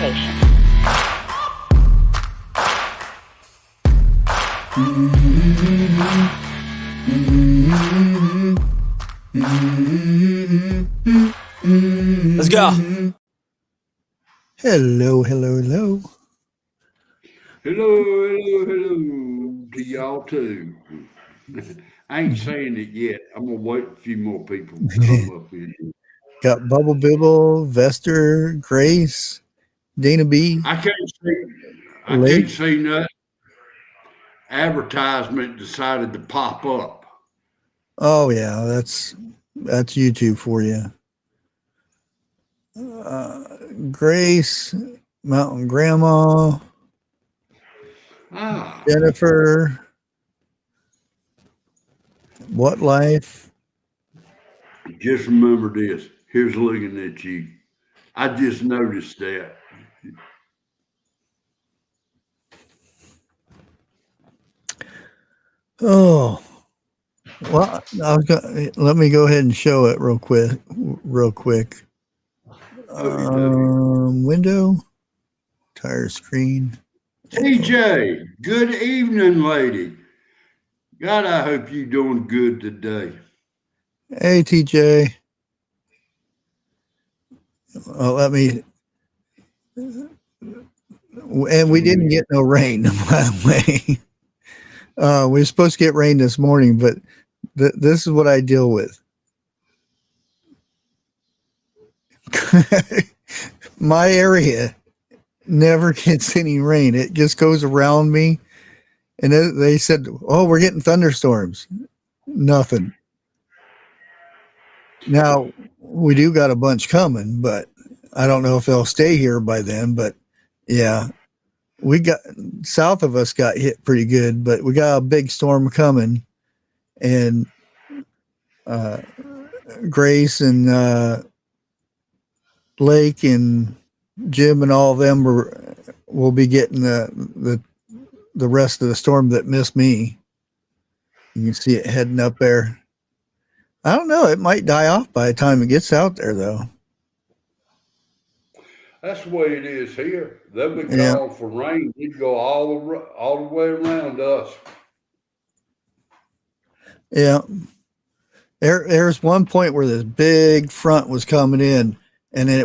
location. Let's go. Hello, hello, hello. Hello to y'all too. I ain't saying it yet. I'm gonna wait a few more people to come up here. Got Bubble Bibble, Vester, Grace, Dana B. I can't Lake. see nothing. Advertisement decided to pop up. Oh yeah, that's YouTube for you. Grace, Mountain Grandma, Jennifer, What Life. Just remember this. Here's looking at you. I just noticed that. Oh, well, let me go ahead and show it real quick. Window, tire screen. TJ, good evening, lady. God, I hope you're doing good today. Hey, TJ. Well, let me. And we didn't get no rain, by the way. We were supposed to get rain this morning, but this is what I deal with. My area never gets any rain. It just goes around me. And they said, oh, we're getting thunderstorms. Nothing. Now, we do got a bunch coming, but I don't know if they'll stay here by then. But yeah, we got south of us got hit pretty good, but we got a big storm coming. And Grace and Lake and Jim and all of them will be getting the rest of the storm that missed me. You can see it heading up there. I don't know. It might die off by the time it gets out there, though. That's the way it is here. They'll be calling for rain. You'd go all the way around us. Yeah. There's one point where this big front was coming in, and then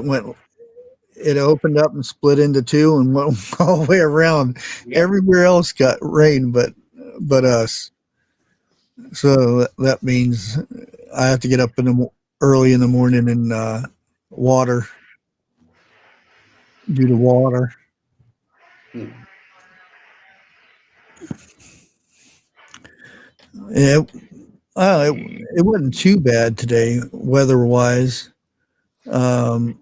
it opened up and split into two and went all the way around. Yeah. Everywhere else got rain, but us. So that means I have to get up early in the morning and water. Do the water. Yeah, it wasn't too bad today, weather-wise. I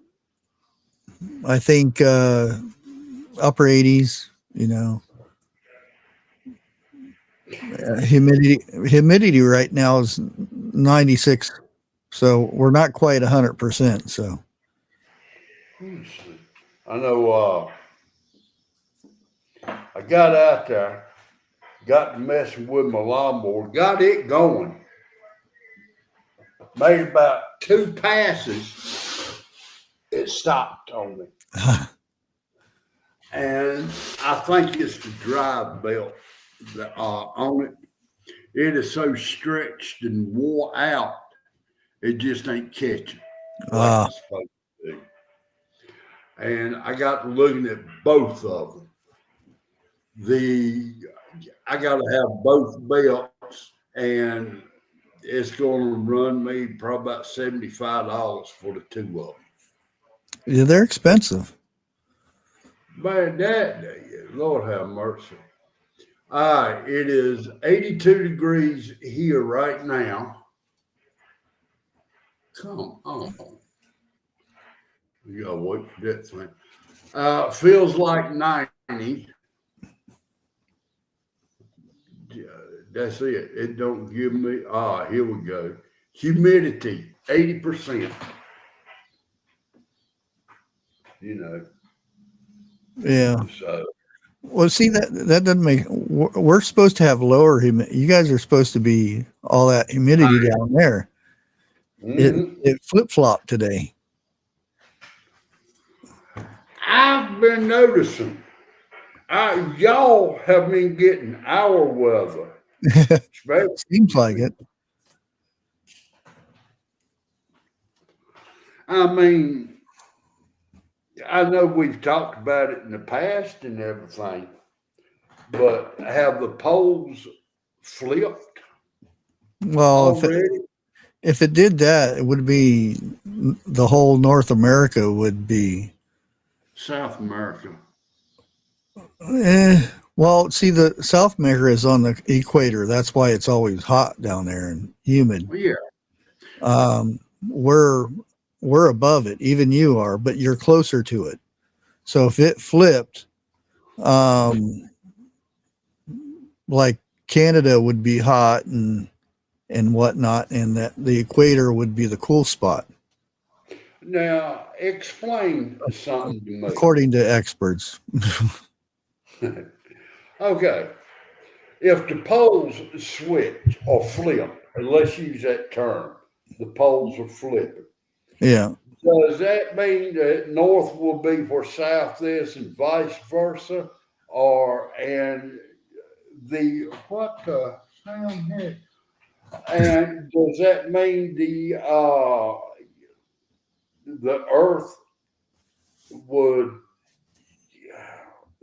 think upper 80s. You know, humidity right now is 96, so we're not quite 100%. So I know. I got out there, got to messing with my lawnmower, got it going. Made about 2 passes, it stopped on me. And I think it's the drive belt on it. It is so stretched and wore out, it just ain't catching like it's supposed to be. And I got looking at both of them. I got to have both belts, and it's going to run me probably about $75 for the 2 of them. Yeah, they're expensive. Man, Lord have mercy. All right, it is 82 degrees here right now. Come on. You gotta wait for that thing. Feels like 90. That's it. It don't give me. Here we go. Humidity, 80%. You know. Yeah. So. Well, see, that doesn't make. We're supposed to have lower humidity. You guys are supposed to be all that humidity down there. It flip-flopped today. I've been noticing. Y'all have been getting our weather, Seems like especially. it. I mean, I know we've talked about it in the past and everything, but have the poles flipped Well, already? if it did that, it would be the whole North America would be. South America. Well, see, the South America is on the equator. That's why it's always hot down there and humid. Yeah. Um, we're we're above it. Even you are, but you're closer to it. So if it flipped, um, like Canada would be hot and whatnot, and that the equator would be the cool spot, Now, explain something to me. according to experts. Okay. If the poles switch or flip, and let's use that term, the poles are flipping. Yeah. Does that mean that north will be where south is and vice versa? Or and the what the sound here? And does that mean the earth would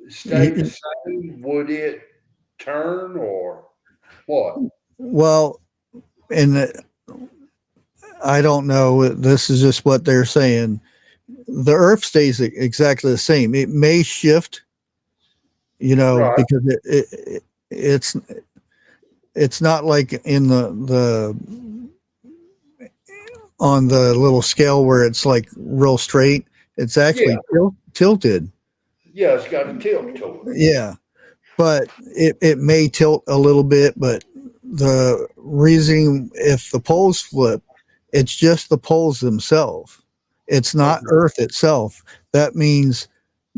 stay the same? Would it turn or what? Well, and I don't know. This is just what they're saying. The Earth stays exactly the same. It may shift, Right. because it's not like in the on the little scale where it's like real straight. It's Yeah. actually tilted. Yeah, it's got a tilt to it. Yeah, but it may tilt a little bit. But the reason, if the poles flip, it's just the poles themselves. It's not Okay. Earth itself. That means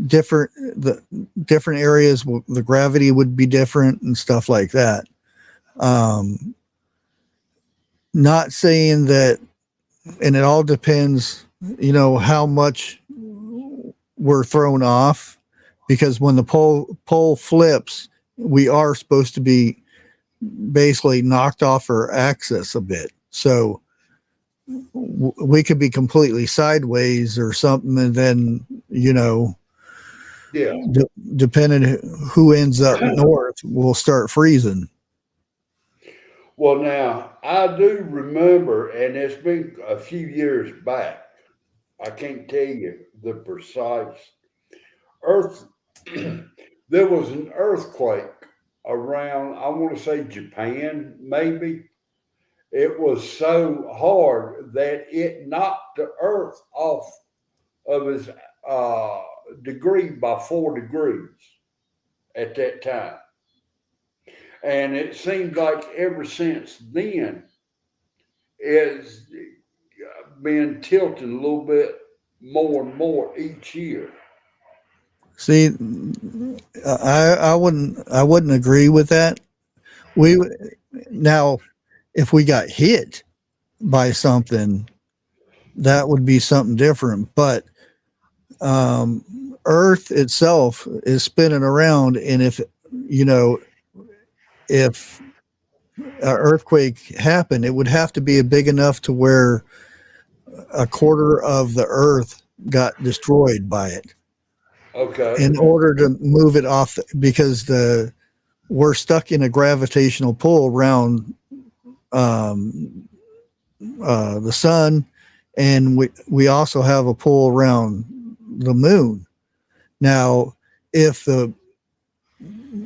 different the different areas. The gravity would be different and stuff like that. Um, Not saying that, and it all depends, how much we're thrown off, because when the pole flips, we are supposed to be basically knocked off our axis a bit. So we could be completely sideways or something, and then Yeah. depending who ends up north, we'll start freezing. Well, now I do remember, and it's been a few years back. I can't tell you the precise earth. There was an earthquake around, I want to say Japan, maybe. It was so hard that it knocked the earth off of its uh, degree by 4 degrees at that time. And it seemed like ever since then, it's been tilting a little bit more and more each year. See, I wouldn't agree with that. We Now, if we got hit by something, that would be something different. But Earth itself is spinning around, and if an earthquake happened, it would have to be big enough to where a quarter of the Earth got destroyed by it Okay. in order to move it off, because we're stuck in a gravitational pull around um, the sun, and we also have a pull around the moon. Now, if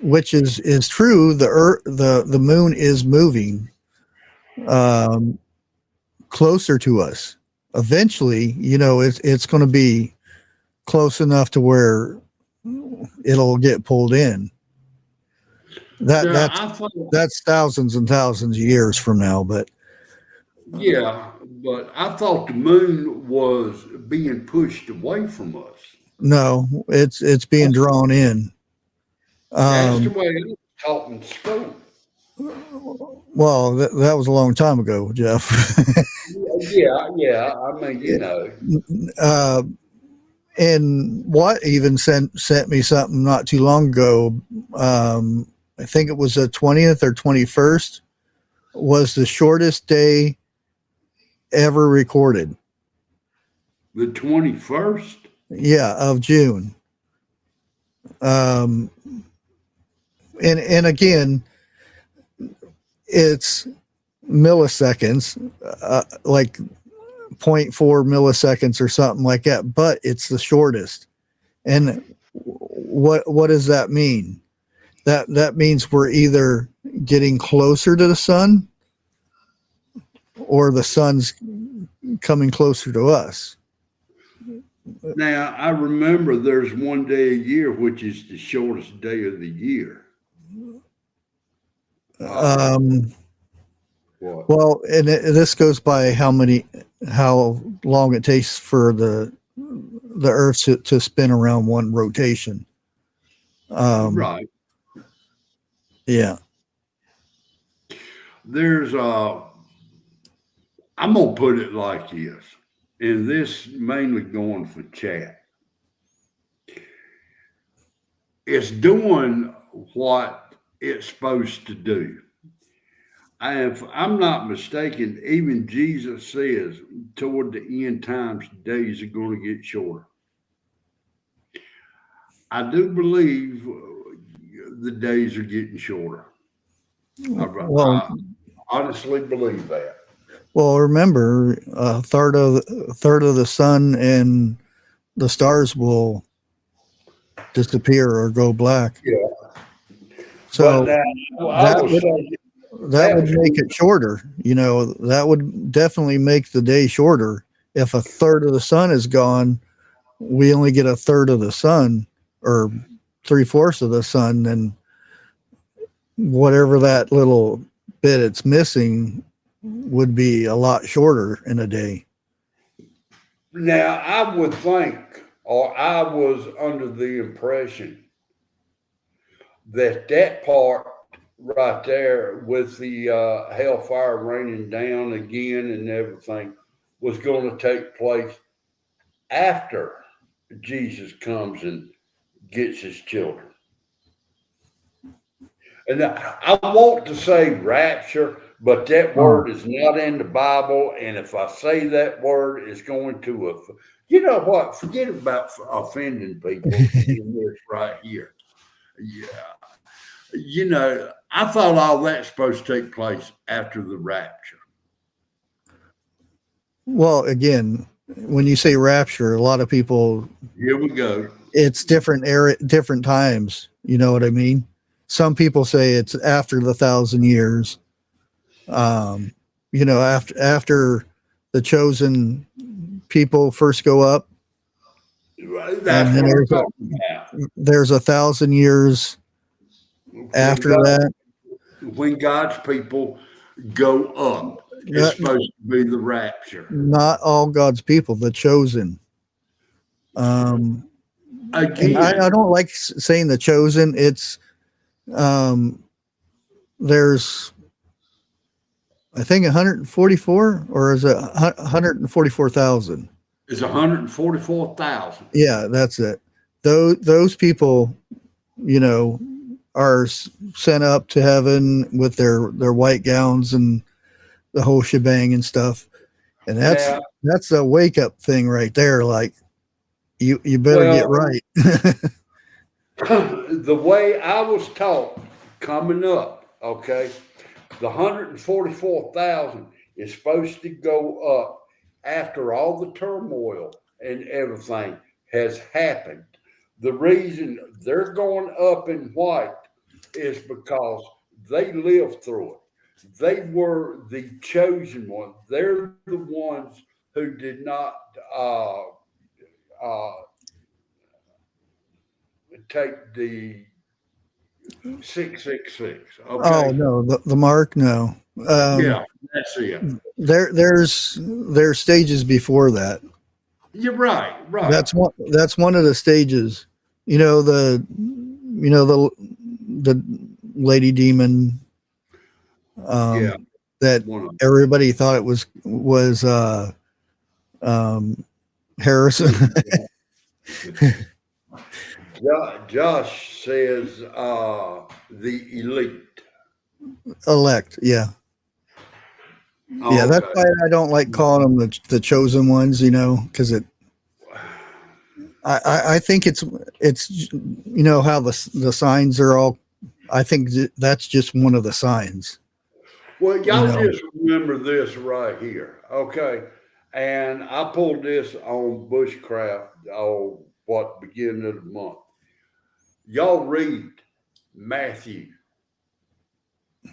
which is true, the moon is moving um, closer to us. Eventually, it's going to be close enough to where it'll get pulled in. That Now, that's I thought, that's thousands and thousands of years from now, but yeah, but I thought the moon was being pushed away from us. no, it's being drawn in. That's the Um, way it was taught in school. well, that was a long time ago, Jeff. Yeah, yeah. I mean, you know, uh, And Watt even sent me something not too long ago. I think it was the 20th or 21st was the shortest day ever recorded. The 21st? Yeah, of June. And again, it's milliseconds, like 0.4 milliseconds or something like that, but it's the shortest. And what does that mean? That means we're either getting closer to the sun or the sun's coming closer to us. Now, I remember there's one day a year which is the shortest day of the year. What? Well, and this goes by how long it takes for the Earth to spin around one rotation. Right. Yeah. There's I'm gonna put it like this, and this mainly going for chat. It's doing what it's supposed to do. If I'm not mistaken, even Jesus says toward the end times, days are going to get shorter. I do believe the days are getting shorter. I honestly believe that. Well, remember, a third of the sun and the stars will disappear or go black. Yeah. So that would true. make it shorter. You know, that would definitely make the day shorter. If a third of the sun is gone, we only get a third of the sun or 3/4 of the sun, then whatever that little bit it's missing would be a lot shorter in a day. Now, I would think, or I was under the impression that part right there with the hellfire raining down again and everything was going to take place after Jesus comes and gets his children. And I want to say rapture, but that word is not in the Bible. And if I say that word, it's going to, you know what? Forget about offending people in this right here. Yeah. You know, I thought all that's supposed to take place after the rapture. Well, again, when you say rapture, a lot of people, here we go. It's different different times. You know what I mean? Some people say it's after the 1,000 years. You know, after the chosen people first go up. That's and then there's 1,000 years after that. When God's people go up, it's supposed to be the rapture. Not all God's people, the chosen. Again, I don't like saying the chosen. It's there's, I think 144, or is it 144,000? It's 144,000. Yeah, that's it. Those people, you know, are sent up to heaven with their white gowns and the whole shebang and stuff. And that's a wake up thing right there. Like you better get right. The way I was taught coming up, okay, the 144,000 is supposed to go up after all the turmoil and everything has happened. The reason they're going up in white is because they lived through it. They were the chosen one. They're the ones who did not take the 666. Okay? Oh no, the mark, no. Yeah, that's it. There's stages before that. You're right. That's one of the stages. You know, the lady demon. That everybody thought it was Harrison. Josh says the elite. Elect, yeah. Yeah, that's Okay. why I don't like calling them the chosen ones, because I think it's how the signs are all. I think that's just one of the signs. Well, y'all just remember this right here, okay? And I pulled this on Bushcraft, beginning of the month. Y'all read Matthew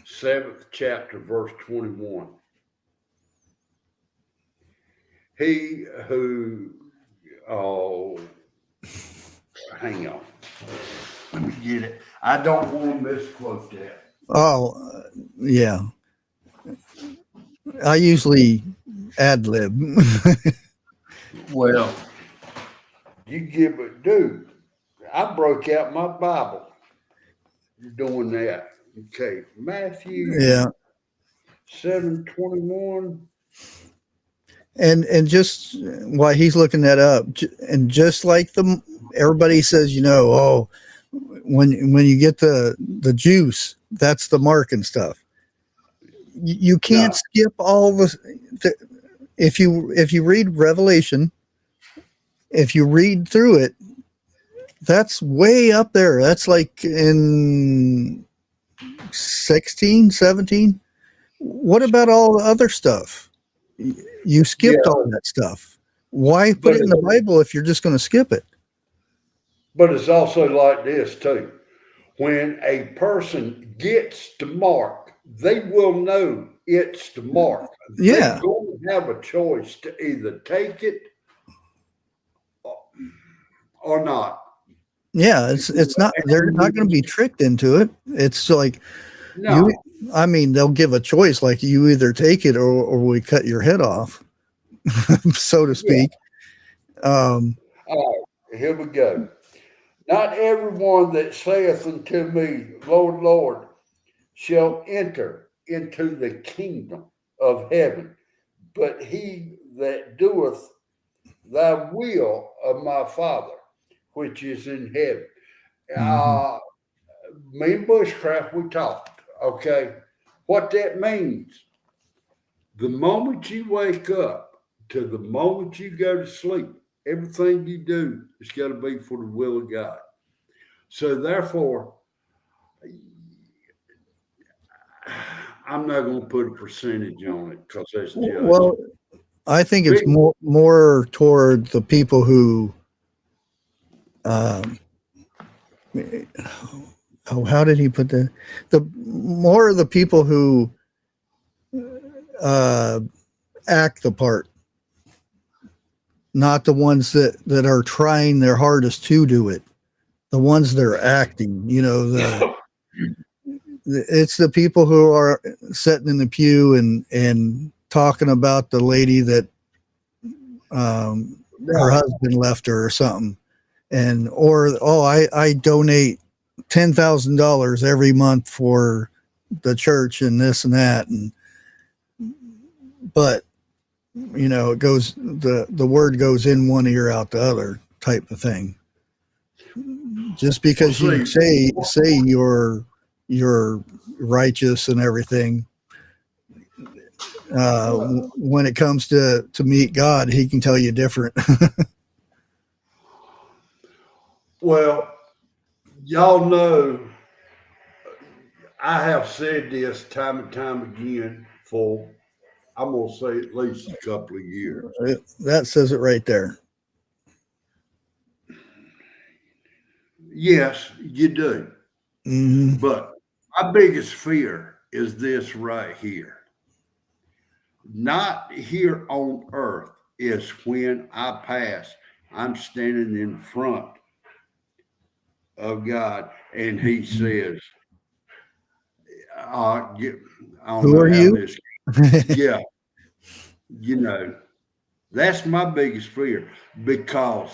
7th chapter, verse 21. He who, oh, hang on. Let me get it. I don't want to misquote that. Oh, yeah. I usually ad lib. Well, you give it, dude. I broke out my Bible doing that. Okay, Matthew Yeah. 7:21. And just while he's looking that up, and just like everybody says, oh, when you get the juice, that's the mark and stuff. You can't skip all if you read Revelation, if you read through it, that's way up there. That's like in 16, 17. What about all the other stuff? You skipped all that stuff. Why put it in the Bible if you're just going to skip it? But it's also like this too. When a person gets the mark, they will know it's the mark. Yeah. They're going to have a choice to either take it or not. Yeah, it's not. They're not going to be tricked into it. It's like No. they'll give a choice, like you either take it or we cut your head off, so to speak. Yeah. All right, here we go. Not everyone that saith unto me, Lord, Lord, shall enter into the kingdom of heaven, but he that doeth thy will of my Father, which is in heaven. Me and Bushcraft, we talked, okay? What that means, the moment you wake up to the moment you go to sleep, everything you do is got to be for the will of God. So therefore, I'm not going to put a percentage on it because that's judgment. Well, I think it's more toward the people who, how did he put that? The more of the people who act the part, not the ones that are trying their hardest to do it. The ones that are acting, it's the people who are sitting in the pew and talking about the lady that her husband left her or something, I donate $10,000 every month for the church and this and that, but it goes the word goes in one ear out the other type of thing. Just because you say you're righteous and everything, when it comes to meet God, he can tell you different. Well, y'all know I have said this time and time again for, I'm going to say, at least a couple of years. That says it right there. Yes, you do. Mm-hmm. But my biggest fear is this right here. Not here on earth is when I pass, I'm standing in front of God and he says, who are you? Yeah. That's my biggest fear because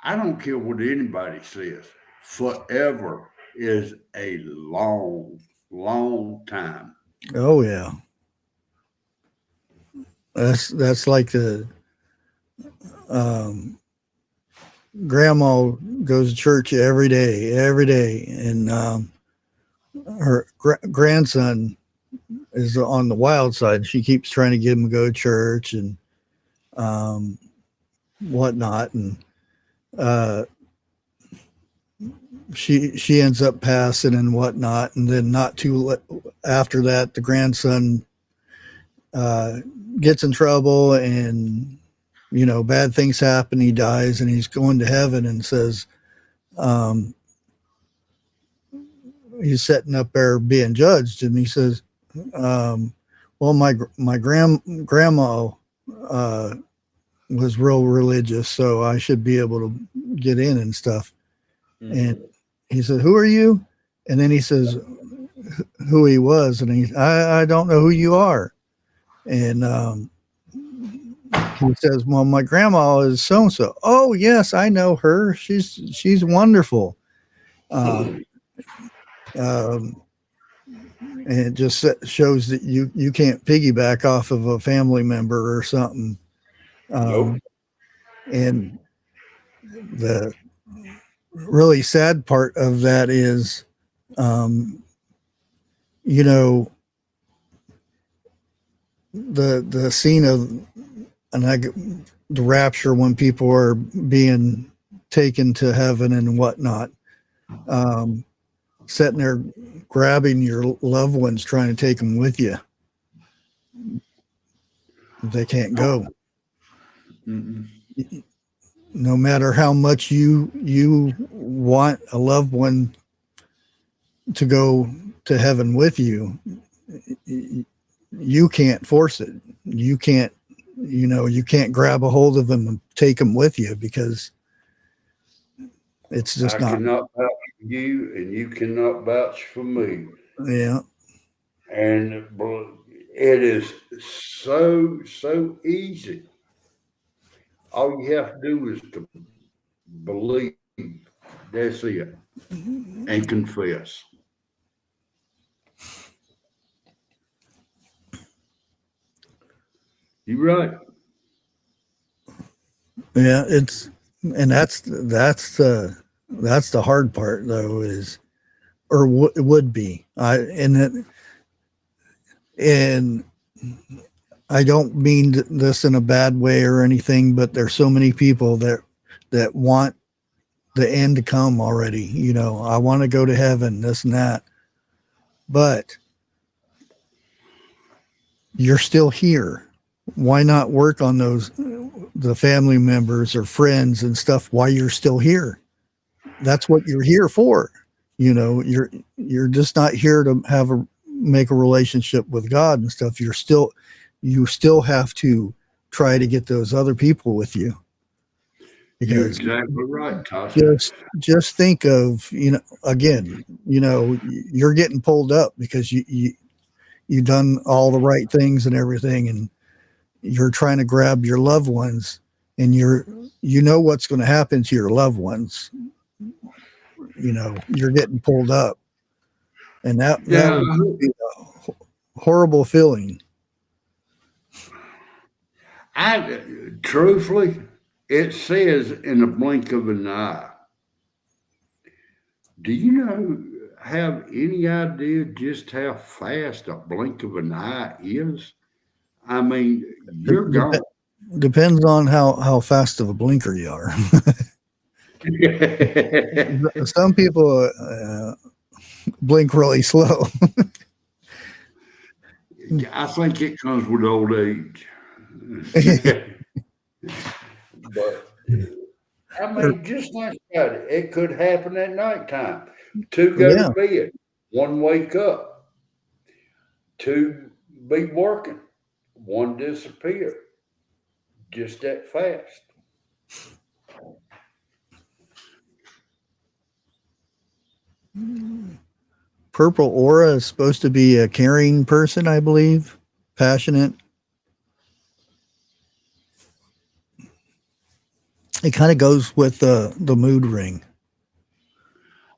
I don't care what anybody says. Forever is a long, long time. Oh yeah. That's like the grandma goes to church every day, and her grandson is on the wild side. She keeps trying to get him to go to church and whatnot, and she ends up passing and whatnot, and then not too after that, the grandson gets in trouble, and bad things happen. He dies, and he's going to heaven, and says, he's sitting up there being judged, and he says, well, my grandma was real religious, so I should be able to get in and stuff. Mm-hmm. And he said, who are you? And then he says who he was, and I don't know who you are. And he says, well, my grandma is so and so. Oh yes, I know her. She's wonderful. And it just shows that you can't piggyback off of a family member or something. Nope. And the really sad part of that is, the scene of the rapture, when people are being taken to heaven and whatnot, sitting there grabbing your loved ones, trying to take them with you. They can't go. Mm-mm. No matter how much you want a loved one to go to heaven with you, you can't force it. You can't, you can't grab a hold of them and take them with you, because it's just not. I cannot vouch for you, and you cannot vouch for me. Yeah. And it is so easy. All you have to do is to believe. That's it. And confess. You're right. Yeah, that's the hard part, though, is, or would be. And I don't mean this in a bad way or anything, but there's so many people that want the end to come already. I want to go to heaven, this and that, but you're still here. Why not work on the family members or friends and stuff while you're still here? That's what you're here for. You're just not here to make a relationship with God and stuff. You still have to try to get those other people with you. You're exactly right, Tasha. Just think of, again, you're getting pulled up because you done all the right things and everything, and you're trying to grab your loved ones, and what's going to happen to your loved ones. You're getting pulled up, and that would be a horrible feeling. Truthfully, it says in a blink of an eye. Do you have any idea just how fast a blink of an eye is? I mean, you're gone. Depends on how fast of a blinker you are. Some people blink really slow. I think it comes with old age. But I mean, just think about it. It could happen at nighttime. 2 go to bed, 1 wake up, 2 be working, 1 disappear. Just that fast. Purple aura is supposed to be a caring person, I believe, passionate. It kind of goes with the mood ring.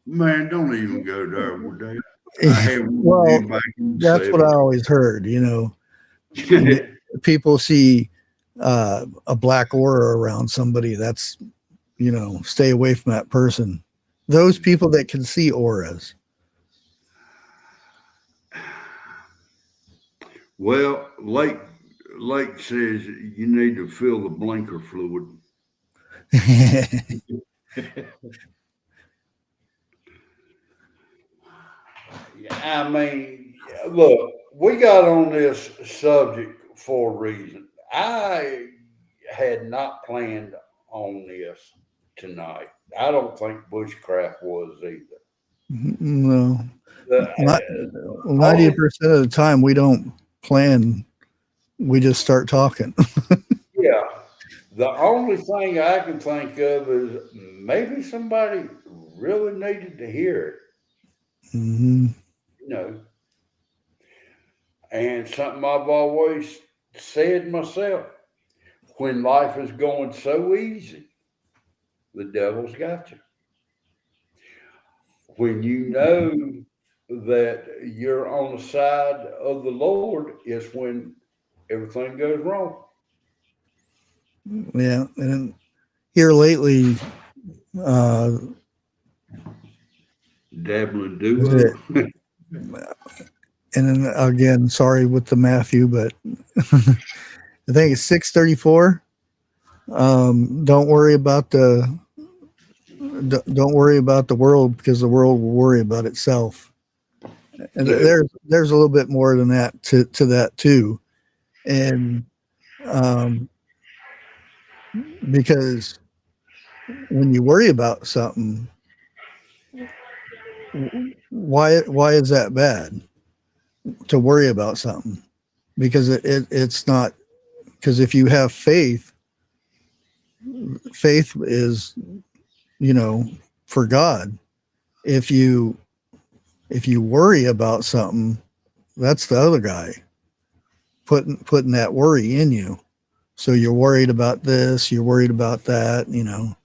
Man, don't even go there with that. Well, that's what I always heard. People see a black aura around somebody. That's stay away from that person. Those people that can see auras. Well, Lake says you need to fill the blinker fluid. I mean, look, we got on this subject for a reason. I had not planned on this tonight. I don't think bushcraft was either. No, 90% of the time we don't plan. We just start talking. Yeah. The only thing I can think of is maybe somebody really needed to hear it, Mm-hmm. And something I've always said myself, when life is going so easy, the devil's got you. When you know that you're on the side of the Lord, is when everything goes wrong. Yeah, and here lately, dabbling duo. And then again, sorry with the Matthew, but I think it's 6:34. Don't worry about the world, because the world will worry about itself. And there's a little bit more than that to that too, and because when you worry about something, why is that bad to worry about something? Because it's not, because if you have faith is for God. If you worry about something, that's the other guy putting that worry in you. So you're worried about this, you're worried about that, and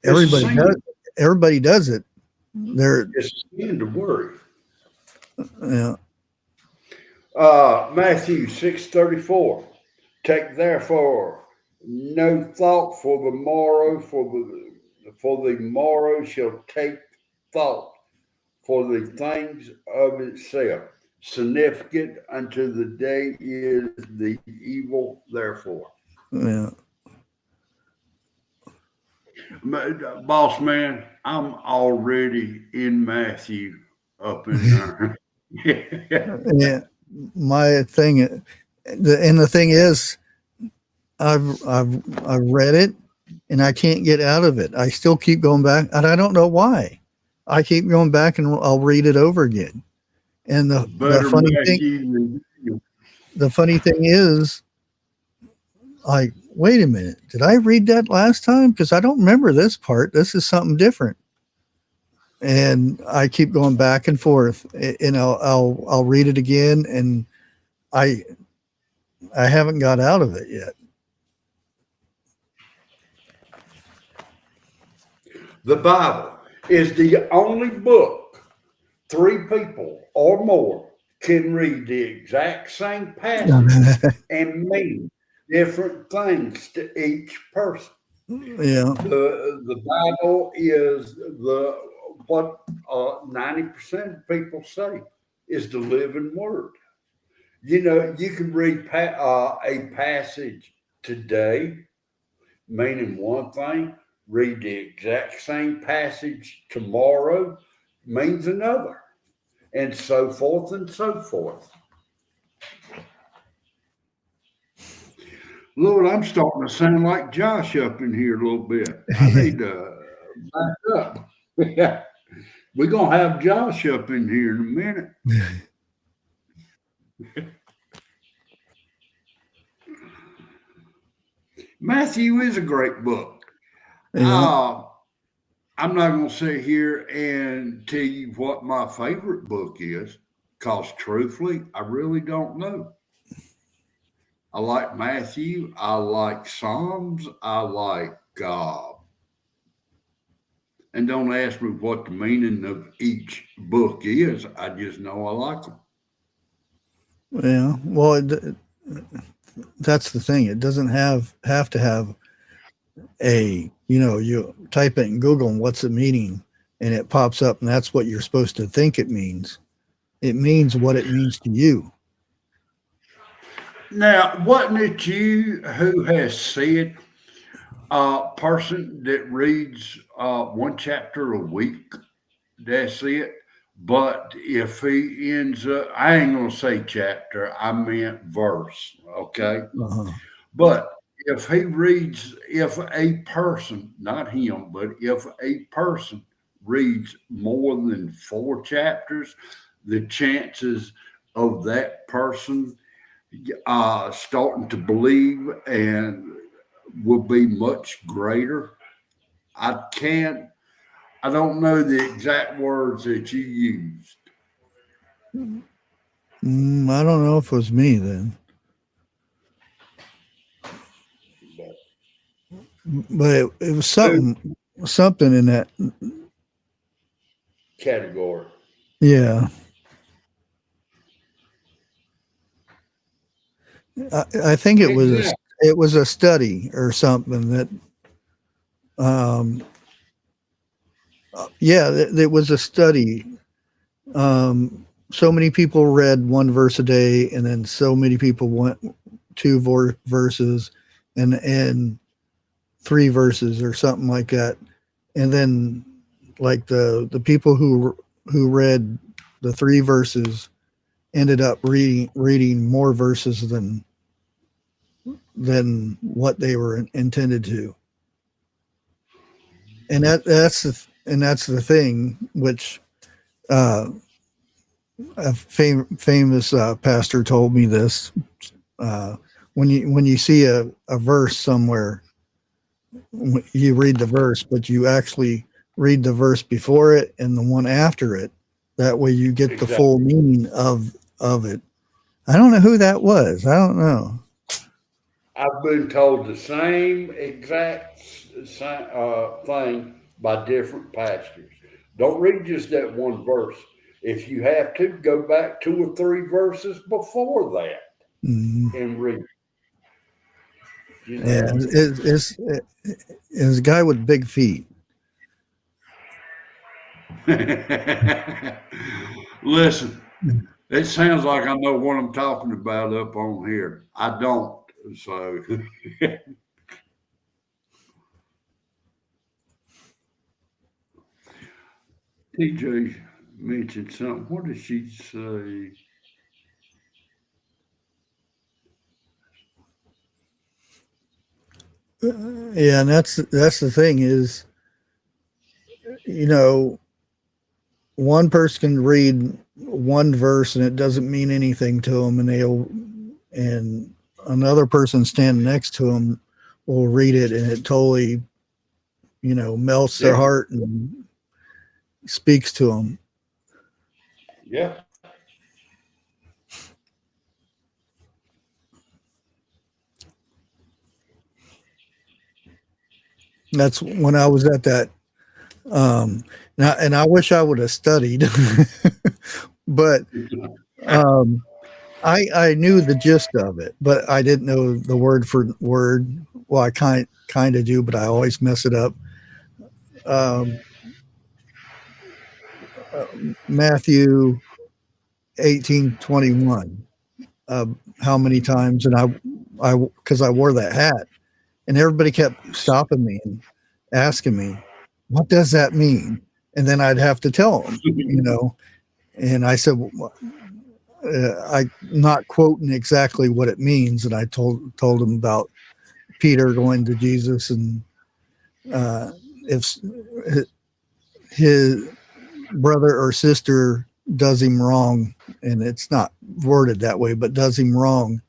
everybody does it. It's sin to worry. Yeah. Matthew 6:34. Take therefore no thought for the morrow, for the morrow shall take thought for the things of itself. Significant unto the day is the evil therefore. Yeah. Boss man, I'm already in Matthew up in there. Yeah. My thing, and the thing is, I've read it and I can't get out of it. I still keep going back, and I don't know why. I keep going back and I'll read it over again. And the funny thing is, like, wait a minute, did I read that last time? Because I don't remember this part. This is something different. And I keep going back and forth, and I'll read it again, and I haven't got out of it yet. The Bible is the only book 3 people or more can read the exact same passage and mean different things to each person. Yeah. The Bible is what 90% of people say is the living word. You can read a passage today meaning one thing, read the exact same passage tomorrow means another, and so forth and so forth. Lord, I'm starting to sound like Josh up in here a little bit. I need to back up. We're going to have Josh up in here in a minute. Matthew is a great book. Yeah. I'm not going to sit here and tell you what my favorite book is, because truthfully, I really don't know. I like Matthew. I like Psalms. I like God. And don't ask me what the meaning of each book is. I just know I like them. Yeah. Well, that's the thing. It doesn't have to have you type it in Google and what's the meaning, and it pops up, and that's what you're supposed to think it means. It means what it means to you. Now, wasn't it you who has said a person that reads one chapter a week, that's it? But if he ends up, I ain't going to say chapter, I meant verse, okay? Uh-huh. But if a person, not him, but if a person reads more than four chapters, the chances of that person starting to believe and will be much greater. I can't, I don't know the exact words that you used. I don't know if it was me then, but it was something in that. Category. Yeah, I think Exactly. it was a study or something that. Um, yeah, it was a study. So many people read one verse a day, and then so many people went two verses, and three verses or something like that, and then like the people who read the three verses ended up reading more verses than what they were intended to, and that's the thing, which a famous pastor told me this. When you see a verse somewhere, you read the verse, but you actually read the verse before it and the one after it. That way, you get the full meaning of it. I don't know who that was. I don't know. I've been told the same exact thing by different pastors. Don't read just that one verse. If you have to, go back two or three verses before that and read. You Yeah, know. it's a guy with big feet. Listen, it sounds like I know what I'm talking about up on here. I don't. So TJ mentioned something. What did she say? Yeah, and that's the thing is, you know, one person can read one verse and it doesn't mean anything to them, and another person standing next to them will read it and it totally, melts their Yeah, heart and speaks to them. yeah. That's when I was at that. And I wish I would have studied, but um, I knew the gist of it, but I didn't know the word for word. Well, I kind of do, but I always mess it up. Um, uh, Matthew 18:21. Uh, how many times? And because I wore that hat, and everybody kept stopping me and asking me, "What does that mean?" And then I'd have to tell them. And I said, I'm not quoting exactly what it means, and I told him about Peter going to Jesus, and if his brother or sister does him wrong, and it's not worded that way, but does him wrong,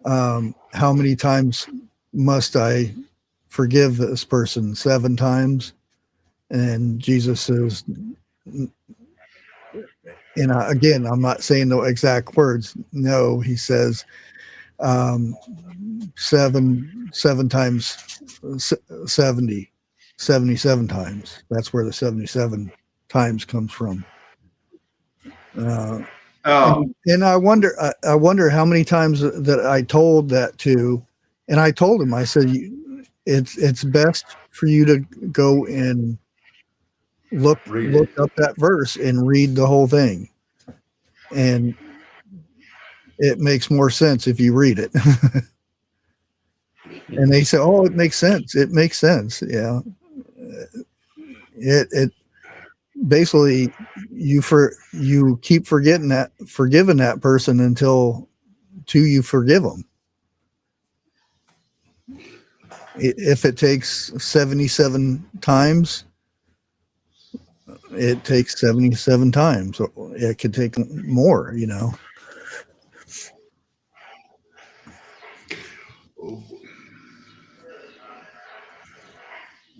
how many times must I forgive this person? 7 times? And Jesus says, and again, I'm not saying the exact words. No, he says, um, seven times 70, 77 times. That's where the 77 times comes from. Uh, Oh, and I wonder how many times that I told that to, and I told him, I said, it's best for you to go and look up that verse and read the whole thing, and it makes more sense if you read it. And they say, "Oh, it makes sense. It makes sense." Yeah, it basically you keep forgiving that person until you forgive them. If it takes 77 times, it takes 77 times. It could take more, you know.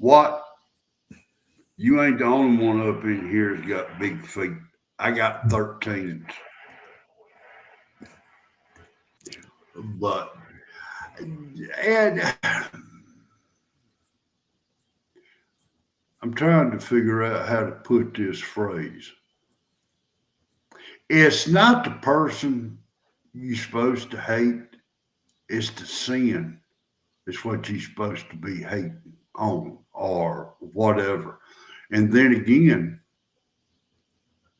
What? You ain't the only one up in here that's got big feet. I got 13. But, and I'm trying to figure out how to put this phrase. It's not the person you're supposed to hate, it's the sin. It's what you're supposed to be hating on or whatever. And then again,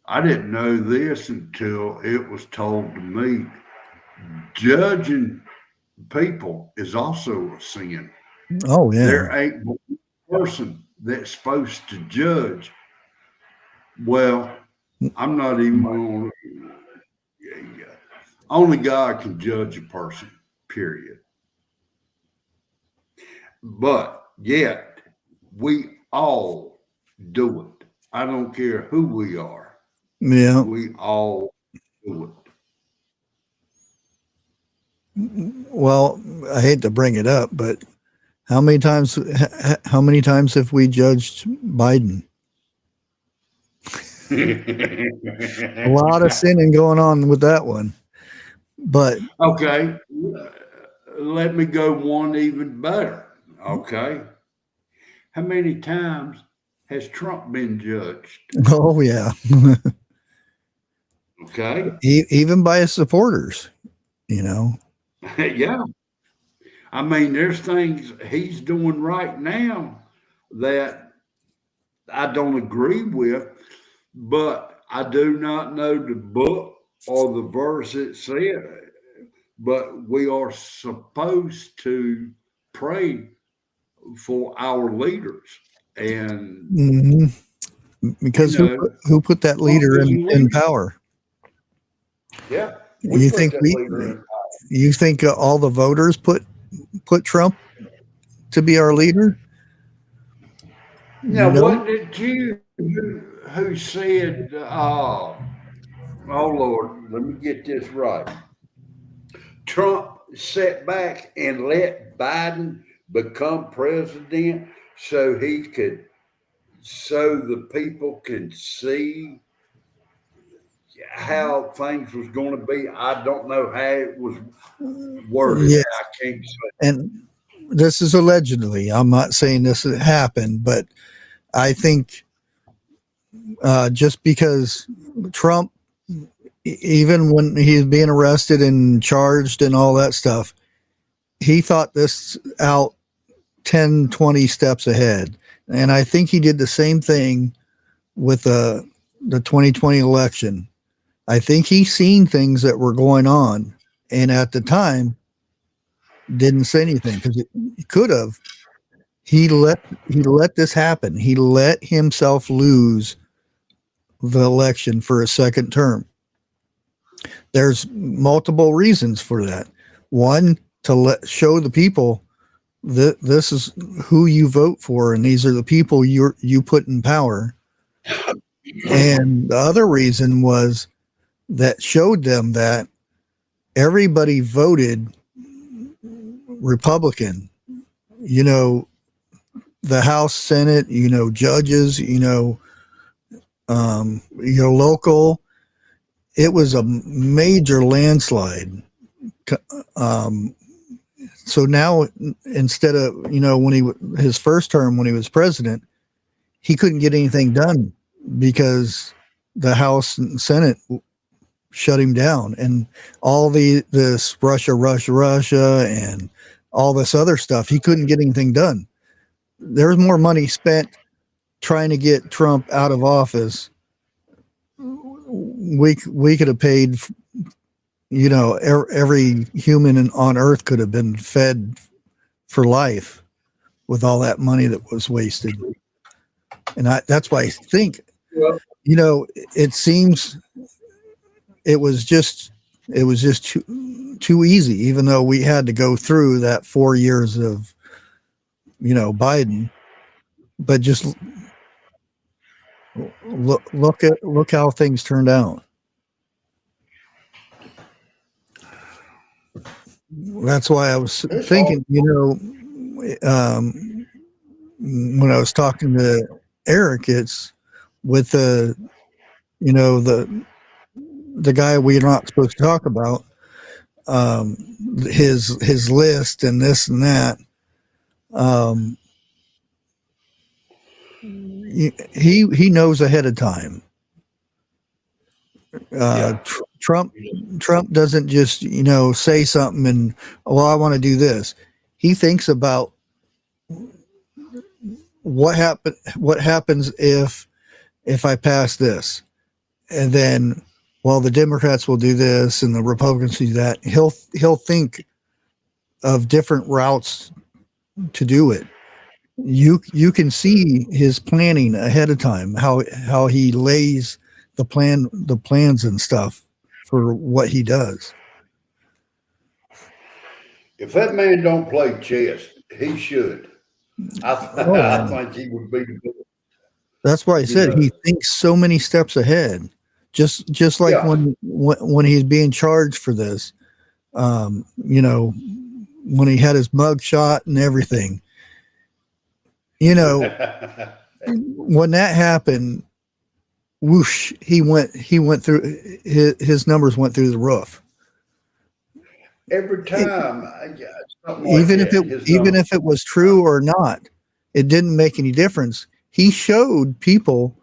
I didn't know this until it was told to me. Judging people is also a sin. Oh yeah. There ain't one person that's supposed to judge. Well, I'm not even going to. Only God can judge a person, period. But yet, we all do it. I don't care who we are. Yeah. We all do it. Well, I hate to bring it up, but how many times have we judged Biden? A lot of sinning going on with that one. But okay, let me go one even better. Okay. How many times has Trump been judged? Oh yeah. Okay. Even by his supporters, you know. Yeah. I mean, there's things he's doing right now that I don't agree with, but I do not know the book or the verse it said. But we are supposed to pray for our leaders. And because who put that leader in power? Yeah. You think all the voters put Trump to be our leader? Now, what did you who said, oh Lord, let me get this right. Trump sat back and let Biden become president so the people can see how things was going to be. I don't know how it was worded. Yeah. I can't say. And this is allegedly. I'm not saying this happened, but I think just because Trump, even when he's being arrested and charged and all that stuff, he thought this out 10, 20 steps ahead. And I think he did the same thing with the 2020 election. I think he seen things that were going on, and at the time didn't say anything because he could have. He let this happen. He let himself lose the election for a second term. There's multiple reasons for that. One, to show the people that this is who you vote for, and these are the people you put in power. And the other reason was that showed them that everybody voted Republican. You know, the House, Senate, you know, judges, you know, your local. It was a major landslide. So now, instead of, you know, when his first term when he was president, he couldn't get anything done because the House and Senate shut him down, and all this Russia, and all this other stuff. He couldn't get anything done. There's more money spent trying to get Trump out of office. We could have paid, every human on earth could have been fed for life with all that money that was wasted. And that's why I think, it seems it was just too easy, even though we had to go through that 4 years of, Biden. But just look how things turned out. That's why I was thinking, when I was talking to Eric, it's with the guy we're not supposed to talk about, his list and this and that. He knows ahead of time. Trump doesn't just say something and, well, I want to do this. He thinks about what happens if I pass this, and then, well, the Democrats will do this and the Republicans do that. He'll think of different routes to do it. You can see his planning ahead of time, how he lays the plans and stuff for what he does. If that man don't play chess, he should. I think he would be. That's why I said he thinks so many steps ahead. Just like when he's being charged for this, when he had his mug shot and everything, when that happened, whoosh, he went through, his numbers went through the roof. Every time, even if it was true or not, it didn't make any difference. He showed people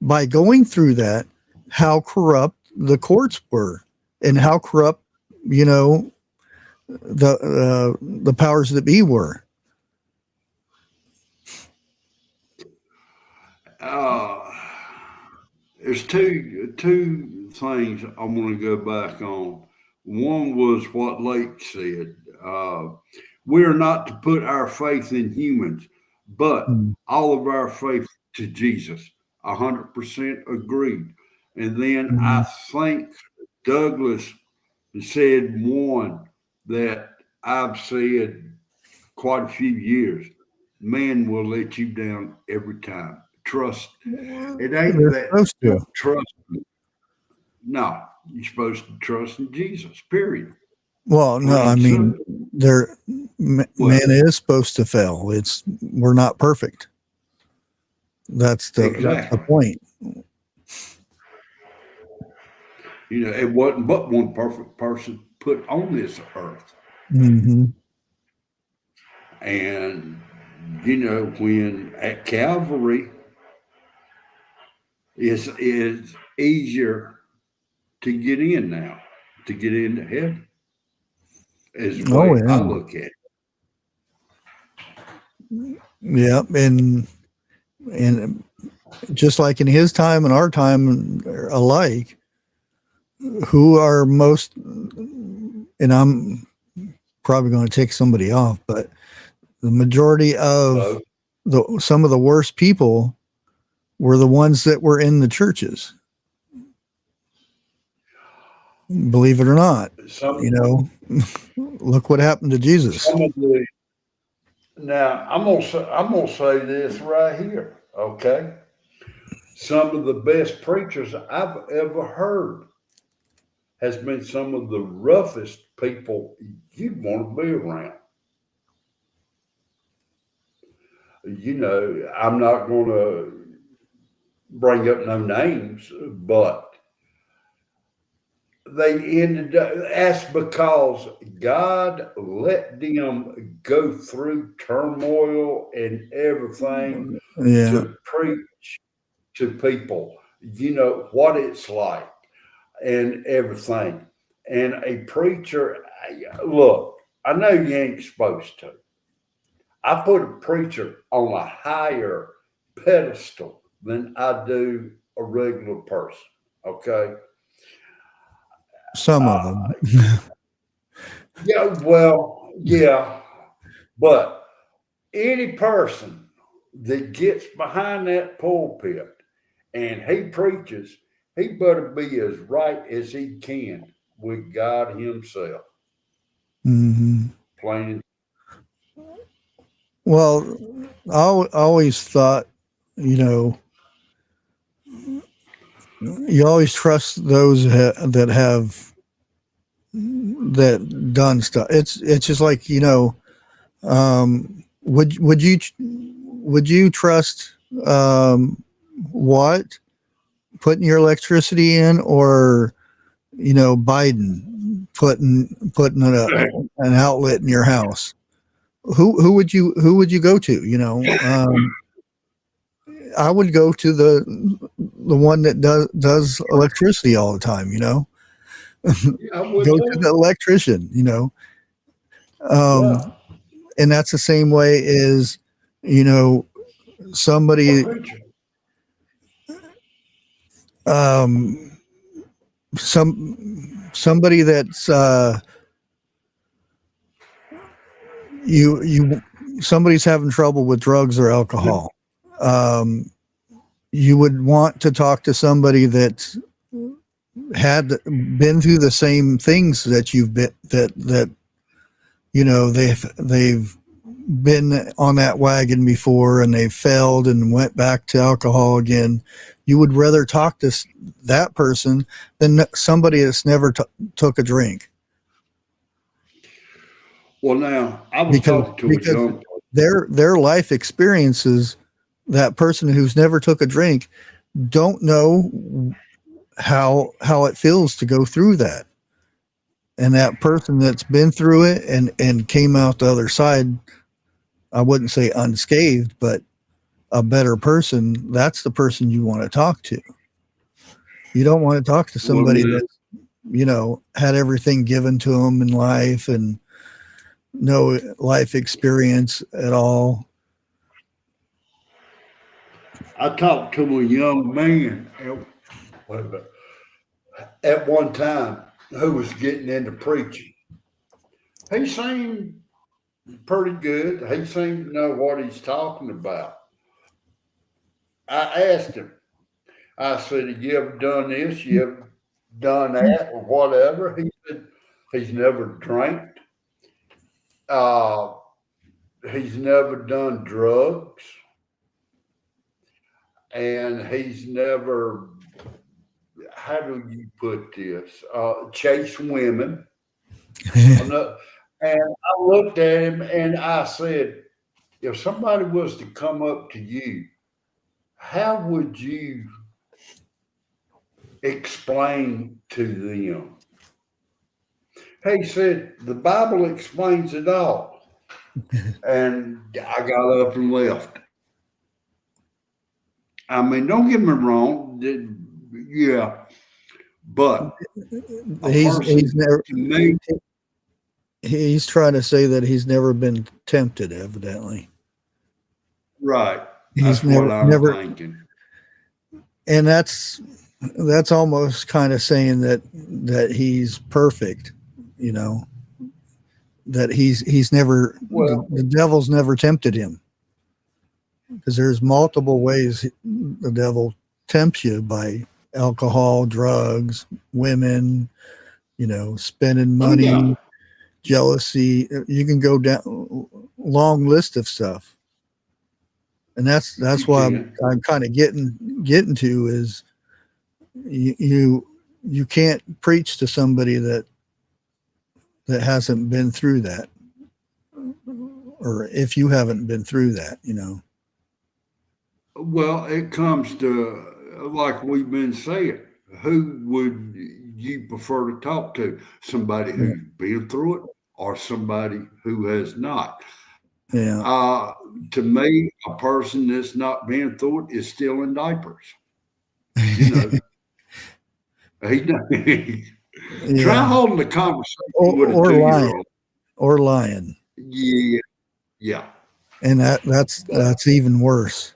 by going through that how corrupt the courts were and how corrupt, the powers that be were. There's two things I want to go back on. One was what Lake said. We are not to put our faith in humans, but all of our faith to Jesus. 100% agreed. And then I think Douglas said one that I've said quite a few years. Man will let you down every time. Trust. It ain't that trust. No, you're supposed to trust in Jesus, period. Well, no, I mean, man is supposed to fail. We're not perfect. That's the point. It wasn't but one perfect person put on this earth. Mm-hmm. And, when at Calvary, it's easier to get in now, to get into heaven. Is the way I look at it. Yeah, and just like in his time and our time alike, who are most, and I'm probably going to take somebody off, but the majority of some of the worst people were the ones that were in the churches. Believe it or not, look what happened to Jesus. Now I'm gonna say this right here, okay? Some of the best preachers I've ever heard has been some of the roughest people you'd want to be around. I'm not going to bring up no names, but they ended up, that's because God let them go through turmoil and everything to preach to people, what it's like and everything. And a preacher, look, I know you ain't supposed to. I put a preacher on a higher pedestal than I do a regular person. Okay. Some of them. Yeah, well, yeah, but any person that gets behind that pulpit and he preaches, he better be as right as he can with God Himself. Mm-hmm. Plain. Well, I always thought, you always trust those that have that done stuff. It's just like, would you trust what putting your electricity in, or Biden putting an outlet in your house? Who would you go to? I would go to the one that does electricity all the time. I would Go to too. the electrician. Yeah. And that's the same way as somebody Preacher. somebody that's you somebody's having trouble with drugs or alcohol. You would want to talk to somebody that's had been through the same things that you've been, that they've been on that wagon before and they failed and went back to alcohol again. You would rather talk to that person than somebody that's never took a drink. Well, now I was talking to a young. their life experiences, that person who's never took a drink don't know how it feels to go through that. And that person that's been through it and came out the other side, I wouldn't say unscathed, but a better person, that's the person you want to talk to. You don't want to talk to somebody that, had everything given to them in life and no life experience at all. I talked to a young man at one time who was getting into preaching. He seemed pretty good. He seemed to know what he's talking about. I asked him, I said, "Have you ever done this? You ever done that or whatever?" He said, he's never drank. Uh, he's never done drugs. And he's never, how do you put this? Chase women. And I looked at him and I said, if somebody was to come up to you, how would you explain to them? He said, the Bible explains it all. And I got up and left. I mean, don't get me wrong. Yeah. But he's never, he's trying to say that he's never been tempted, evidently. Right. He's That's what I'm thinking. And that's almost kind of saying that he's perfect, that he's never, the devil's never tempted him, because there's multiple ways the devil tempts you: by alcohol, drugs, women, spending money, jealousy. You can go down long list of stuff. And that's why I'm kind of getting to is you can't preach to somebody that hasn't been through that, or if you haven't been through that, Well, it comes to, like we've been saying, who would you prefer to talk to? Somebody who's been through it or somebody who has not? Yeah. To me, a person that's not been through it is still in diapers. Try holding a conversation with a 2-year-old. or lying. Yeah, yeah. And that's even worse.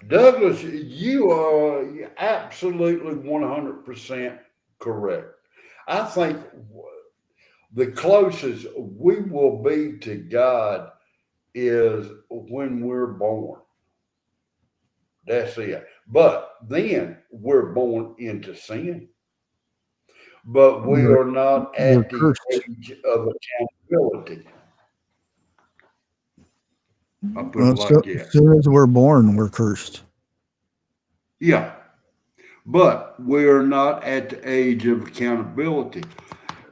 Douglas, you are absolutely 100% correct. I think the closest we will be to God is when we're born. That's it. But then we're born into sin. But we We're, are not we're at the cursed. age of accountability. I'll put it Well, so like as that. soon as we're born, we're cursed. Yeah. But we're not at the age of accountability.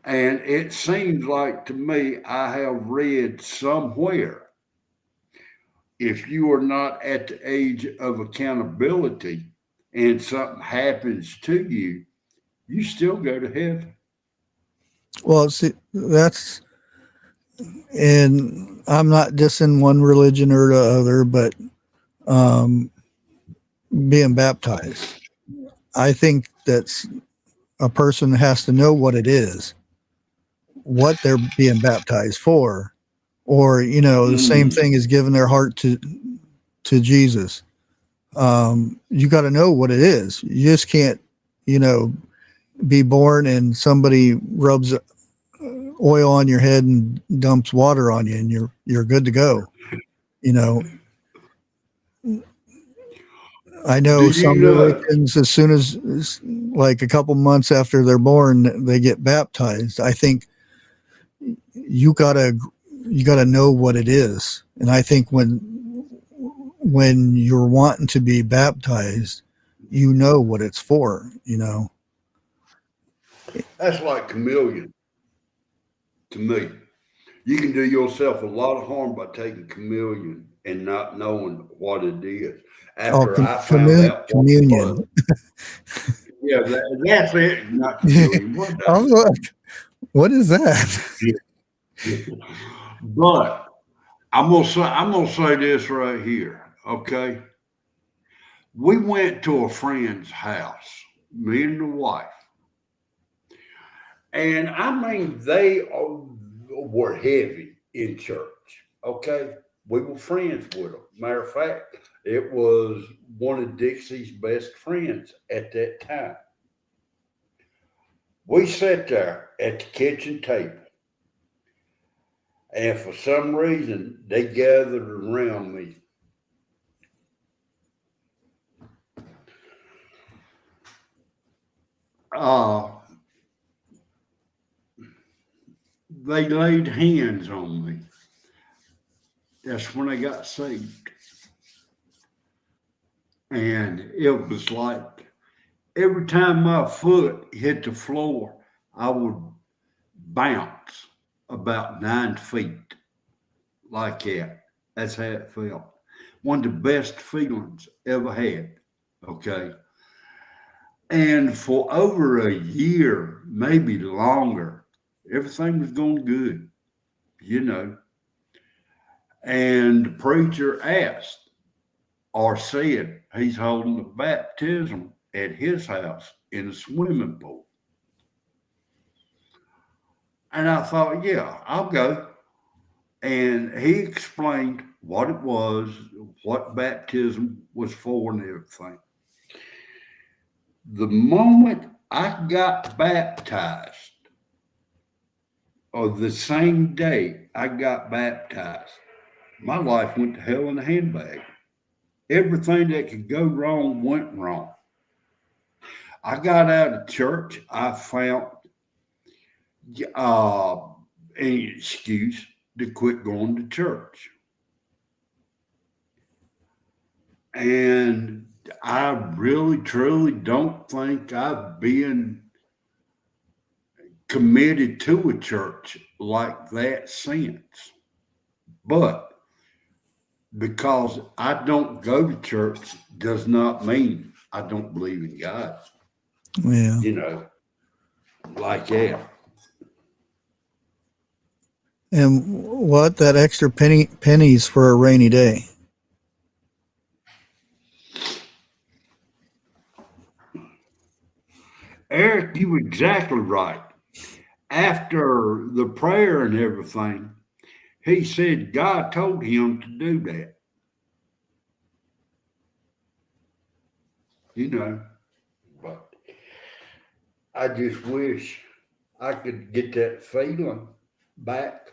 And it seems like to me, I have read somewhere if you are not at the age of accountability and something happens to you, you still go to heaven. Well, see, that's, and I'm not just in one religion or the other, but um, being baptized. I think that's a person has to know what it is, what they're being baptized for, or the same Mm. thing as giving their heart to Jesus. You got to know what it is. You just can't, you know, be born and somebody rubs oil on your head and dumps water on you, and you're good to go. You know, I Do know you some know? religions, as soon as like a couple months after they're born, they get baptized. I think you gotta you gotta know what it is, and I think when you're wanting to be baptized, you know what it's for. That's like chameleon to me. You can do yourself a lot of harm by taking chameleon and not knowing what it is. Oh, After I found out what it was, communion. yeah, that's it. Not chameleon. What did I I'm like, what is that? say? But I'm gonna say this right here. Okay, we went to a friend's house, me and the wife, and I mean were heavy in church. Okay, we were friends with them. Matter of fact, it was one of Dixie's best friends at that time. We sat there at the kitchen table, and for some reason, they gathered around me. Uh, they laid hands on me. That's when I got saved. And it was like every time my foot hit the floor, I would bounce about 9 feet like that. That's how it felt. One of the best feelings ever had. Okay. And for over a year, maybe longer, everything was going good, you know. And the preacher asked or said he's holding a baptism at his house in a swimming pool. And I thought, yeah, I'll go. And he explained what it was, what baptism was for, and everything. The moment I got baptized, or the same day I got baptized, my life went to hell in a handbag. Everything that could go wrong went wrong. I got out of church. I found uh, any excuse to quit going to church. And I really, truly don't think I've been committed to a church like that since. But because I don't go to church does not mean I don't believe in God, Yeah. you know, like that. And what that extra pennies for a rainy day? Eric, you were exactly right. after the prayer and everything, he said God told him to do that. You know, but I just wish I could get that feeling back.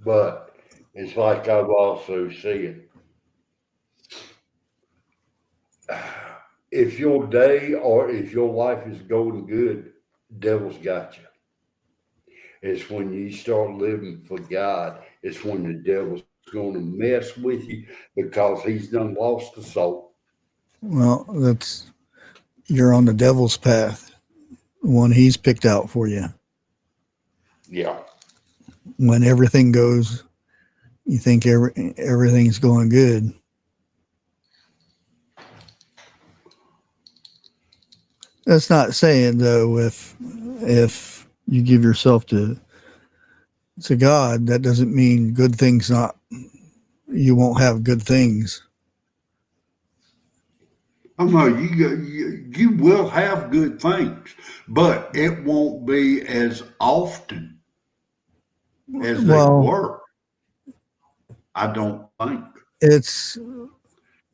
But it's like I've also said, if your day or if your life is going good, devil's got you. It's when you start living for God, it's when the devil's going to mess with you because he's done lost the soul. Well, you're on the devil's path, one he's picked out for you. Yeah. When everything goes, you think everything's going good. That's not saying though, if you give yourself to God, that doesn't mean good things you won't have good things. I know you will have good things, but it won't be as often as they were. I don't think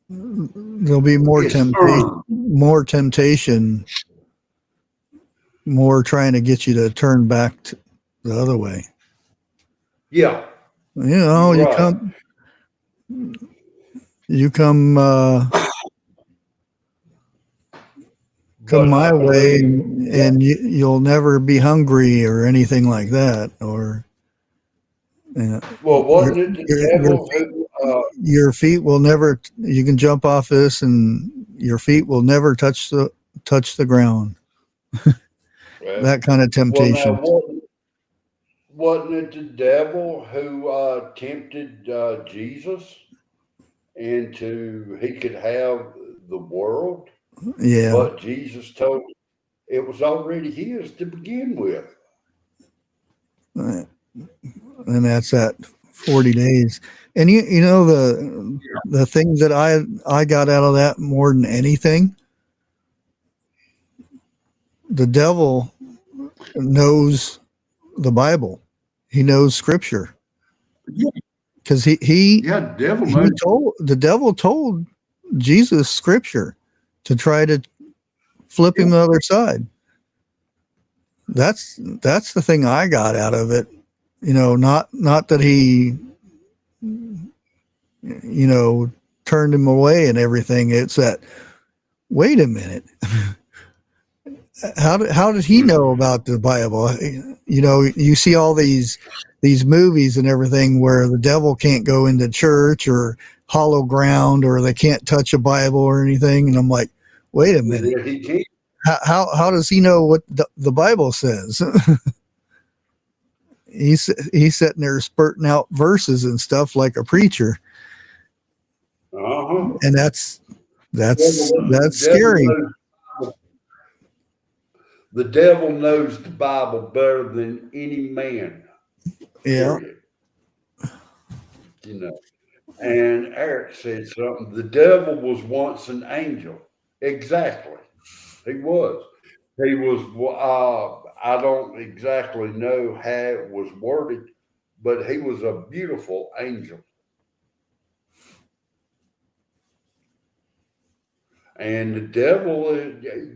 there'll be more temptation, more trying to get you to turn back the other way. Yeah. You know, you come my way and you'll never be hungry or anything like that. Or well, wasn't it the devil your feet will never, you can jump off this and your feet will never touch the ground. That kind of temptation. Well, now, wasn't it the devil who tempted Jesus into he could have the world? Yeah. But Jesus told him it was already his to begin with. And that's at 40 days. And you know the thing that I got out of that more than anything, the devil knows the Bible. He knows Scripture. Yeah. Because the devil told Jesus Scripture to try to flip him the other side. That's the thing I got out of it. You know, not that he, you know, turned him away and everything. It's that, wait a minute. How did he know about the Bible? You know, you see all these movies and everything where the devil can't go into church or hollow ground, or they can't touch a Bible or anything. And I'm like, wait a minute. Yeah, he can't. How does he know what the Bible says? He's sitting there spurting out verses and stuff like a preacher. And that's scary. The devil knows the Bible better than any man. Yeah. Period. You know, and Eric said something. The devil was once an angel. Exactly. He was. He was, I don't exactly know how it was worded, but he was a beautiful angel. And the devil,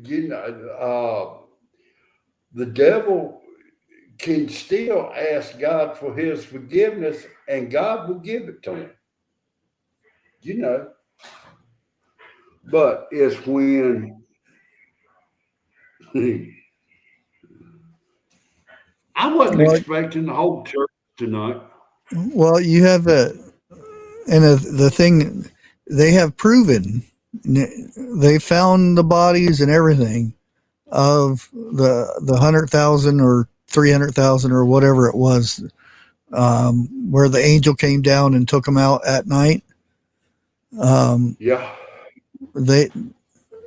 you know, the devil can still ask God for his forgiveness and God will give it to him. You know, but it's when I wasn't expecting the whole church tonight. Well, you have the thing they have proven, they found the bodies and everything of the 100,000 or 300,000 or whatever it was, where the angel came down and took them out at night. Yeah,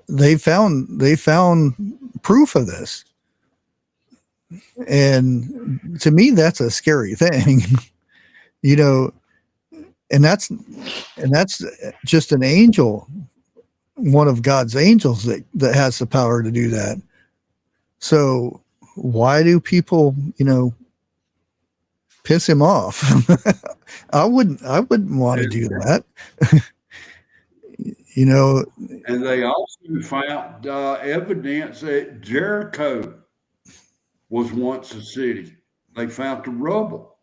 they found proof of this, and to me that's a scary thing. You know, and that's just an angel, one of God's angels that has the power to do that. So why do people, piss him off? I wouldn't want to do that. And they also found evidence that Jericho was once a city. They found the rubble.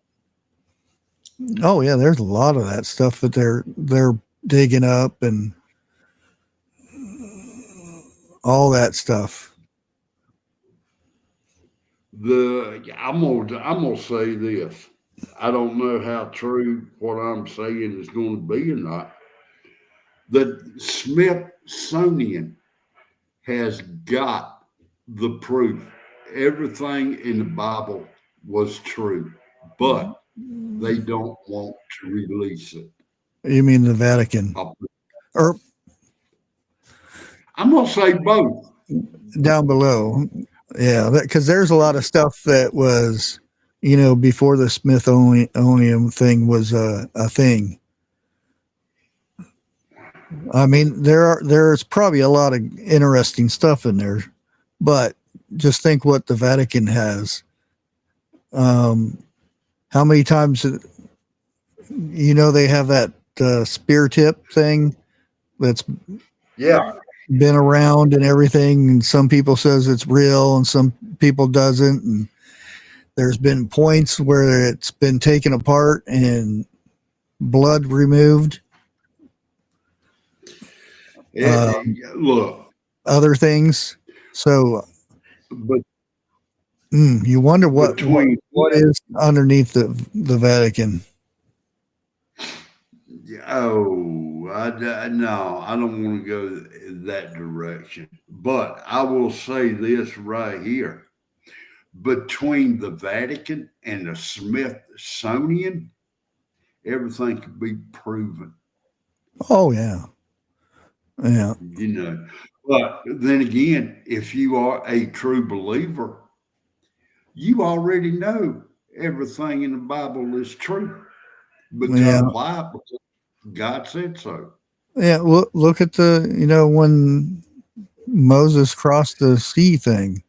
Oh yeah, there's a lot of that stuff that they're digging up and all that stuff. I'm gonna say this. I don't know how true what I'm saying is going to be or not. The Smithsonian has got the proof. Everything in the Bible was true, but they don't want to release it. You mean the Vatican? Or I'm gonna say both. Down below, yeah, because there's a lot of stuff that was, before the Smithsonian thing was a thing. I mean, there's probably a lot of interesting stuff in there, but just think what the Vatican has. How many times, they have that spear tip thing that's been around and everything, and some people says it's real and some people doesn't, and there's been points where it's been taken apart and blood removed. Look, other things. So, but you wonder what is underneath the Vatican. No, I don't want to go that direction. But I will say this right here. Between the Vatican and the Smithsonian, everything could be proven. Oh, yeah. Yeah. But then again, if you are a true believer, you already know everything in the Bible is true. Because why? Because God said so. Yeah. Look at when Moses crossed the sea thing.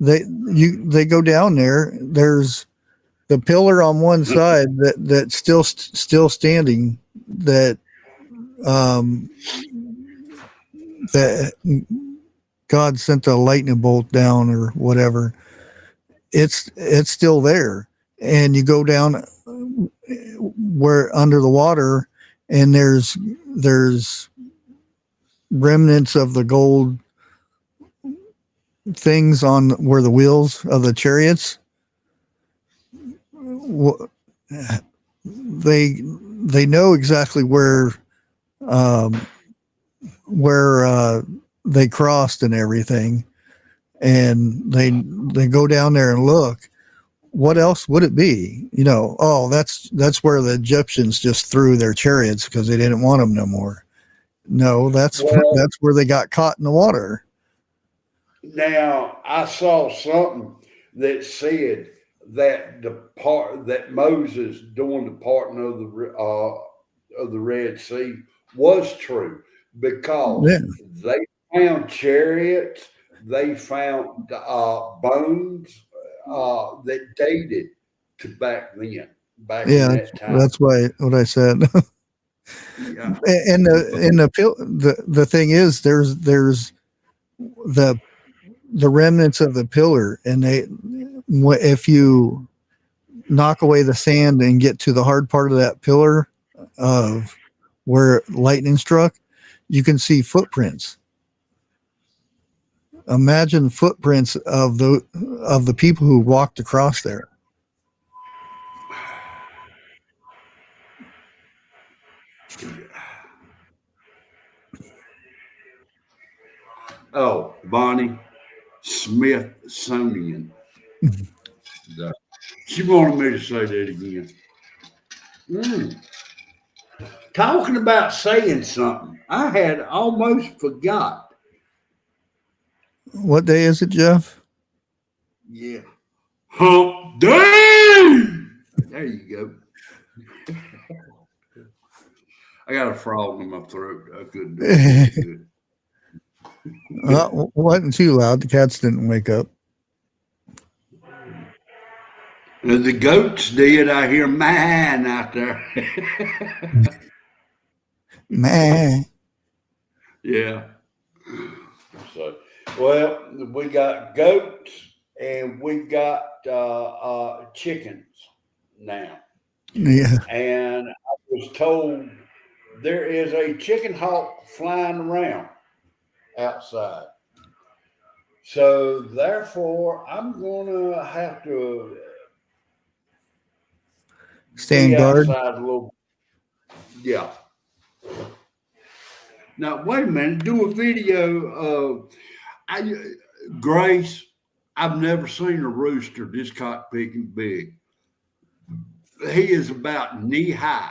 They go down there. There's the pillar on one side that's still standing. That God sent a lightning bolt down or whatever. It's still there, and you go down where under the water, and there's remnants of the gold things on where the wheels of the chariots. They know exactly where they crossed and everything, and they go down there and look. What else would it be? That's where the Egyptians just threw their chariots because they didn't want them no more. No, that's where they got caught in the water. Now, I saw something that said that the part that Moses doing the parting of the Red Sea was true because they found chariots, they found bones that dated to back then, back in that time. That's what I said. Yeah. And the thing is, there's the remnants of the pillar, and if you knock away the sand and get to the hard part of that pillar of where lightning struck, you can see footprints. Imagine footprints of the people who walked across there. Oh, Bonnie, Smithsonian. She wanted me to say that again. Talking about saying something, I had almost forgot. What day is it, Jeff? Yeah. Hump day! There you go. I got a frog in my throat. I couldn't do it good. Wasn't too loud. The cats didn't wake up. The goats did. I hear man out there. Man. Yeah. So, well, we got goats and we got chickens now. Yeah. And I was told there is a chicken hawk flying around outside. So therefore, I'm gonna have to Stand guard. outside a little. Yeah. Now wait a minute. Do a video of Grace. I've never seen a rooster this cockpicking big. He is about knee high.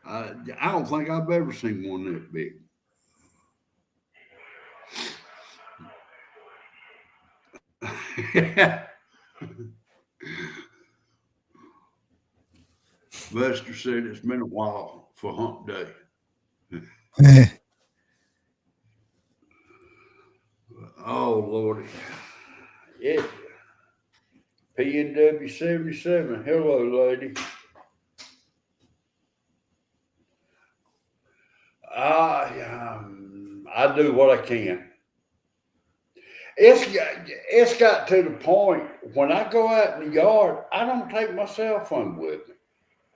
I don't think I've ever seen one that big. Buster said it's been a while for hump day. Oh, Lordy. Yeah. PNW 77. Hello, lady. I do what I can. It's got to the point when I go out in the yard, I don't take my cell phone with me.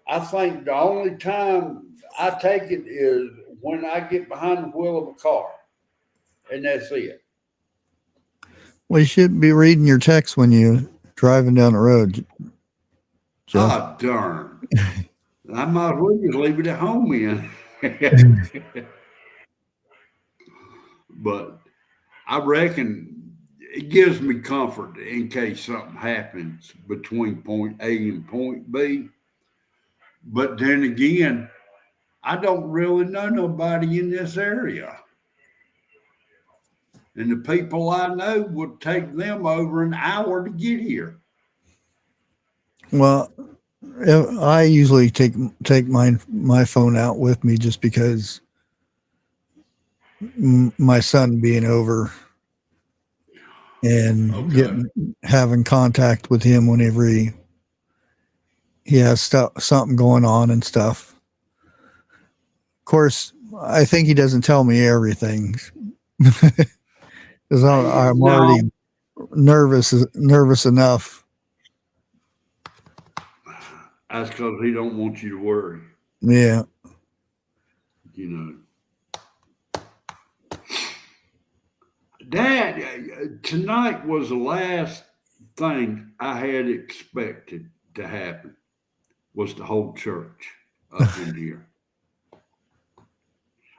I think the only time I take it is when I get behind the wheel of a car, and that's it. Well, you shouldn't be reading your text when you're driving down the road, Jeff. Oh, darn. I might as well just leave it at home then. But I reckon it gives me comfort in case something happens between point A and point B. But then again, I don't really know nobody in this area. And the people I know would take them over an hour to get here. Well, I usually take my phone out with me just because my son being over and having contact with him whenever he has something going on and stuff. Of course, I think he doesn't tell me everything because I'm already nervous enough. That's because he don't want you to worry. Yeah. You know. Dad, tonight was the last thing I had expected to happen was the whole church up in here.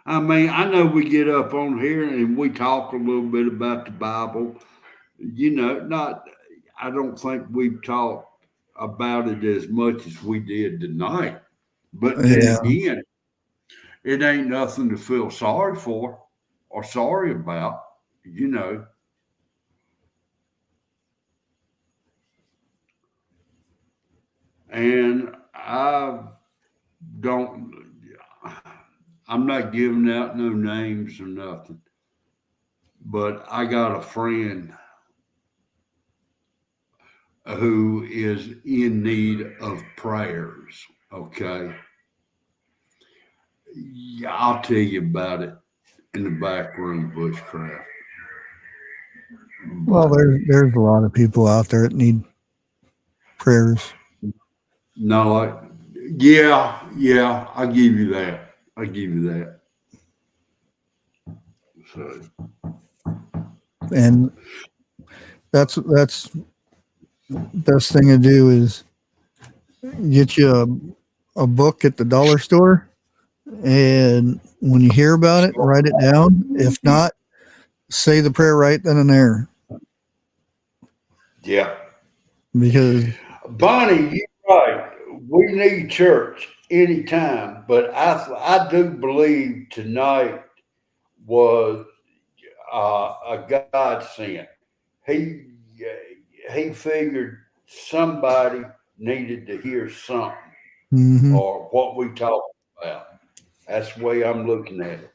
I mean, I know we get up on here and we talk a little bit about the Bible. You know, I don't think we've talked about it as much as we did tonight. But then again, it ain't nothing to feel sorry for or sorry about, you know. And I'm not giving out no names or nothing, but I got a friend who is in need of prayers. Okay. Yeah, I'll tell you about it in the back room, Bushcraft. Well, there's a lot of people out there that need prayers. No, yeah, I'll give you that. So. And that's best thing to do is get you a book at the dollar store, and when you hear about it, write it down. If not, say the prayer right then and there. Yeah. Because Bonnie, you're right. We need church anytime, but I do believe tonight was a godsend. He figured somebody needed to hear something. or what we talk about. That's the way I'm looking at it.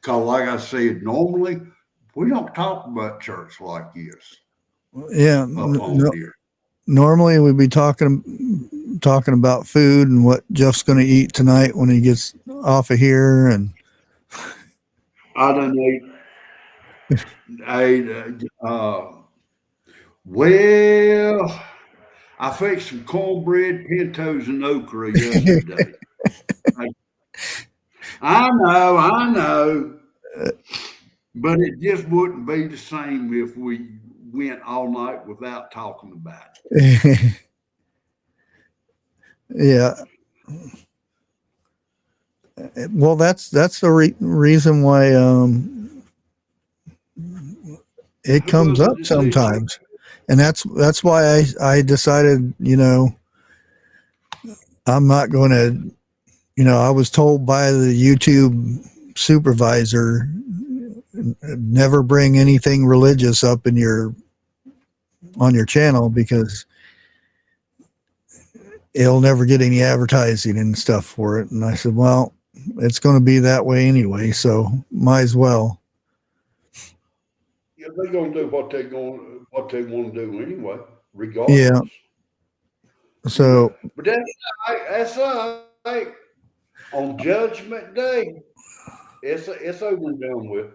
Because like I said, normally we don't talk about church like this. Yeah. Up on here. Normally we'd be talking about food and what Jeff's going to eat tonight when he gets off of here. And I done well, I fixed some cornbread, pintos, and okra yesterday. I know, but it just wouldn't be the same if we went all night without talking about it. Yeah. Well, that's the reason why it comes up sometimes, and that's why I decided, I'm not going to, I was told by the YouTube supervisor, never bring anything religious up on your channel because it'll never get any advertising and stuff for it. And I said, well, it's going to be that way anyway, so might as well. Yeah, they're going to do what they want to do anyway, regardless. Yeah. So, but that's all right. On Judgment Day, it's over and done with.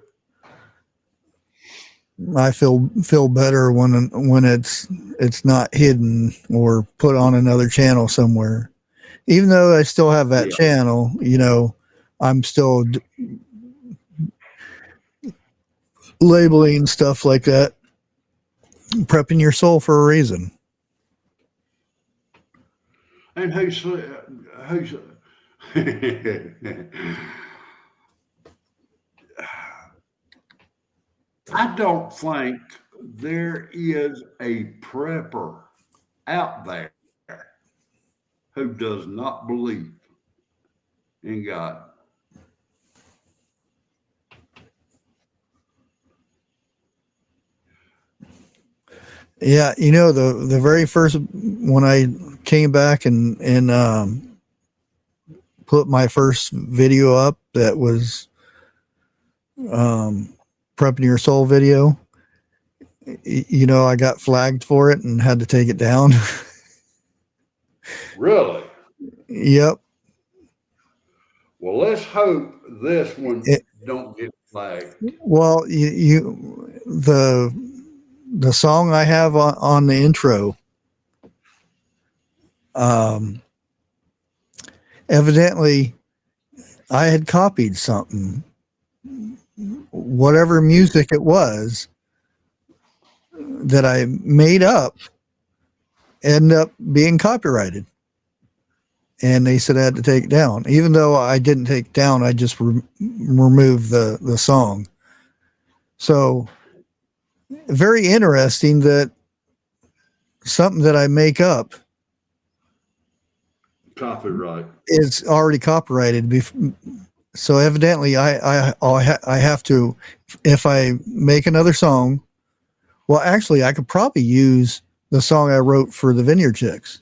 I feel better when it's not hidden or put on another channel somewhere. Even though I still have that channel, I'm still labeling stuff like that, prepping your soul for a reason. And who's I don't think there is a prepper out there who does not believe in God. Yeah, the very first when I came back and put my first video up that was prepping your soul video, I got flagged for it and had to take it down. Really? Yep. Well, let's hope this one don't get flagged. Well, the song I have on the intro, evidently I had copied something, whatever music it was that I made up, ended up being copyrighted. And they said I had to take it down. Even though I didn't take it down, I just removed the song. So very interesting that something that I make up copyright is already copyrighted. So evidently I have to, if I make another song, well, actually I could probably use the song I wrote for the Vineyard Chicks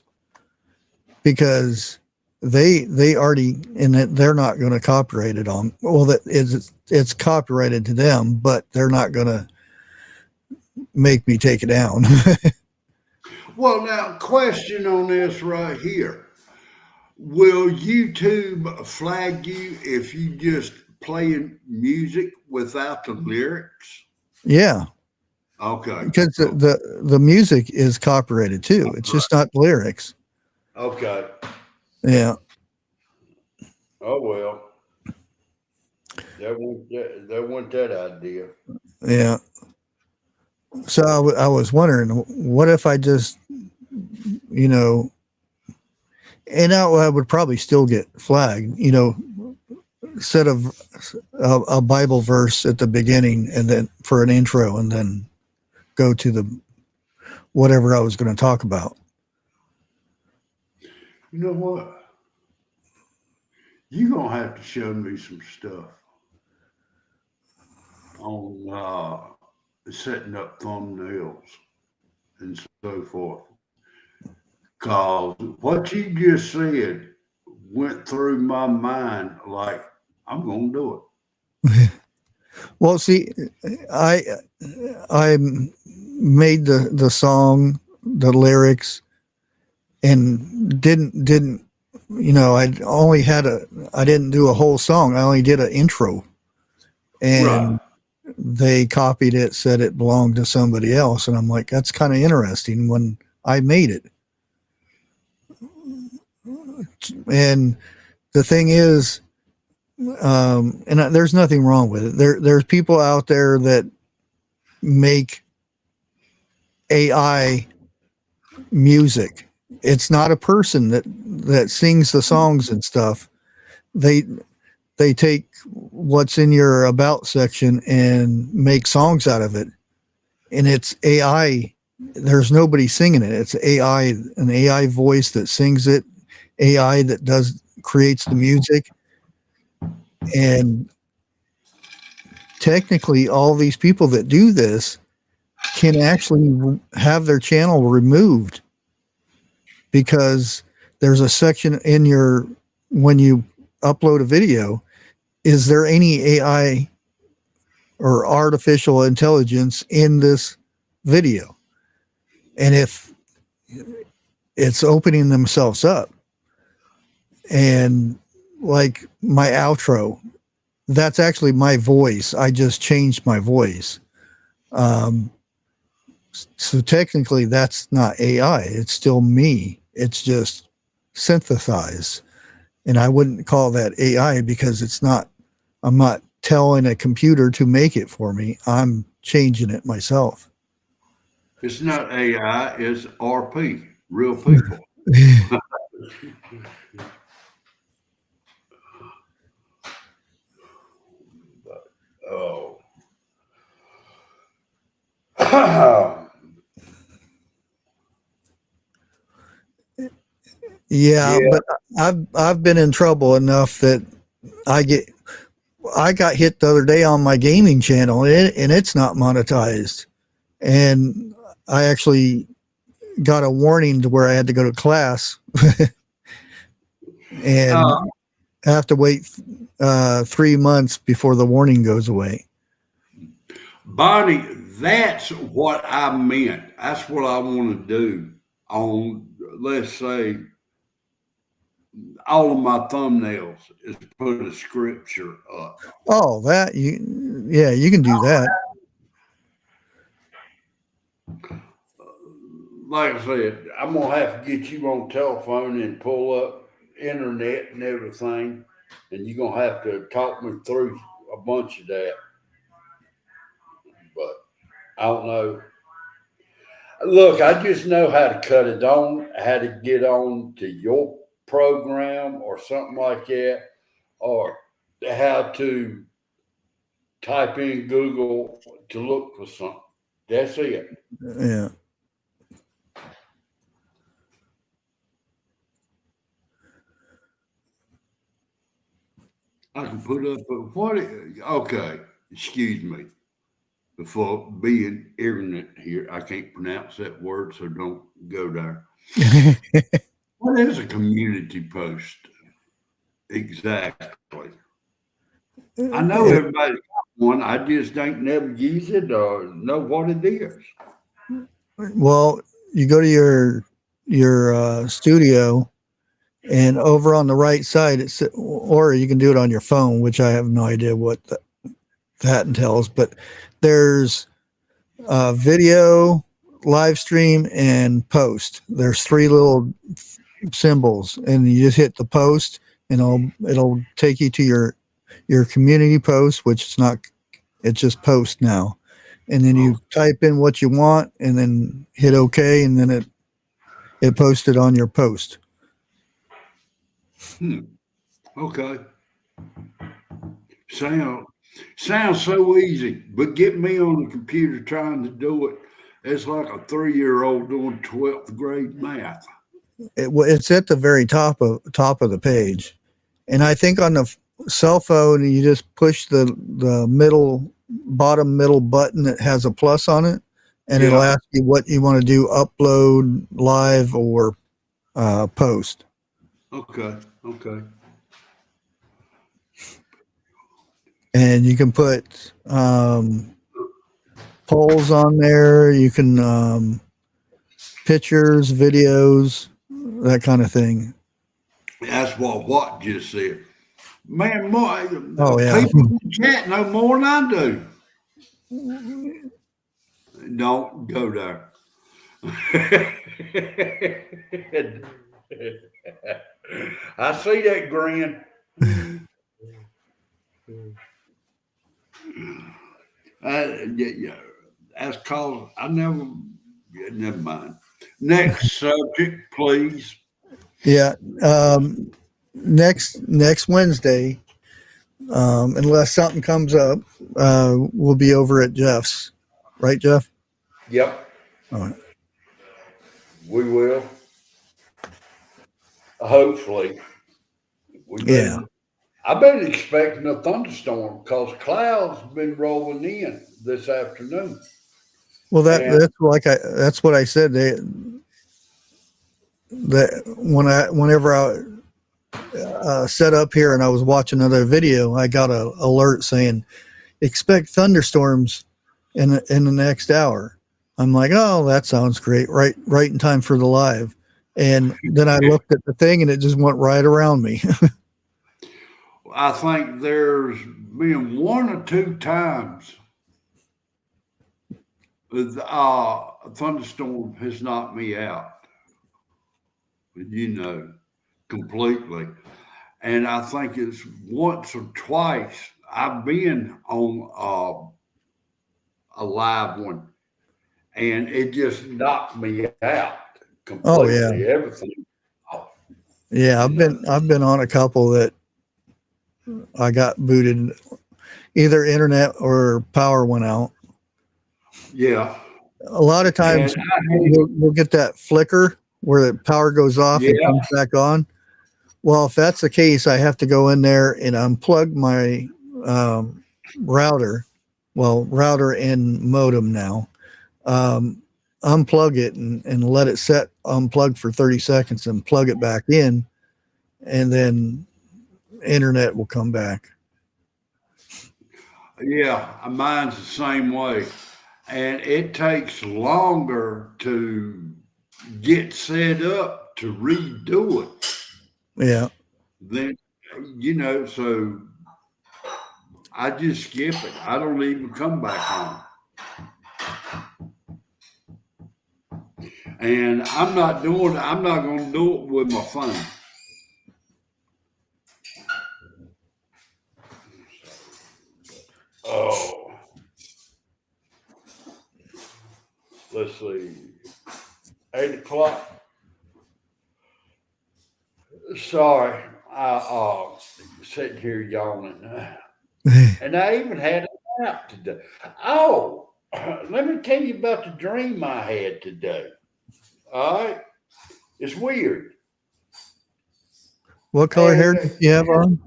because they already, and they're not going to copyright it on. Well, that is, it's copyrighted to them, but they're not going to make me take it down. Well, now, question on this right here. Will YouTube flag you if you just playing music without the lyrics? Yeah. Okay. Because the music is copyrighted too. It's just not lyrics. Okay. Yeah. Oh, well. That wasn't that idea. Yeah. So I was wondering, what if I just, and I would probably still get flagged, set of a Bible verse at the beginning and then for an intro and then go to the whatever I was going to talk about. You know what? You're going to have to show me some stuff on setting up thumbnails and so forth. Because what you just said went through my mind like, I'm going to do it. Well, see, I made the song, the lyrics, and didn't I didn't do a whole song. I only did an intro, and Right. they copied it, said it belonged to somebody else, and I'm like, that's kind of interesting when I made it. And the thing is, and there's nothing wrong with it. There's people out there that make AI music. It's not a person that sings the songs and stuff. They take what's in your about section and make songs out of it, and it's AI. There's nobody singing it. It's AI, an AI voice that sings it, AI that creates the music. And technically all these people that do this can actually have their channel removed, because there's a section in when you upload a video, is there any AI or artificial intelligence in this video? And if it's opening themselves up, and like my outro, that's actually my voice. I just changed my voice. So technically that's not AI. It's still me. It's just synthesized. And I wouldn't call that AI, because I'm not telling a computer to make it for me. I'm changing it myself. It's not AI, it's RP, real people. Oh. Yeah, Yeah. but I've been in trouble enough that I got hit the other day on my gaming channel, and it's not monetized. And I actually got a warning to where I had to go to class and have to wait 3 months before the warning goes away. Bonnie, that's what I meant. That's what I want to do on, let's say, all of my thumbnails is put a scripture up. Oh, you can do that. Like I said, I'm gonna have to get you on telephone and pull up internet and everything, and you're gonna have to talk me through a bunch of that. But I don't know. Look, I just know how to cut it on, how to get on to your program or something like that, or how to type in Google to look for something. That's it. Yeah. I can put up okay, excuse me. Before being ignorant here, I can't pronounce that word, so don't go there. What is a community post? Exactly. I know everybody got one. I just ain't never used it or know what it is. Well, you go to your studio, and over on the right side, or you can do it on your phone, which I have no idea what that entails. But there's video, live stream, and post. There's 3 little symbols, and you just hit the post, and it'll take you to your community post, which it's just post now. And then you type in what you want, and then hit OK, and then it posted on your post. Okay. Sounds so easy, but get me on the computer trying to do it. It's like a 3-year-old doing 12th grade math. It's at the very top of the page, and I think on the cell phone you just push the bottom middle button that has a plus on it, and it'll ask you what you want to do: upload, live, or post. Okay. Okay. And you can put polls on there. You can pictures, videos, that kind of thing. That's what just said. Man, more Oh yeah. people in the chat know more than I do. Don't go there. I see that grin. Yeah, that's cause I never. Yeah, never mind. Next subject, please. Yeah. Next Wednesday, unless something comes up, we'll be over at Jeff's. Right, Jeff? Yep, All right. we will. Hopefully, Yeah. I've been expecting a thunderstorm because clouds have been rolling in this afternoon. Well, And that's what I said. Whenever I set up here and I was watching another video, I got an alert saying expect thunderstorms in the next hour. I'm like, oh, that sounds great. Right in time for the live. And then I looked at the thing and it just went right around me. I think there's been one or two times a thunderstorm has knocked me out, completely. And I think it's once or twice I've been on a live one, and it just knocked me out Oh yeah. completely. Everything off. Yeah, I've been on a couple that I got booted. Either internet or power went out. Yeah. A lot of times we'll get that flicker where the power goes off and comes back on. Well, if that's the case, I have to go in there and unplug my router. Well, router and modem now. Unplug it and let it set unplugged for 30 seconds and plug it back in, and then internet will come back. Yeah, mine's the same way. And it takes longer to get set up to redo it. Yeah. Then, so I just skip it. I don't even come back on. And I'm not going to do it with my phone. Oh, let's see. 8:00. Sorry, I sitting here yawning. And I even had a nap today. Oh, let me tell you about the dream I had today. All right. It's weird. What color hair do you have on?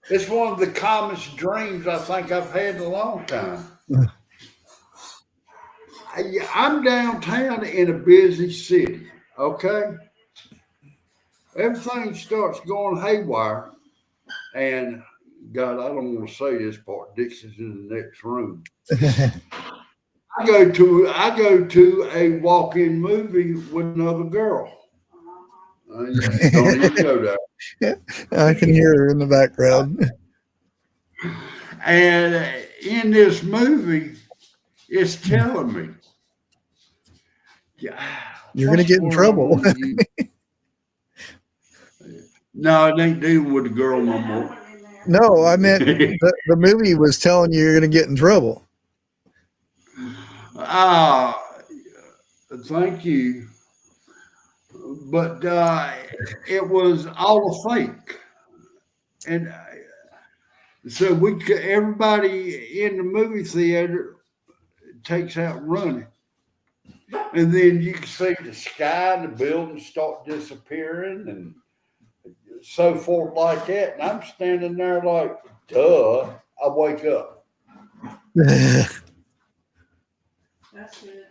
It's one of the calmest dreams I think I've had in a long time. I'm downtown in a busy city, okay? Everything starts going haywire. And God, I don't want to say this part. Dixie's in the next room. I go to a walk-in movie with another girl. Don't even go there. I can hear her in the background. And in this movie, it's telling me, you're going to get in trouble. No, it ain't dealing with the girl no more. No, I meant the movie was telling you you're going to get in trouble. Thank you. But it was all a fake. And so everybody in the movie theater takes out running. And then you can see the sky and the buildings start disappearing and so forth like that. And I'm standing there like, duh, I wake up. That's it.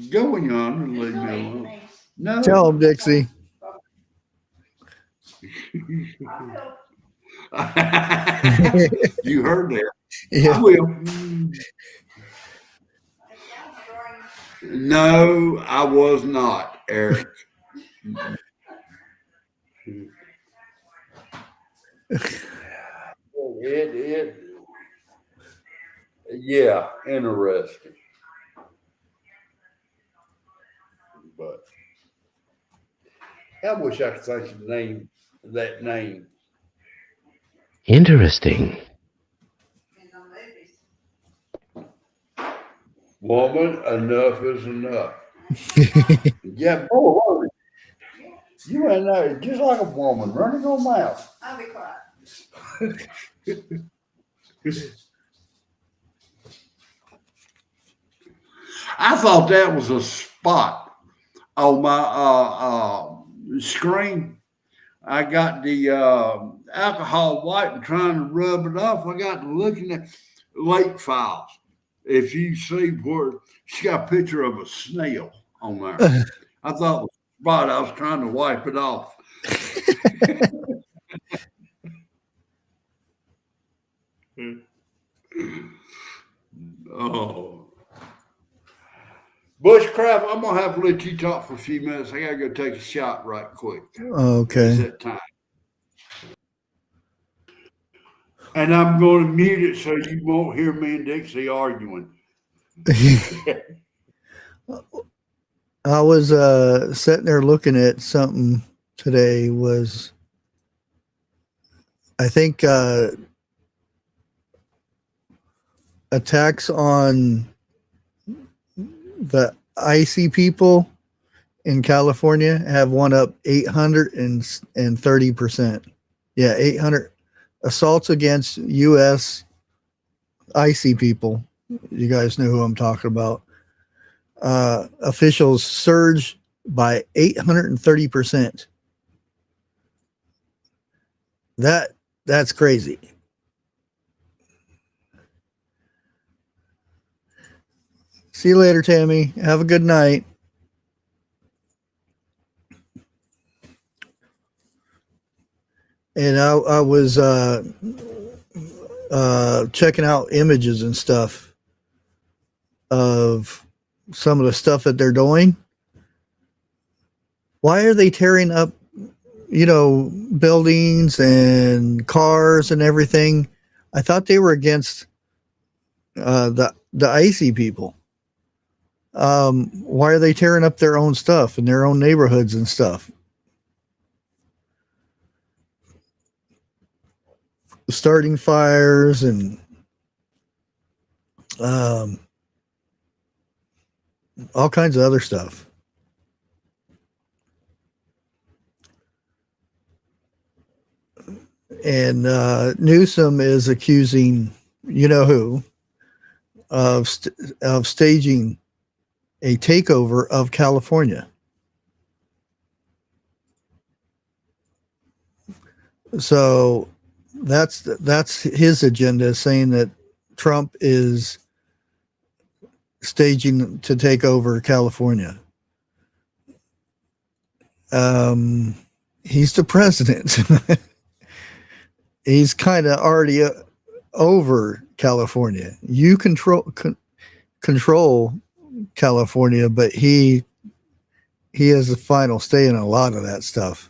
Go in yonder and leave me alone. No. Tell him, Dixie. You heard that. Yeah. I will. No, I was not, Eric. Yeah, interesting. But I wish I could think of that name. Interesting. Woman, enough is enough. Yeah, boy, you ain't know, just like a woman, running your mouth. I'll be quiet. I thought that was a spot on my screen. I got the alcohol wipe and trying to rub it off. I got to looking at late files. If you see where she got a picture of a snail on there, I thought it was a spot I was trying to wipe it off. Oh. Bushcraft, I'm gonna have to let you talk for a few minutes. I gotta go take a shot right quick. Okay. It's that time. And I'm going to mute it so you won't hear me and Dixie arguing. I was sitting there looking at something today. I think attacks on the icy people in California have won up 830%. Yeah, 800 assaults against U.S. icy people. You guys know who I'm talking about. Officials surged by 830%. That's crazy. See you later, Tammy. Have a good night. And I was checking out images and stuff of some of the stuff that they're doing. Why are they tearing up, buildings and cars and everything? I thought they were against the icy people. Why are they tearing up their own stuff in their own neighborhoods and stuff? Starting fires and all kinds of other stuff. And Newsom is accusing who of staging a takeover of California. So that's his agenda, saying that Trump is staging to take over California. He's the president. He's kind of already over California. You control California, but he has the final say in a lot of that stuff.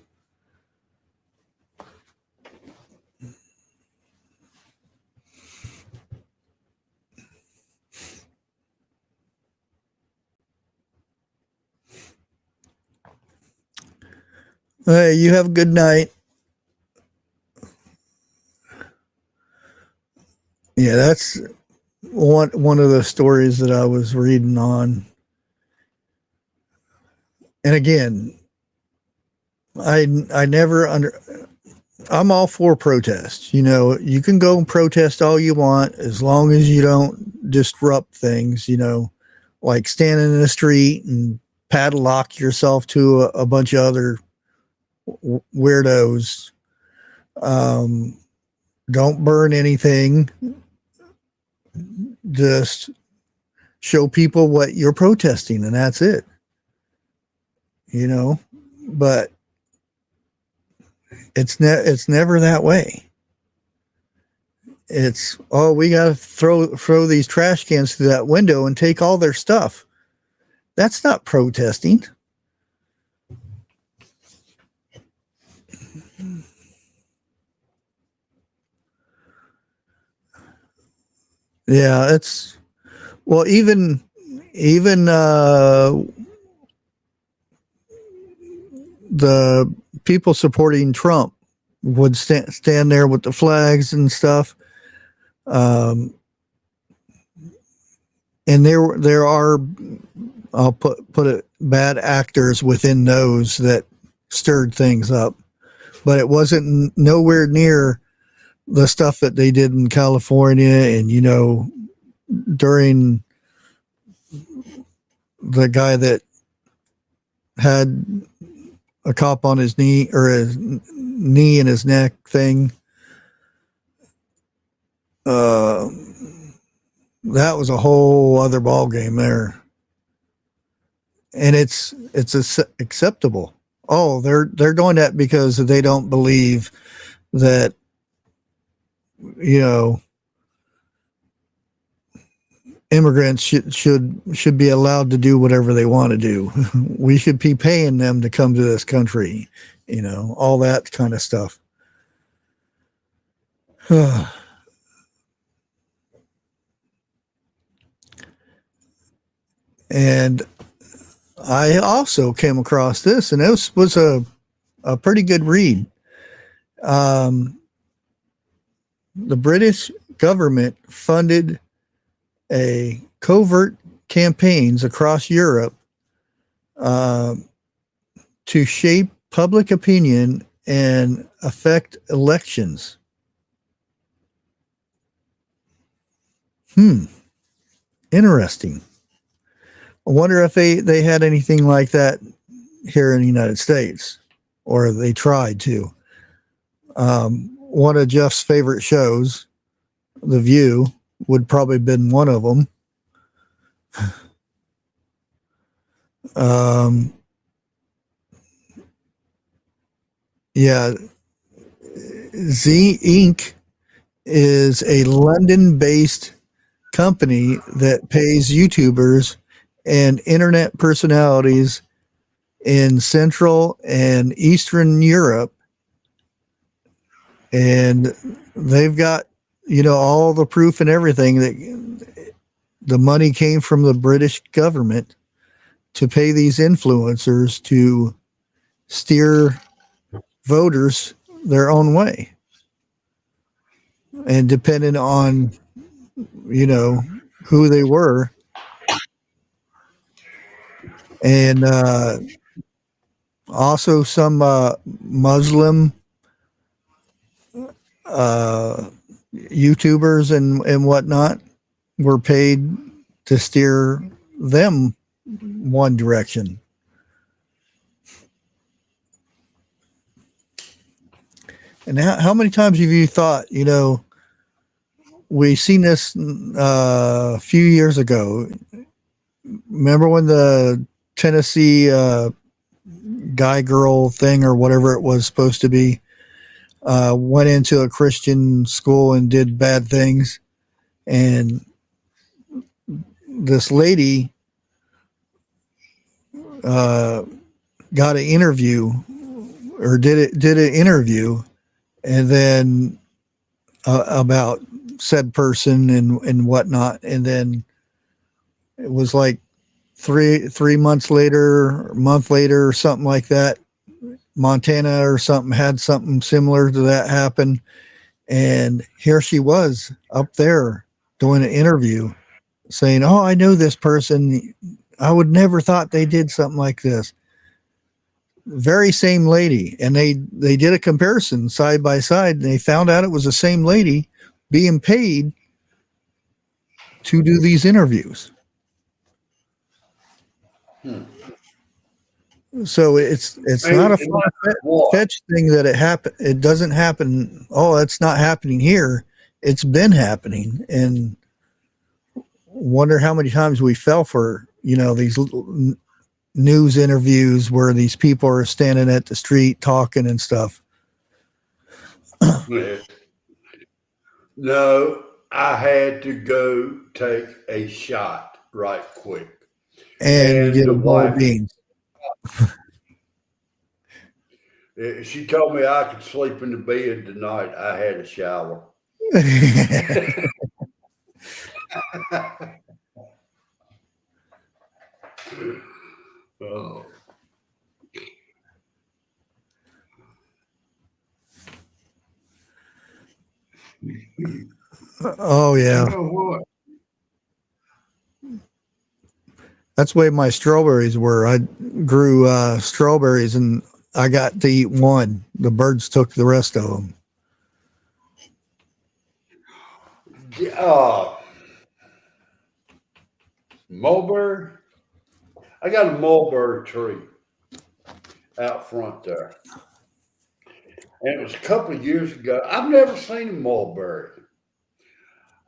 Hey, you have a good night. Yeah, that's one of the stories that I was reading on. And again, I'm all for protests. You can go and protest all you want as long as you don't disrupt things, like standing in the street and padlock yourself to a bunch of other weirdos. Don't burn anything. Just show people what you're protesting, and that's it. You know, but it's never that way. It's, oh, we got to throw these trash cans through that window and take all their stuff. That's not protesting. Yeah, it's, well, even the people supporting Trump would stand there with the flags and stuff. And there are, I'll put it, bad actors within those that stirred things up, but it wasn't nowhere near the stuff that they did in California. And, you know, during the guy that had a cop on his knee, or his knee in his neck thing, that was a whole other ball game there. And it's acceptable. Oh, they're doing that because they don't believe that, you know, immigrants should be allowed to do whatever they want to do. We should be paying them to come to this country, you know, all that kind of stuff. And I also came across this, and this was a pretty good read. The British government funded a covert campaigns across Europe to shape public opinion and affect elections. Interesting. I wonder if they had anything like that here in the United States, or they tried to. One of Jeff's favorite shows, The View, would probably have been one of them. Yeah. Z Inc. is a London-based company that pays YouTubers and internet personalities in Central and Eastern Europe. And they've got, you know, all the proof and everything that the money came from the British government to pay these influencers to steer voters their own way. And depending on, you know, who they were. And also some Muslim YouTubers and whatnot were paid to steer them one direction. And how many times have you thought, you know, we seen this a few years ago. Remember when the Tennessee guy girl thing, or whatever it was supposed to be, went into a Christian school and did bad things, and this lady got an interview, or did an interview, and then about said person and whatnot, and then it was like three months later, a month later, or something like that, Montana or something had something similar to that happen. And here she was up there doing an interview saying, oh, I know this person. I would never thought they did something like this. Very same lady. And they did a comparison side by side, and they found out it was the same lady being paid to do these interviews. So it's not a far-fetched thing that it happen. It doesn't happen. Oh, it's not happening here. It's been happening, and wonder how many times we fell for, these news interviews where these people are standing at the street talking and stuff. No, I had to go take a shot right quick. And you get the a bowl of wife, beans. she told me I could sleep in the bed tonight. I had a shower. Oh. Oh yeah. You know what? That's the way my strawberries were. I grew strawberries and I got to eat one. The birds took the rest of them. Mulberry. I got a mulberry tree out front there. And it was a couple of years ago. I've never seen a mulberry.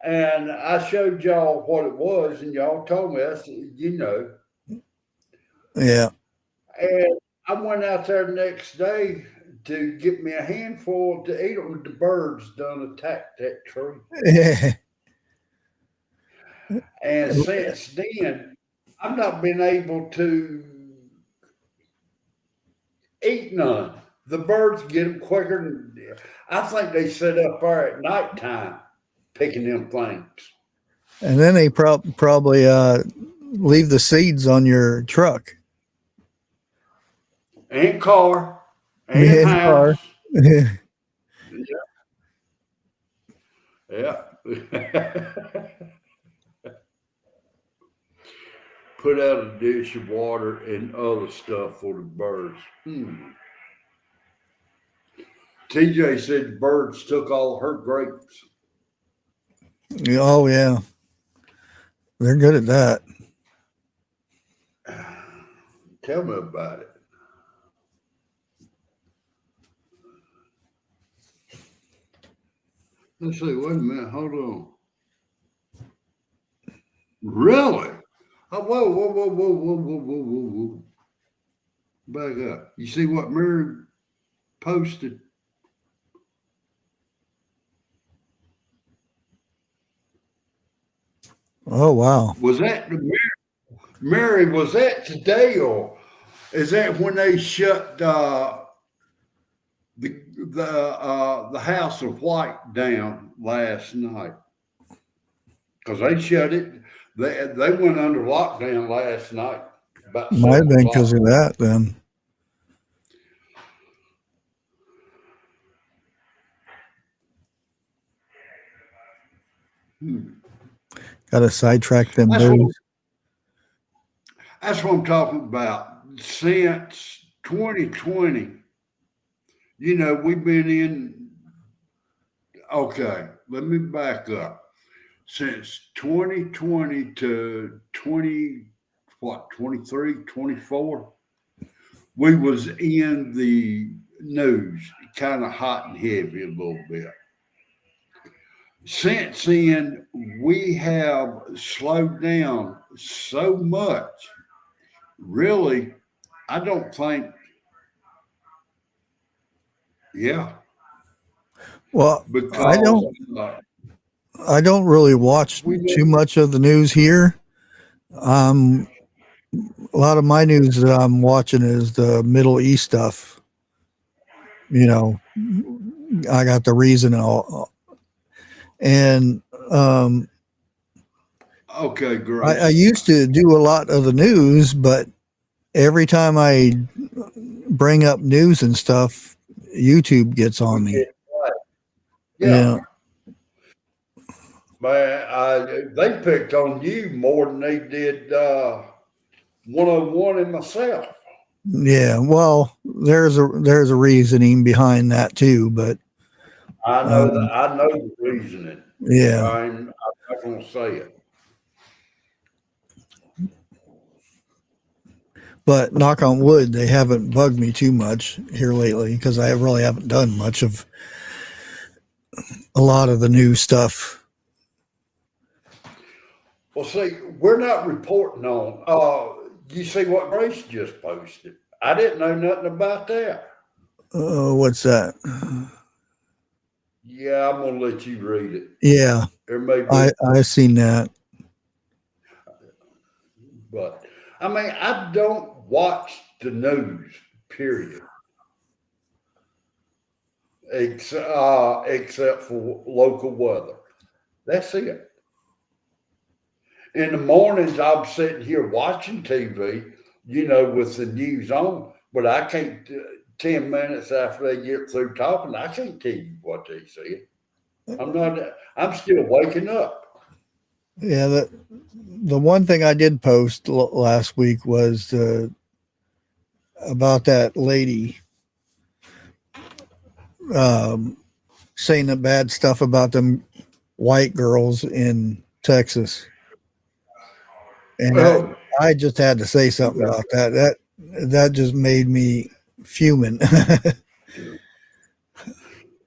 And I showed y'all what it was, and y'all told me, I said, Yeah. And I went out there the next day to get me a handful to eat them. The birds done attacked that tree. And since then, I've not been able to eat none. The birds get them quicker than, I think they sit up there at nighttime picking them things. And then they probably leave the seeds on your truck. And car. And house. Yeah. Yeah. Put out a dish of water and other stuff for the birds. TJ said the birds took all her grapes. Oh yeah. They're good at that. Tell me about it. Let's see, wait a minute, hold on. Really? Oh, whoa. Back up. You see what Mary posted? Oh wow. Was that Mary, was that today, or is that when they shut the House of White down last night? Because they shut it. They went under lockdown last night. Might have been because of that then. Got to sidetrack them news. That's what I'm talking about. Since 2020, we've been in. Okay, let me back up. Since 2020 to 23, 24, we was in the news, kind of hot and heavy a little bit. Since then, we have slowed down so much. Really, I don't think. Yeah. Well, because I don't really watch too much of the news here. A lot of my news that I'm watching is the Middle East stuff. I got the reason and all. And okay, great. I used to do a lot of the news, but every time I bring up news and stuff, YouTube gets on me. Yeah. Man, they picked on you more than they did 101 and myself. Yeah, well, there's a reasoning behind that too, but I know the reasoning. Yeah, I'm not going to say it. But knock on wood, they haven't bugged me too much here lately because I really haven't done much of a lot of the new stuff. Well, see, we're not reporting on. You see what Grace just posted? I didn't know nothing about that. What's that? Yeah, I'm gonna let you read it. Yeah, There may be, I seen that. but I mean, I don't watch the news. Period. Except for local weather. That's it. In the mornings, I'm sitting here watching TV, with the news on, but I can't. 10 minutes after they get through talking, I can't tell you what they said. I'm not. I'm still waking up. Yeah, the one thing I did post last week was about that lady saying the bad stuff about them white girls in Texas, and I just had to say something about that. That just made me fuming.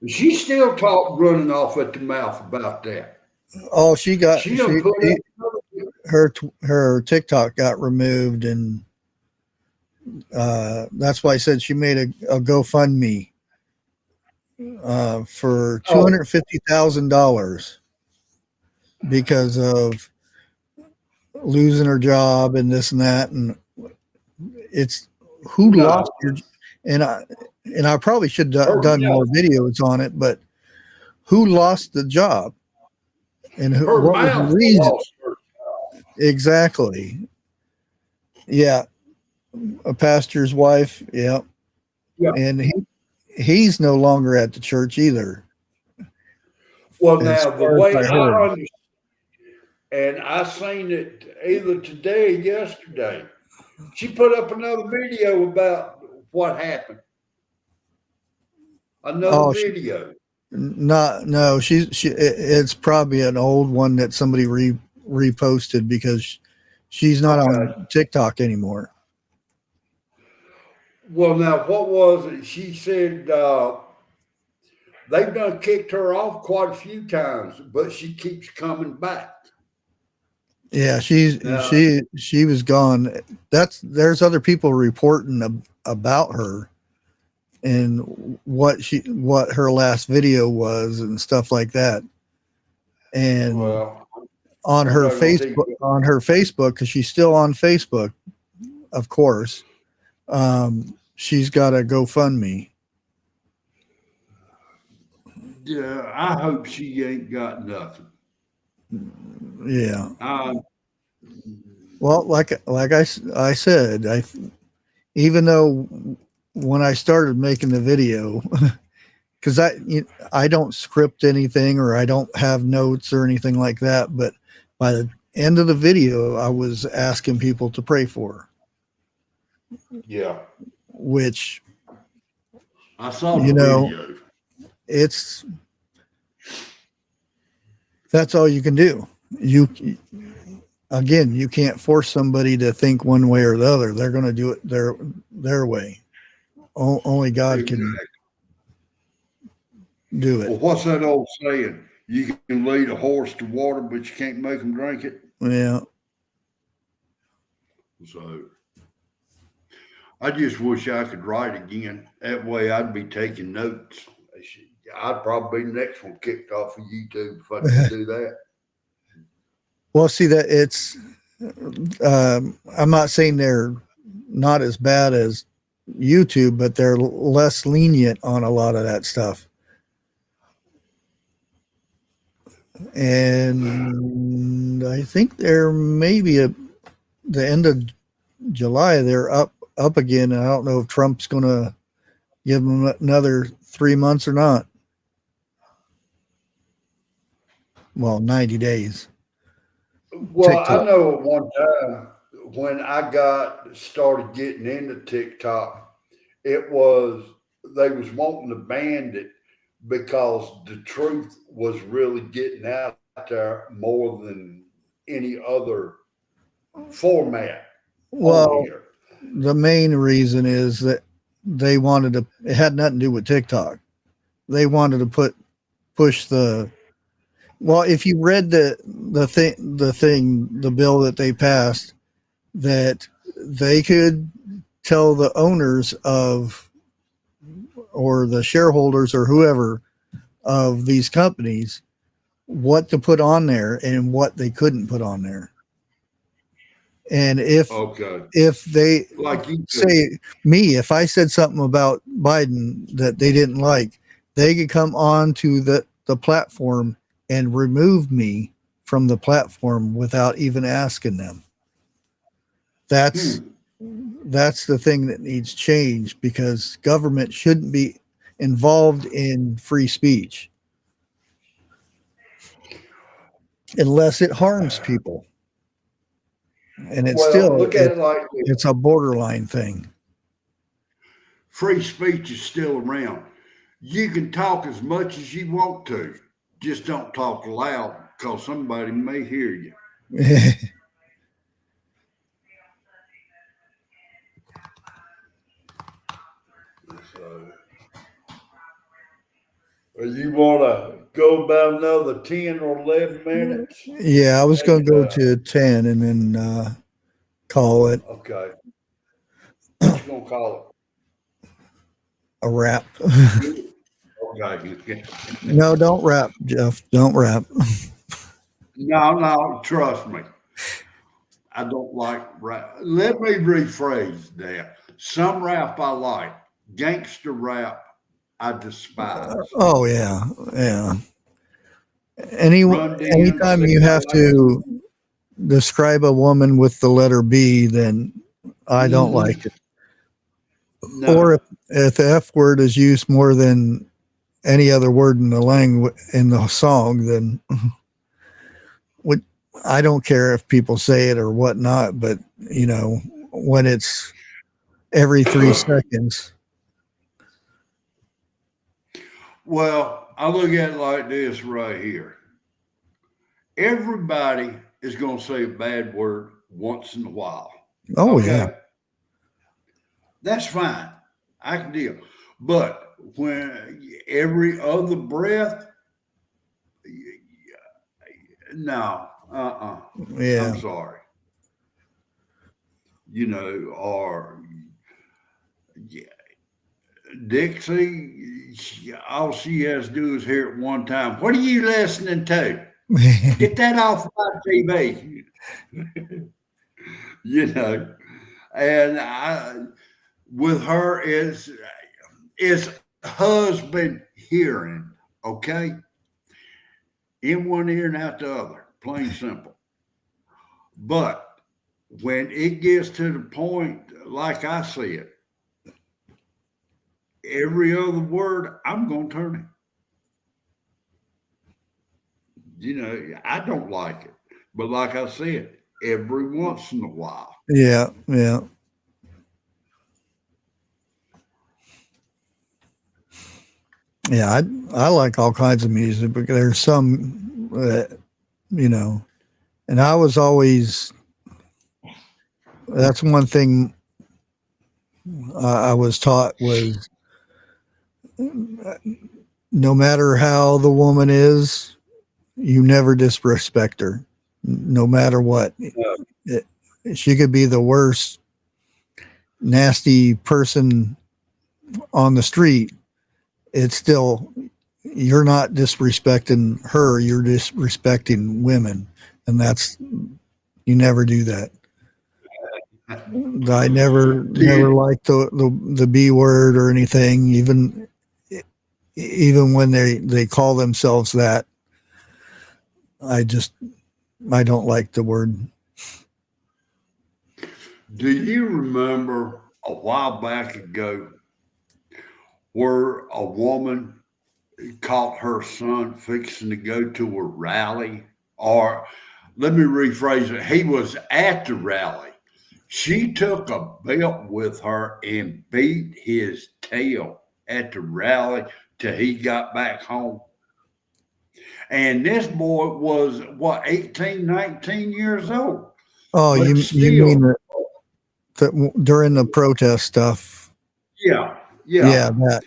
She still talk running off at the mouth about that. Oh, her TikTok got removed, and that's why I said she made a GoFundMe for $250,000 because of losing her job and this and that, and it's who lost your, and I probably should have done more videos on it, but who lost the job and what was the reason? Exactly. Yeah, a pastor's wife. Yeah, and he's no longer at the church either. Well, now the way I understand, and I seen it either today or yesterday, she put up another video about what happened. Another video. It's probably an old one that somebody reposted because she's not on TikTok anymore. Well, now what was it? She said they've done kicked her off quite a few times, but she keeps coming back. Yeah, she was gone. There's other people reporting about her and what her last video was and stuff like that. And on her Facebook, because she's still on Facebook, of course, she's got a GoFundMe. Yeah, I hope she ain't got nothing. Yeah. Well, like I said, even though when I started making the video, because I don't script anything or I don't have notes or anything like that, but by the end of the video, I was asking people to pray for her. Yeah. Which I saw the video. That's all you can do. You can't force somebody to think one way or the other. They're going to do it their way. Only God can do it. Well, what's that old saying? You can lead a horse to water, but you can't make him drink it. Yeah. So I just wish I could write again. That way I'd be taking notes. I'd probably be the next one kicked off of YouTube if I could do that. Well, see that it's, I'm not saying they're not as bad as YouTube, but they're less lenient on a lot of that stuff. And I think there maybe the end of July, they're up again. And I don't know if Trump's going to give them another 3 months or not. Well, 90 days. Well, TikTok. I know at one time when I started getting into TikTok, they was wanting to ban it because the truth was really getting out there more than any other format. Well, the main reason is that they wanted to, it had nothing to do with TikTok. They wanted to push the Well, if you read the bill that they passed, that they could tell the owners of, or the shareholders or whoever of these companies, what to put on there and what they couldn't put on there. And if they like you say me, if I said something about Biden that they didn't like, they could come on to the platform and remove me from the platform without even asking them. That's the thing that needs change, because government shouldn't be involved in free speech unless it harms people. And it's look at it like this. It's a borderline thing. Free speech is still around. You can talk as much as you want to, just don't talk loud, because somebody may hear you. So, you want to go about another 10 or 11 minutes? Yeah, I was going to go to 10 and then call it. Okay. What you going to call it? A wrap. Okay. No, don't rap, Jeff. Don't rap. No, trust me. I don't like rap. Let me rephrase that. Some rap I like. Gangster rap I despise. Oh yeah. Anytime you have to describe a woman with the letter B, then I don't like it. No. Or if the F word is used more than any other word in the language in the song, then I don't care if people say it or whatnot. But when it's every 3 seconds. Well, I look at it like this right here. Everybody is going to say a bad word once in a while. Oh, okay? Yeah. That's fine. I can deal. But when every other breath, no, yeah. I'm sorry. Or Dixie, all she has to do is hear it one time. What are you listening to? Get that off my TV. And with her is husband hearing, okay? In one ear and out the other, plain simple. But when it gets to the point, like I said, every other word, I'm going to turn it. I don't like it. But like I said, every once in a while. Yeah. Yeah, I like all kinds of music, but there's some that, and I was always, that's one thing I was taught was, no matter how the woman is, you never disrespect her, no matter what. She could be the worst nasty person on the street. It's still, you're not disrespecting her, you're disrespecting women. And you never do that. I never liked the B word or anything, even when they call themselves that. I don't like the word. Do you remember a while back ago where a woman caught her son fixing to go to a rally? Or let me rephrase it. He was at the rally. She took a belt with her and beat his tail at the rally till he got back home. And this boy was, 18, 19 years old. Oh, you mean that during the protest stuff? Yeah. That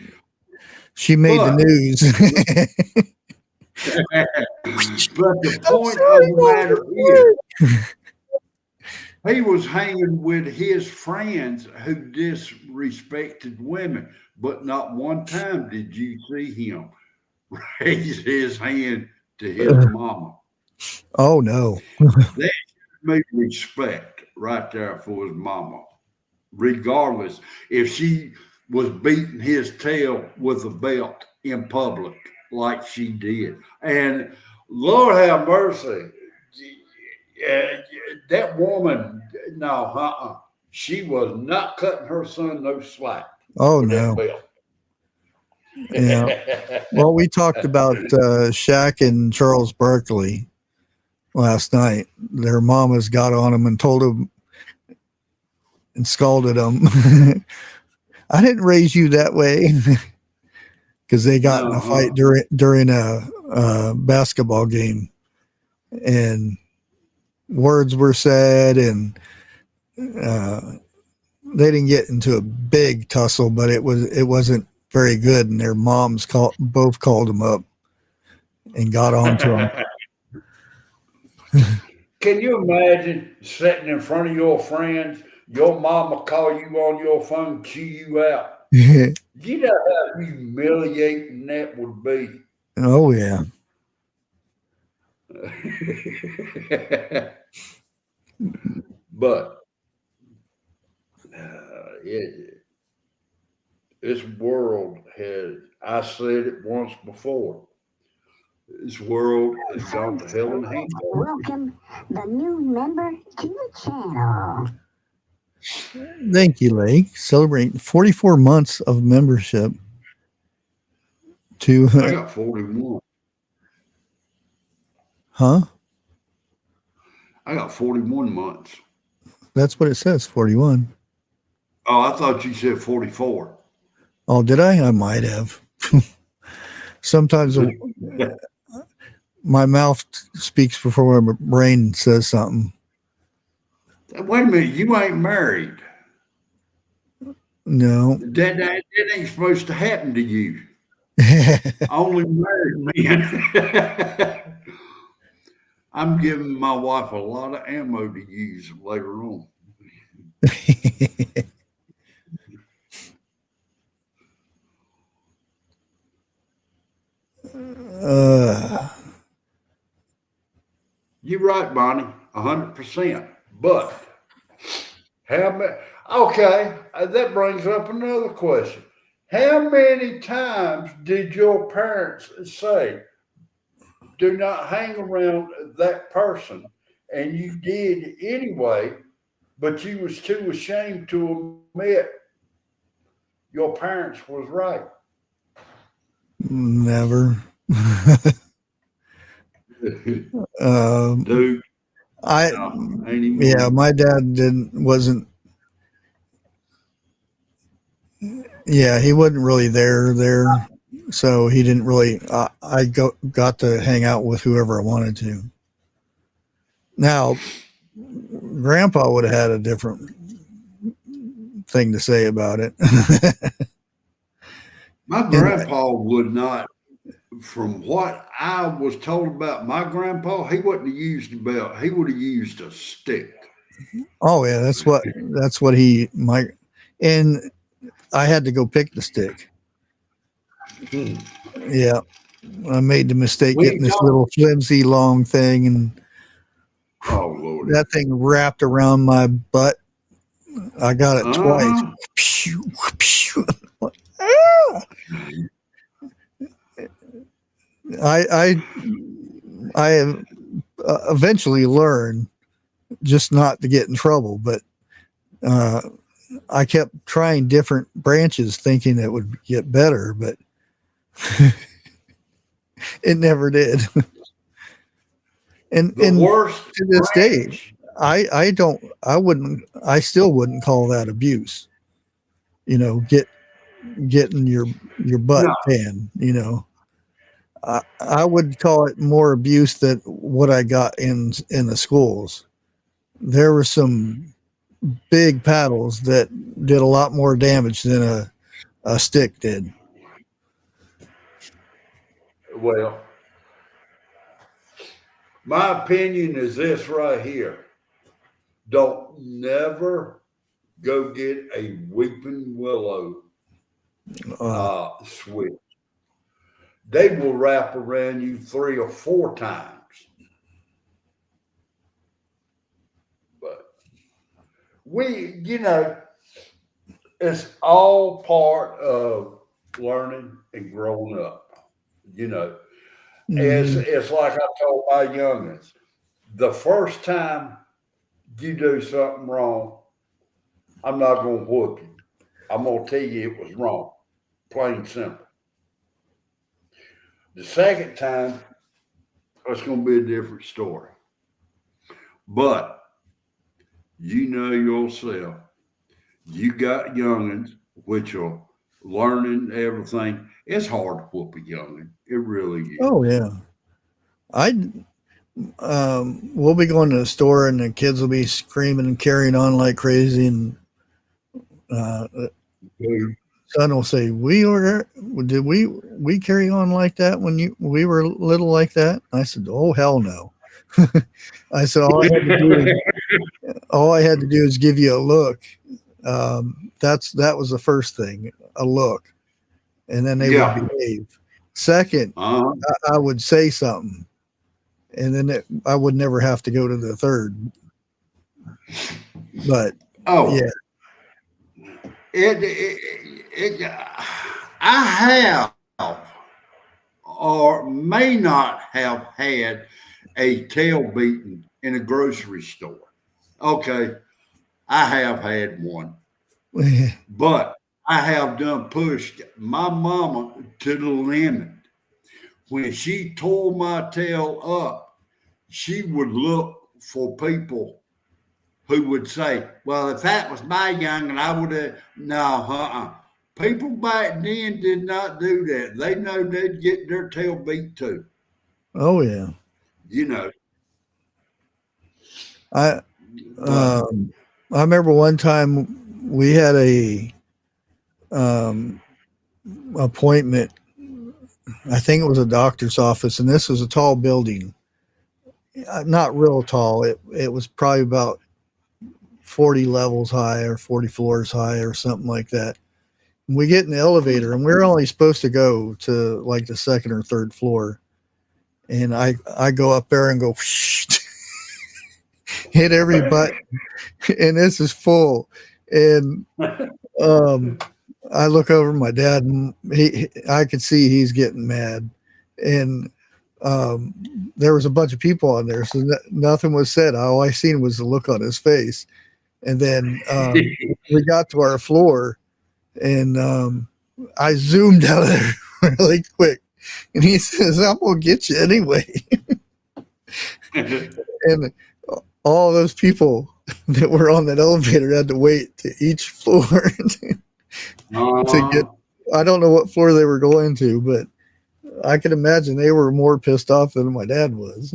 she made the news. the point of sorry, the Mom. matter is, he was hanging with his friends who disrespected women, but not one time did you see him raise his hand to his mama. Oh no. That made respect right there for his mama, regardless if she was beating his tail with a belt in public like she did. And Lord have mercy, that woman, no, she was not cutting her son no slack. Oh with no. That belt. Yeah. Well, we talked about Shaq and Charles Barkley last night. Their mamas got on him and told him and scalded him. I didn't raise you that way, because they got in a fight during a basketball game, and words were said, and they didn't get into a big tussle, but it wasn't very good, and their moms both called them up and got on to them. Can you imagine sitting in front of your friends, your mama call you on your phone, chew you out? You know how humiliating that would be. Oh yeah. But this world has, I said it once before, this world has gone to hell in a handbasket. Welcome the new member to the channel. Thank you, Lake. Celebrating 44 months of membership. I got 41. Huh? I got 41 months. That's what it says, 41. Oh, I thought you said 44. Oh, did I? I might have. Sometimes my mouth speaks before my brain says something. Wait a minute, you ain't married. No. That ain't supposed to happen to you. Only married men. I'm giving my wife a lot of ammo to use later on. You're right, Bonnie, 100%. But how many? Okay, that brings up another question. How many times did your parents say, do not hang around that person, and you did anyway, but you was too ashamed to admit your parents was right? Never. Dude, my dad wasn't. Yeah, he wasn't really there, so he didn't really. I got to hang out with whoever I wanted to. Now, Grandpa would have had a different thing to say about it. My grandpa would not. From what I was told about my grandpa, he wouldn't have used a belt. He would have used a stick. Oh yeah, that's what he might. And I had to go pick the stick. Yeah, I made the mistake getting this little flimsy long thing, and oh Lord, that thing wrapped around my butt. I got it twice. Pew, pew. I have eventually learned just not to get in trouble, but I kept trying different branches thinking it would get better, but it never did. And worst to this day, I still wouldn't call that abuse. You know, getting your butt tan, you know. I would call it more abuse than what I got in the schools. There were some big paddles that did a lot more damage than a stick did. Well, My opinion is this right here. Don't never go get a weeping willow switch. They will wrap around you 3 or 4 times. But it's all part of learning and growing up. It's like I told my youngins, the first time you do something wrong, I'm not going to whoop you. I'm going to tell you it was wrong. Plain and simple. The second time, it's going to be a different story. But you know yourself, you got youngins which are learning everything. It's hard to whoop a youngin. It really is. Oh yeah. We'll be going to the store and the kids will be screaming and carrying on like crazy, and son will say, did we carry on like that when we were little like that? I said, oh hell no. I said all I had to do is give you a look. That was the first thing, a look, and then they would behave. Second, I would say something, and then I would never have to go to the third. But yeah, I have or may not have had a tail beating in a grocery store. Okay, I have had one, but I have done pushed my mama to the limit. When she tore my tail up, she would look for people who would say, well, if that was my youngin, I would have, no, People back then did not do that. They know they'd get their tail beat too. Oh, yeah. I remember one time we had a appointment. I think it was a doctor's office, and this was a tall building. Not real tall. It was probably about 40 levels high or 40 floors high or something like that. And we get in the elevator, and we're only supposed to go to like the second or third floor. And I go up there and go hit every button, and this is full. And I look over at my dad, and I could see he's getting mad. And there was a bunch of people on there, so nothing was said. All I seen was the look on his face. And then we got to our floor, and I zoomed out of there really quick. And he says, I'm going to get you anyway. And all those people that were on that elevator had to wait to each floor to get, I don't know what floor they were going to, but I can imagine they were more pissed off than my dad was.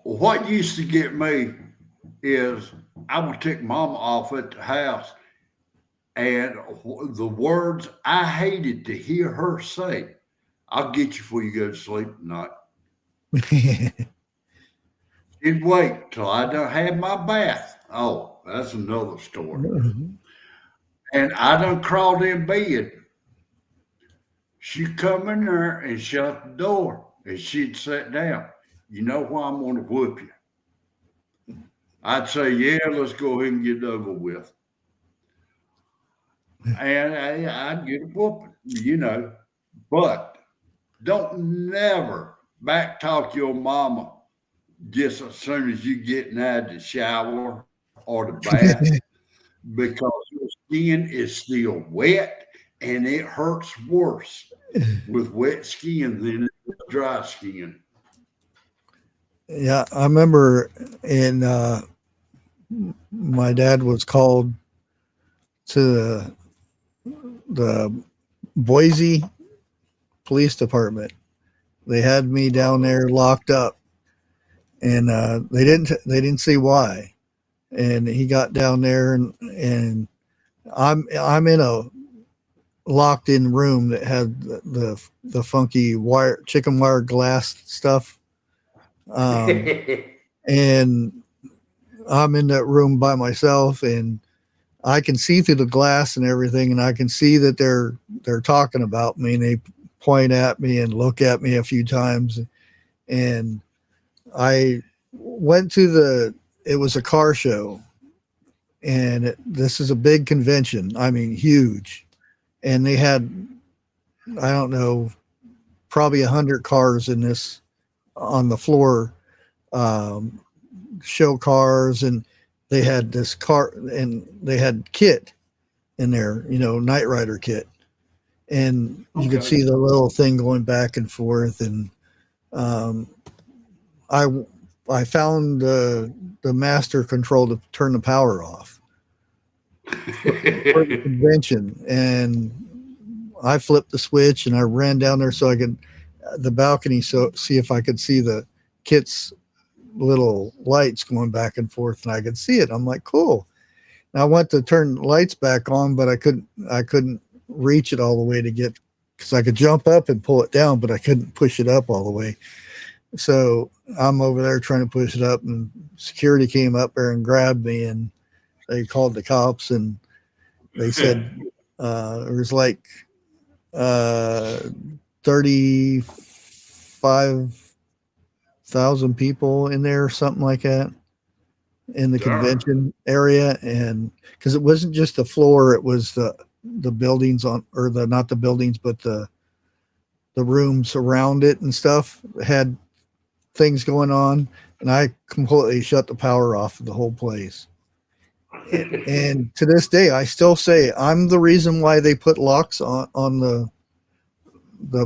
What used to get me is I would take mama off at the house, and the words I hated to hear her say, I'll get you before you go to sleep tonight. She'd wait till I done had my bath. Oh, that's another story. And I done crawled in bed. She'd come in there and shut the door, and she'd sit down. You know why I'm going to whoop you? I'd say, yeah, let's go ahead and get it over with. And I'd get a whooping, But don't never back talk your mama just as soon as you get out of the shower or the bath, because your skin is still wet and it hurts worse with wet skin than dry skin. Yeah, I remember my dad was called to the Boise Police Department. They had me down there locked up, and they didn't see why. And he got down there, and I'm in a locked in room that had the funky chicken wire glass stuff And I'm in that room by myself, and I can see through the glass and everything, and I can see that they're talking about me, and they point at me and look at me a few times. And I went to it was a car show, and this is a big convention. I mean, huge. And they had, I don't know, probably 100 cars in this on the floor, show cars, and they had this car, and they had kit in there, Knight Rider kit, and you could see the little thing going back and forth. And I found the master control to turn the power off for the convention, and I flipped the switch and I ran down there so I could the balcony see if I could see the kit's little lights going back and forth, and I could see it. I'm like, cool. And I went to turn the lights back on, but I couldn't reach it all the way to get, because I could jump up and pull it down, but I couldn't push it up all the way. So I'm over there trying to push it up, and security came up there and grabbed me, and they called the cops, and they said there was like 35,000 people in there, something like that, in the convention area. And because it wasn't just the floor, it was the buildings not the buildings, but the rooms around it and stuff had things going on, and I completely shut the power off of the whole place. And to this day, I still say I'm the reason why they put locks on the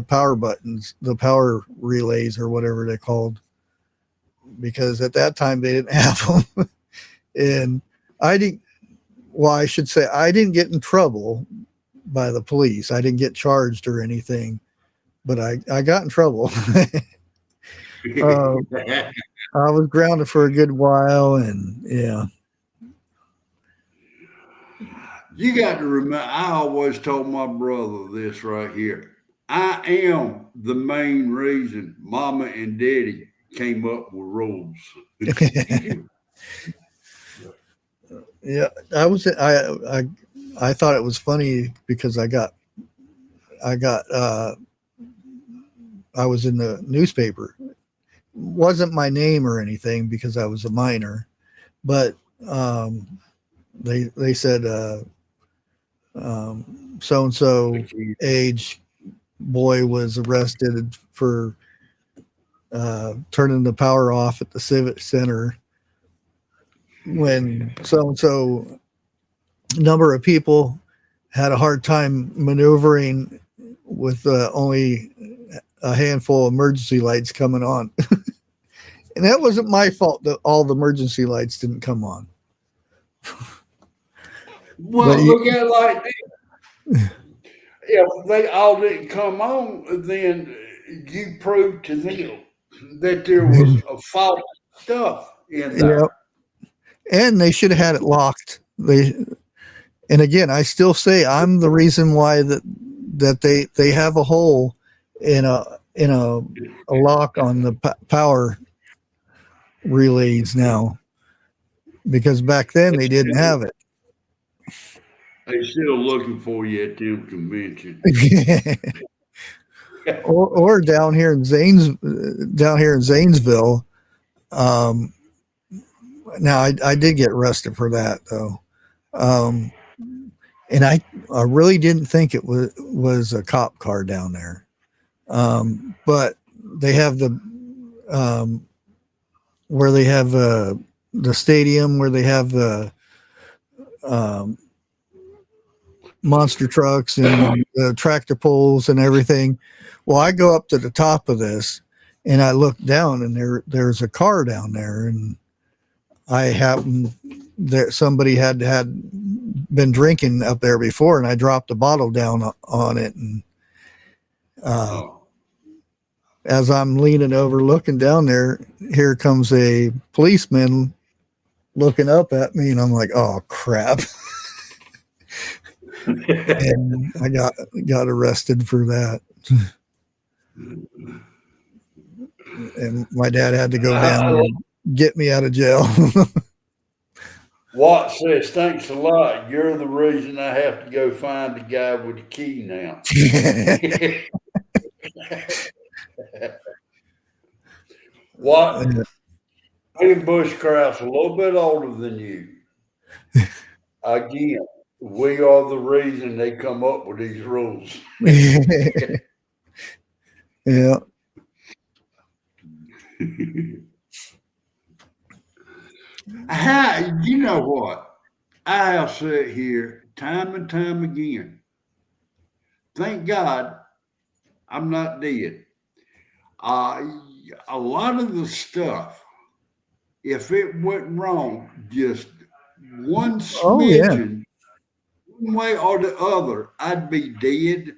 power buttons, the power relays, or whatever they're called, because at that time they didn't have them. And I didn't get in trouble by the police. I didn't get charged or anything, but I got in trouble. I was grounded for a good while, and yeah. You got to remember, I always told my brother this right here. I am the main reason Mama and Daddy came up with rules. Yeah, I thought it was funny because I was in the newspaper. Wasn't my name or anything because I was a minor, but they said so and so age boy was arrested for turning the power off at the Civic Center when so and so number of people had a hard time maneuvering with only a handful of emergency lights coming on. And that wasn't my fault that all the emergency lights didn't come on. Well, look at it like this. If they all didn't come on, then you proved to them that there was a fault stuff in there. Yep. And they should have had it locked. And again, I still say I'm the reason why that they have a hole in a lock on the power relays now, because back then they didn't have it. They're still looking for you at the convention. or down here in Zanesville. Now I did get arrested for that though. And I really didn't think it was a cop car down there. But they have where they have the stadium, where they have the monster trucks and the tractor pulls and everything. Well, I go up to the top of this and I look down, and there's a car down there, and somebody had been drinking up there before, and I dropped a bottle down on it, and as I'm leaning over looking down there, here comes a policeman looking up at me, and I'm like, oh crap. And I got arrested for that. and my dad had to go I down like and get me out of jail. Watt says, thanks a lot. You're the reason I have to go find the guy with the key now. What? Me and Bushcraft's a little bit older than you. Again, we are the reason they come up with these rules. Yeah. You know what? I have said here time and time again. Thank God I'm not dead. A lot of the stuff, if it went wrong, just one Oh yeah. smidgen, one way or the other, I'd be dead.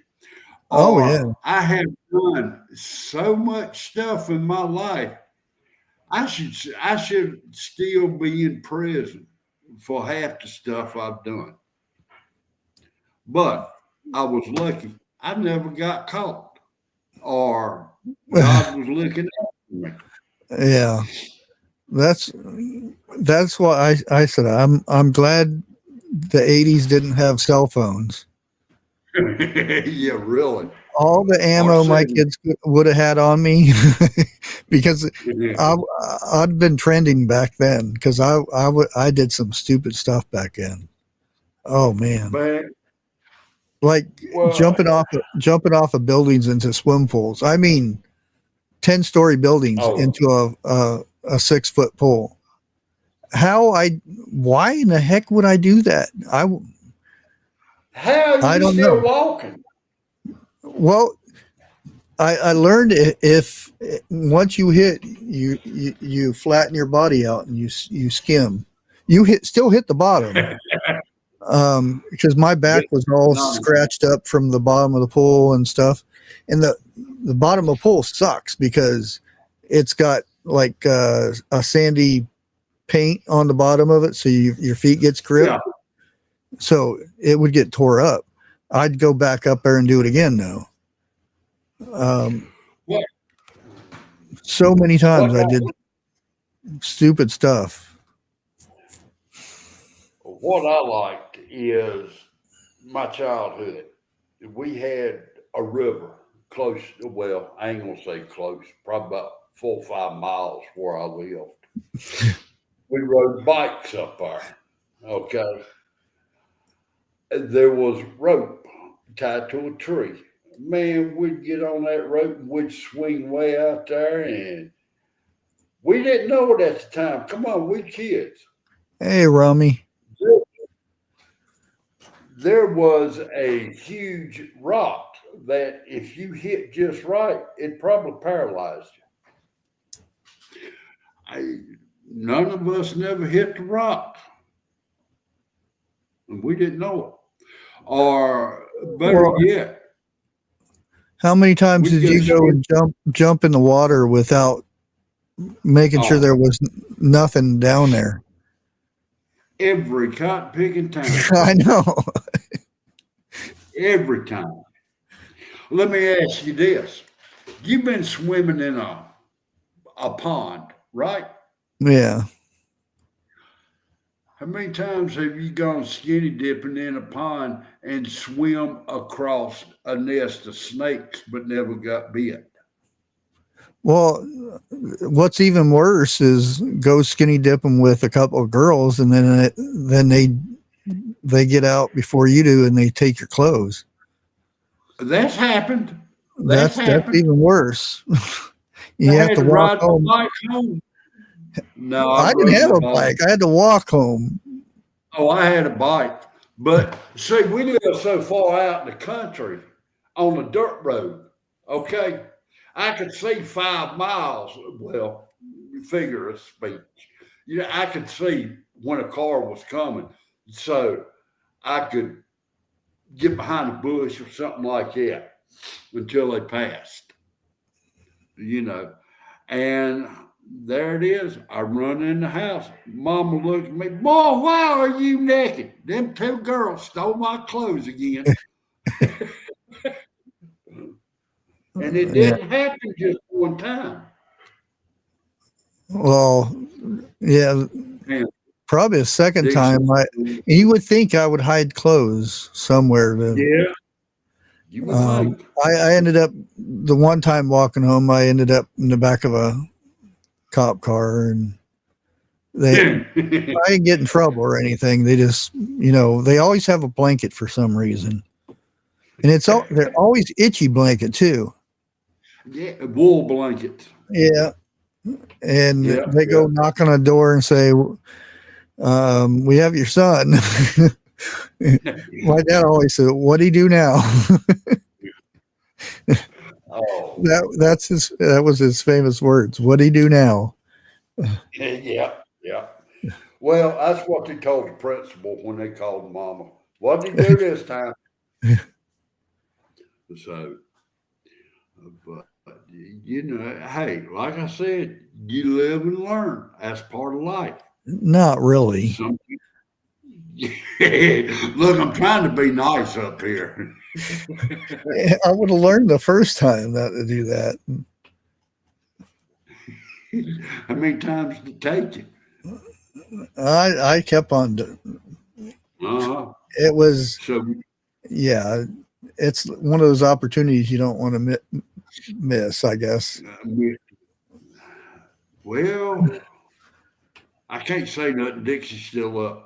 Oh yeah. Or I have done so much stuff in my life. I should still be in prison for half the stuff I've done. But I was lucky. I never got caught, or God was looking out for me. Yeah. That's why I said I'm glad the 80s didn't have cell phones. Yeah, really. All the ammo my kids would have had on me because I'd been trending back then because I did some stupid stuff back then. Oh man. Like jumping off of buildings into swim pools. I mean 10-story buildings into a 6-foot pool. Why in the heck would I do that? How are you still walking? Well, I learned if once you hit, you flatten your body out and you skim. You still hit the bottom. Because my back was all scratched up from the bottom of the pool and stuff. And the bottom of the pool sucks because it's got like a sandy paint on the bottom of it. So your feet gets gripped. Yeah. So it would get tore up. I'd go back up there and do it again though. So many times I did stupid stuff. What I liked is my childhood. We had a river close, well, I ain't gonna say close, probably about 4 or 5 miles where I lived. We rode bikes up there, okay? There was rope tied to a tree. Man, we'd get on that rope and we'd swing way out there, and we didn't know it at the time. Come on, we kids. Hey, Rummy. There was a huge rock that if you hit just right, it probably paralyzed you. None of us never hit the rock. And we didn't know it. Or better yet. How many times did you go and jump in the water without making sure there was nothing down there? Every cotton picking time. I know. Every time. Let me ask you this. You've been swimming in a pond, right? Yeah. How many times have you gone skinny dipping in a pond and swim across a nest of snakes but never got bit? Well, what's even worse is go skinny dipping with a couple of girls, and then they get out before you do, and they take your clothes. That's happened. That's even worse. You have to walk home. No, I didn't have a bike. I had to walk home. Oh, I had a bike. But see, we live so far out in the country on a dirt road. Okay. I could see 5 miles. Well, figure of speech. You know, I could see when a car was coming. So I could get behind a bush or something like that until they passed. You know, and there it is. I run in the house. Mama looked at me, boy, why are you naked? Them 2 girls stole my clothes again. And it didn't happen just one time. Well, yeah, Man, probably a second Dixie, time. You would think I would hide clothes somewhere. yeah, you would think. I ended up the one time walking home. I ended up in the back of a cop car, and I didn't get in trouble or anything. They just, they always have a blanket for some reason, and they're always itchy blanket too. Yeah, wool blankets. Yeah, and Yeah, they go knock on a door and say, "We have your son." My dad always said, "What do you do now?" Oh, That was his famous words. What do you do now? yeah, yeah. Well, that's what they told the principal when they called Mama. What did he do this time? So, but hey, like I said, you live and learn. That's part of life. Not really. Look, I'm trying to be nice up here. I would have learned the first time not to do that. How many times did it take you? I kept on. It was, yeah. It's one of those opportunities you don't want to miss, I guess. Well, I can't say nothing. Dixie's still up.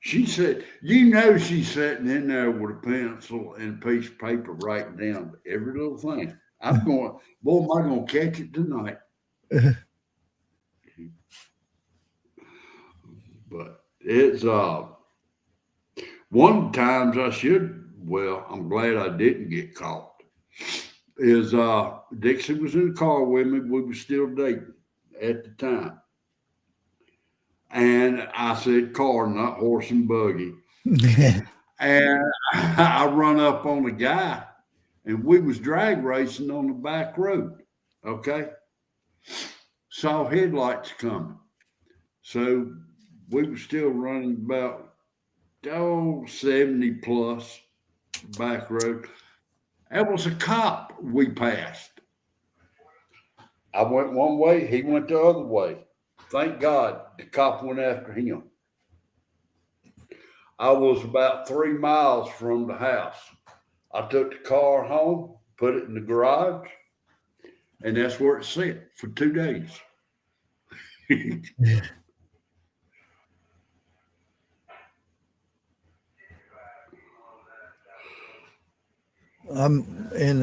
She said, she's sitting in there with a pencil and a piece of paper writing down every little thing. I'm going, boy, am I going to catch it tonight? But it's one of the times I'm glad I didn't get caught. Is Dixie was in the car with me. We were still dating at the time. And I said car, not horse and buggy. And I run up on a guy, and we was drag racing on the back road. Okay. Saw headlights coming. So we were still running about 70 plus back road. That was a cop we passed. I went one way, he went the other way. Thank God the cop went after him. I was about 3 miles from the house. I took the car home, put it in the garage, and that's where it sat for 2 days. I'm in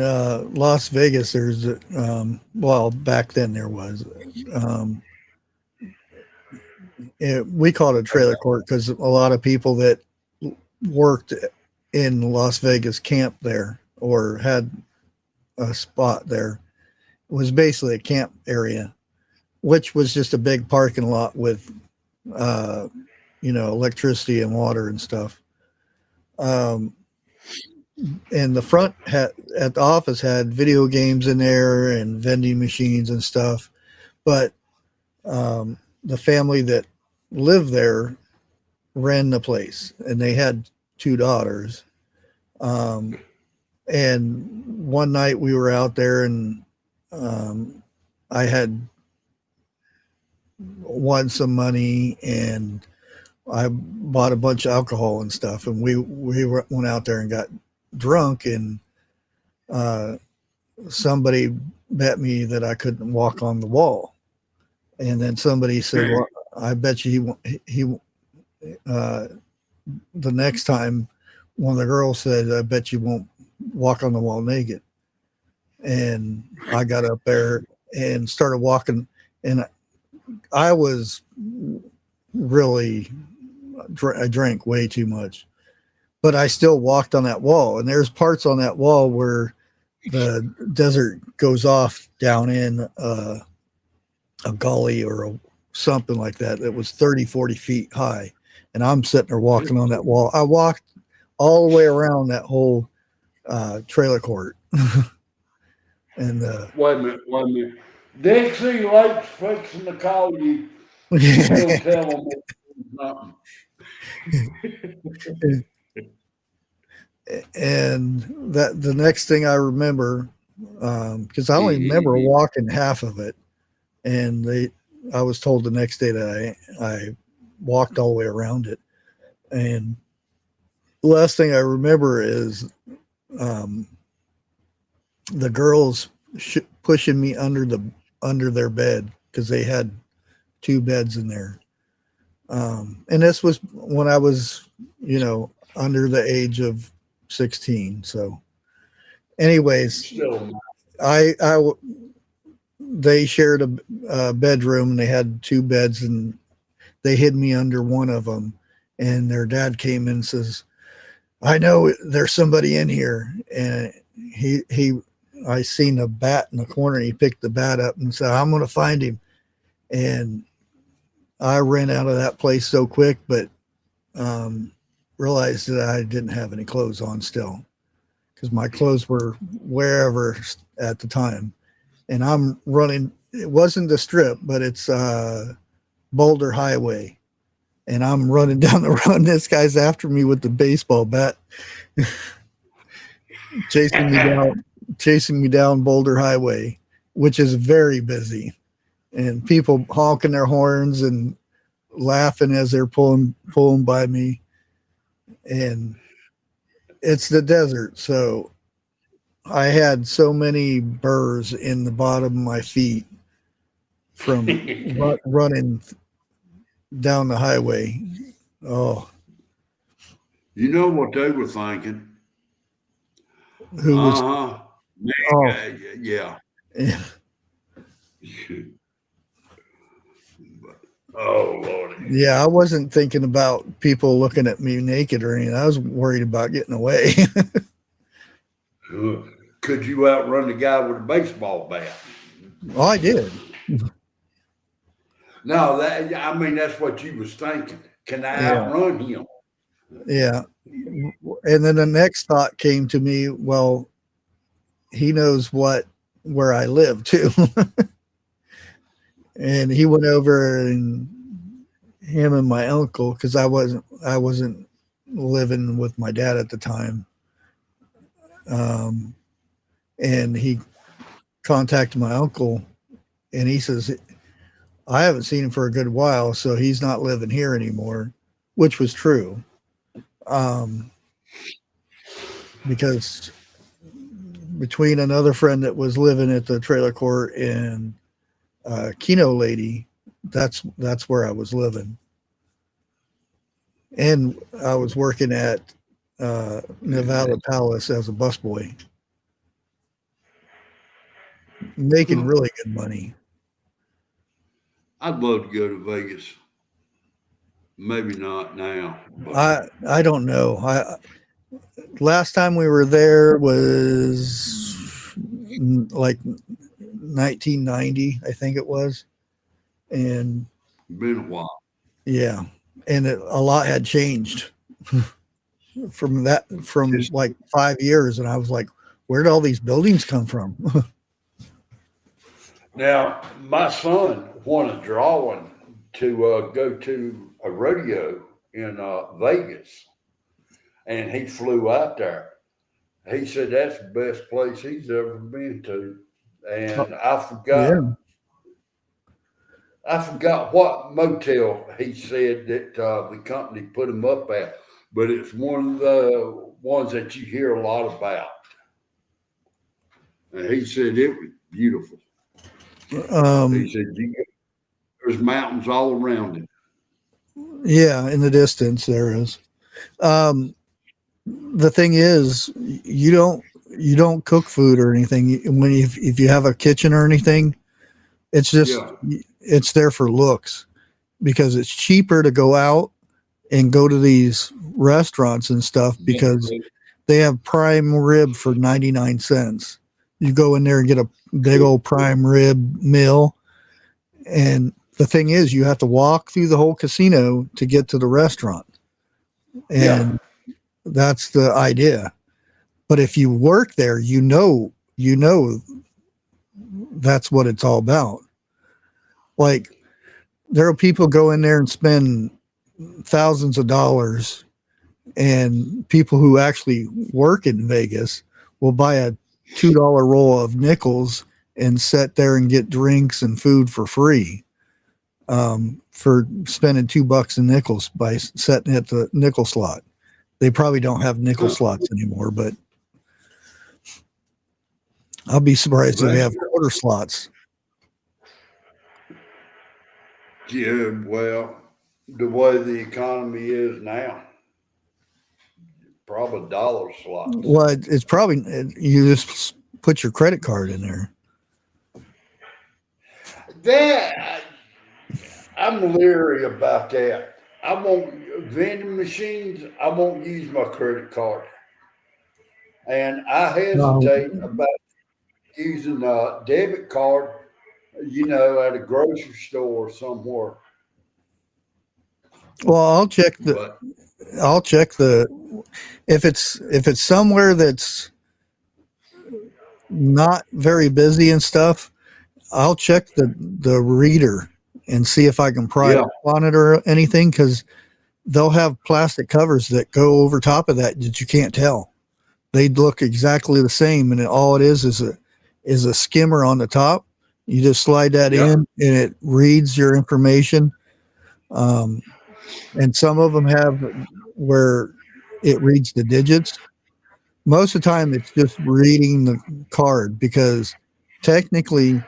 Las Vegas. There's back then there was. We call it a trailer court because a lot of people that worked in Las Vegas camped there or had a spot there. It was basically a camp area, which was just a big parking lot with, electricity and water and stuff. And the front at the office had video games in there and vending machines and stuff. But the family that lived there ran the place, and they had 2 daughters. And one night we were out there, and I had won some money, and I bought a bunch of alcohol and stuff, and we went out there and got drunk, and somebody bet me that I couldn't walk on the wall. And then somebody said, well, I bet you the next time one of the girls said, I bet you won't walk on the wall naked. And I got up there and started walking, and I was really, I drank way too much, but I still walked on that wall. And there's parts on that wall where the desert goes off down in a gully or something like that. It was 30, 40 feet high. And I'm sitting there walking on that wall. I walked all the way around that whole trailer court. And wait a minute. Dixie Lake's fixing to call you. He'll tell them nothing. And that the next thing I remember, because I only remember walking half of it, and I was told the next day that I walked all the way around it. And the last thing I remember is the girls pushing me under their bed, because they had 2 beds in there. And this was when I was, under the age of 16. So anyways, they shared a bedroom, and they had 2 beds, and they hid me under one of them. And their dad came in and says, "I know there's somebody in here." And I seen a bat in the corner, and he picked the bat up and said, "I'm going to find him." And I ran out of that place so quick, but realized that I didn't have any clothes on still, because my clothes were wherever at the time. And I'm running. It wasn't the Strip, but it's Boulder Highway. And I'm running down the road. This guy's after me with the baseball bat, chasing me down Boulder Highway, which is very busy, and people honking their horns and laughing as they're pulling by me. And it's the desert, so I had so many burrs in the bottom of my feet from running down the highway. Oh, you know what they were thinking? Who was? Yeah. Oh, Lord. Yeah, I wasn't thinking about people looking at me naked or anything. I was worried about getting away. Could you outrun the guy with a baseball bat? Oh, I did. No, that's what you was thinking. Can I outrun him? Yeah. And then the next thought came to me, well, he knows where I live too. And he went over, and him and my uncle, because I wasn't living with my dad at the time. And he contacted my uncle, and he says, I haven't seen him for a good while, so he's not living here anymore, which was true. Because between another friend that was living at the trailer court and Keno lady, that's where I was living. And I was working at Nevada Palace as a busboy, making really good money. I'd love to go to Vegas. Maybe not now. But I don't know. Last time we were there was like 1990, I think it was. And been a while. Yeah. And a lot had changed from like 5 years. And I was like, where did all these buildings come from? Now, my son wanted drawing to go to a rodeo in Vegas, and he flew out there. He said that's the best place he's ever been to. And I forgot what motel he said that the company put him up at, but it's one of the ones that you hear a lot about. And he said it was beautiful. He said there's mountains all around it. Yeah, in the distance there is. The thing is, you don't cook food or anything. If you have a kitchen or anything, it's just it's there for looks, because it's cheaper to go out and go to these restaurants and stuff, because they have prime rib for 99 cents. You go in there and get a big old prime rib meal. And the thing is, you have to walk through the whole casino to get to the restaurant. And that's the idea. But if you work there, you know that's what it's all about. Like, there are people go in there and spend thousands of dollars and people who actually work in Vegas will buy a $2 roll of nickels and sit there and get drinks and food for free, for spending $2 in nickels by sitting at the nickel slot. They probably don't have nickel slots anymore, but I'll be surprised if they have quarter slots. Yeah, well, the way the economy is now, probably dollar slots. Well, it's probably, you just put your credit card in there. That I'm leery about that. I won't vending machines. I won't use my credit card, and I hesitate about using a debit card. You know, at a grocery store or somewhere. Well, I'll check if it's somewhere that's not very busy and stuff, I'll check the reader and see if I can pry up on it or anything, because they'll have plastic covers that go over top of that you can't tell. They look exactly the same, and all it is a skimmer on the top. You just slide that in, and it reads your information. And some of them have where it reads the digits. Most of the time, it's just reading the card, because technically,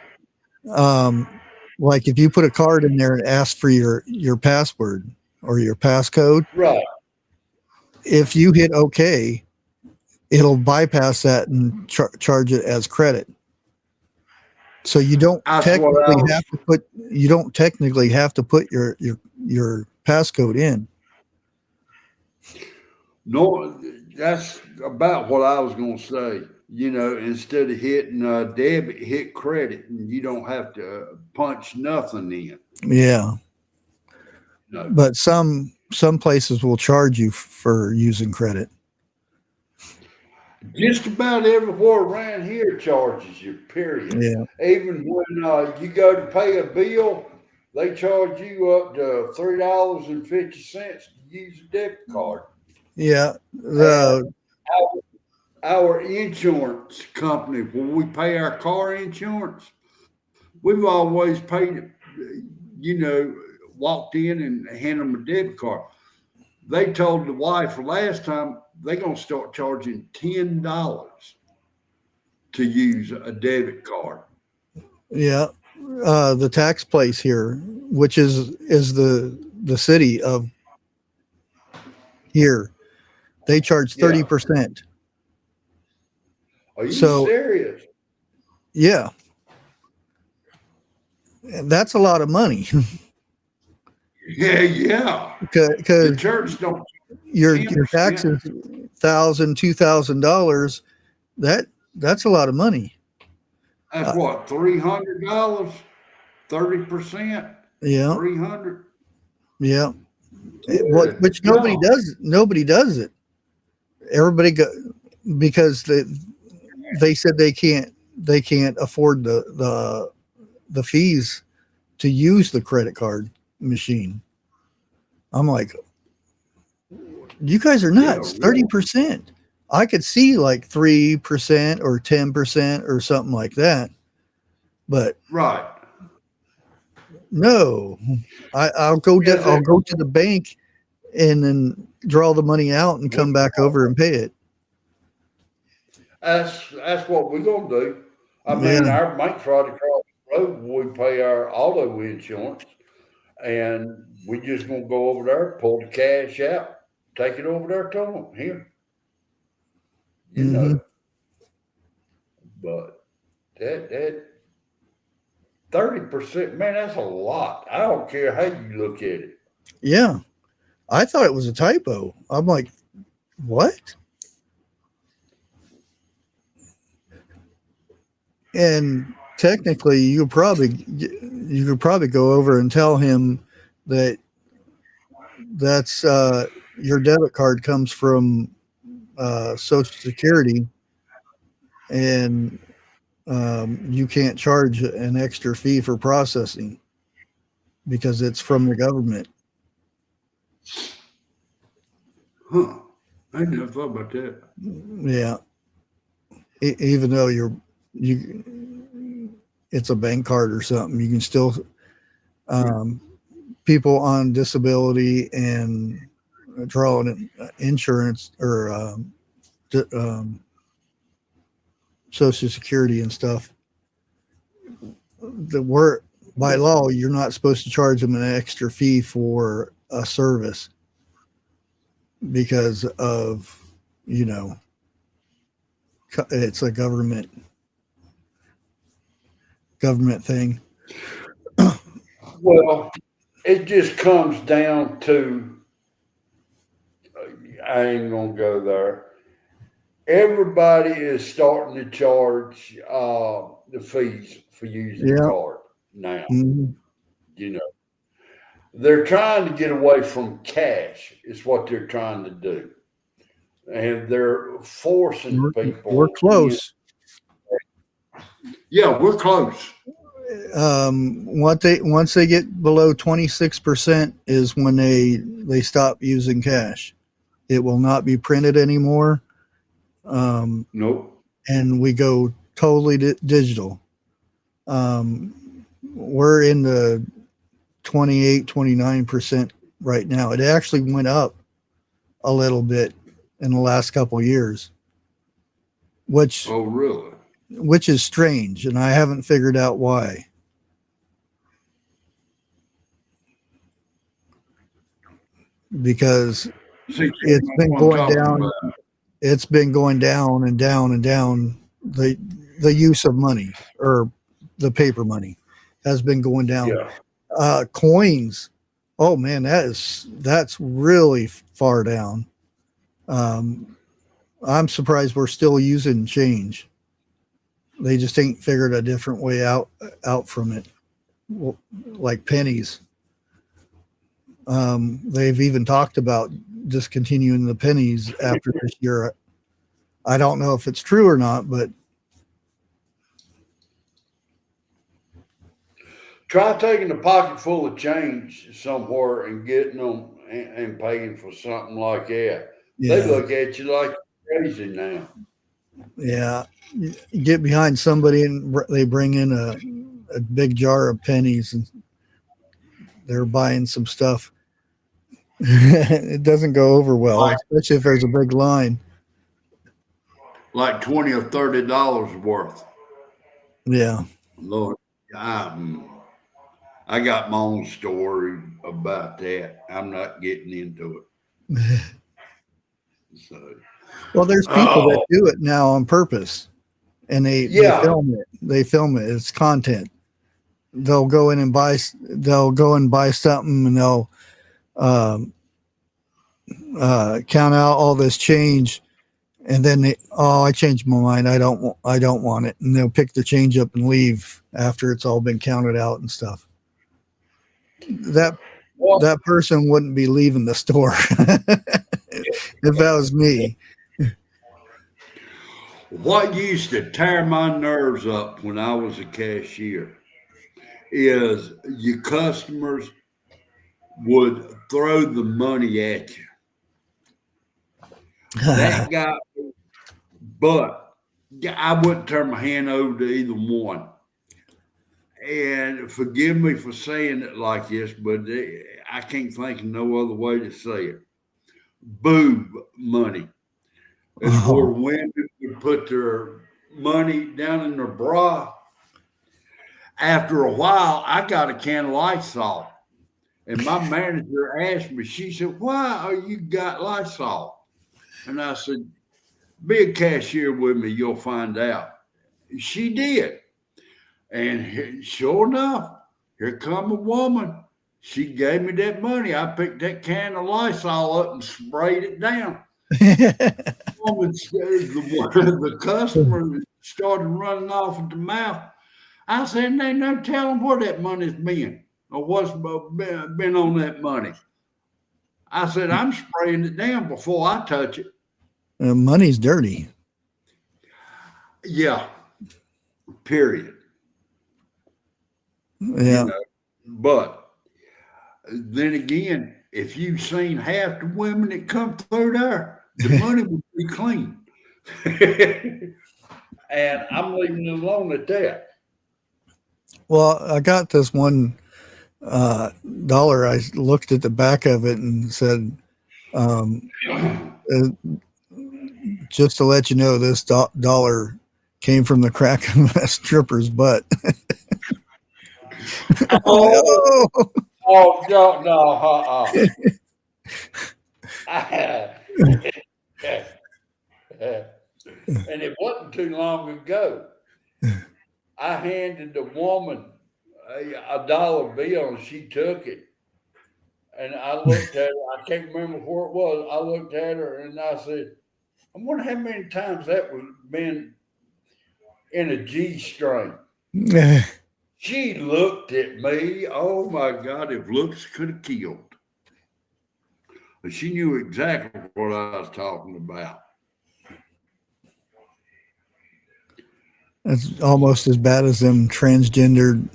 like if you put a card in there and ask for your password or your passcode, right? If you hit OK, it'll bypass that and charge it as credit. So you don't technically have to put your passcode in. No, that's about what I was going to say. You know, instead of hitting debit, hit credit, and you don't have to punch nothing in. Yeah. No. But some places will charge you for using credit. Just about everywhere around here charges you, period. Yeah. Even when you go to pay a bill, they charge you up to $3.50 to use a debit card. Yeah. Our insurance company, when we pay our car insurance, we've always paid it, you know, walked in and handed them a debit card. They told the wife last time they're going to start charging $10 to use a debit card. Yeah. The tax place here, which is the city of here, they charge 30%. Are you serious? Yeah. And that's a lot of money. Yeah. Because the church don't. Your taxes, $1,000, $2,000. That's a lot of money. That's what, $300, 30%. Yeah, $300. Yeah, which nobody does. Nobody does it. Everybody because they said they can't afford the fees to use the credit card machine. I'm like, you guys are nuts. 30%. I could see like 3% or 10% or something like that, but right. No, I'll go to the bank and then draw the money out and come back over and pay it. That's what we're gonna do. I mean, our bank's right across the road. We pay our auto insurance, and we just gonna go over there, pull the cash out, take it over there to them here. You know, but that 30%, man, that's a lot. I don't care how you look at it. Yeah, I thought it was a typo. I'm like, what? And technically, you could probably go over and tell him that that's your debit card comes from Social Security, and you can't charge an extra fee for processing because it's from the government. Huh. I never thought about that. Yeah. Even though it's a bank card or something, you can still, people on disability and draw an insurance or Social Security and stuff. By law, you're not supposed to charge them an extra fee for a service because of, it's a government thing. Well, it just comes down to, I ain't gonna go there. Everybody is starting to charge the fees for using the card now. Mhm. You know, they're trying to get away from cash. Is what they're trying to do, and they're forcing people. We're close. Yeah, we're close. Once they get below 26% is when they stop using cash. It will not be printed anymore. Nope. And we go totally digital. We're in the 28, 29% right now. It actually went up a little bit in the last couple of years, which is strange, and I haven't figured out why. Because it's been going down. It's been going down and down and down. The use of money or the paper money has been going down. Yeah. Coins, oh man, that's really far down. I'm surprised we're still using change. They just ain't figured a different way out from it, like pennies. They've even talked about discontinuing the pennies after this year. I don't know if it's true or not, but try taking a pocket full of change somewhere and getting them and paying for something like that. Yeah. They look at you like crazy now. Yeah, you get behind somebody and they bring in a big jar of pennies and they're buying some stuff. It doesn't go over well, especially if there's a big line. Like $20 or $30 worth. Yeah. Lord, I got my own story about that. I'm not getting into it. So, well, there's people that do it now on purpose, and they film it. They film it. It's content. They'll go in and buy. They'll go and buy something, and they'll count out all this change, and then I changed my mind. I don't want it, and they'll pick the change up and leave after it's all been counted out and stuff. That person wouldn't be leaving the store if that was me. What used to tear my nerves up when I was a cashier is your customers would throw the money at you. That got me, but I wouldn't turn my hand over to either one. And forgive me for saying it like this, but I can't think of no other way to say it. Boob money. It's where women would put their money down in their bra. After a while, I got a can of Lysol. And my manager asked me, she said, why are you got Lysol? And I said, be a cashier with me, you'll find out. She did. And sure enough, here come a woman. She gave me that money. I picked that can of Lysol up and sprayed it down. The customer started running off at the mouth. I said, ain't no telling where that money's been or what's been on that money. I said, I'm spraying it down before I touch it. Money's dirty. Yeah. Period. Yeah. But then again, if you've seen half the women that come through there, the money would be clean. And I'm leaving it alone at that. Well, I got this one dollar. I looked at the back of it and said, um, just to let you know, this dollar came from the crack of a stripper's butt. Oh, Oh, oh no, no, and it wasn't too long ago. I handed the woman a dollar bill and she took it. And I looked at her, I can't remember where it was. I looked at her and I said, I wonder how many times that was been in a G string. She looked at me. Oh my God, if looks could have killed. But she knew exactly what I was talking about. That's almost as bad as them transgendered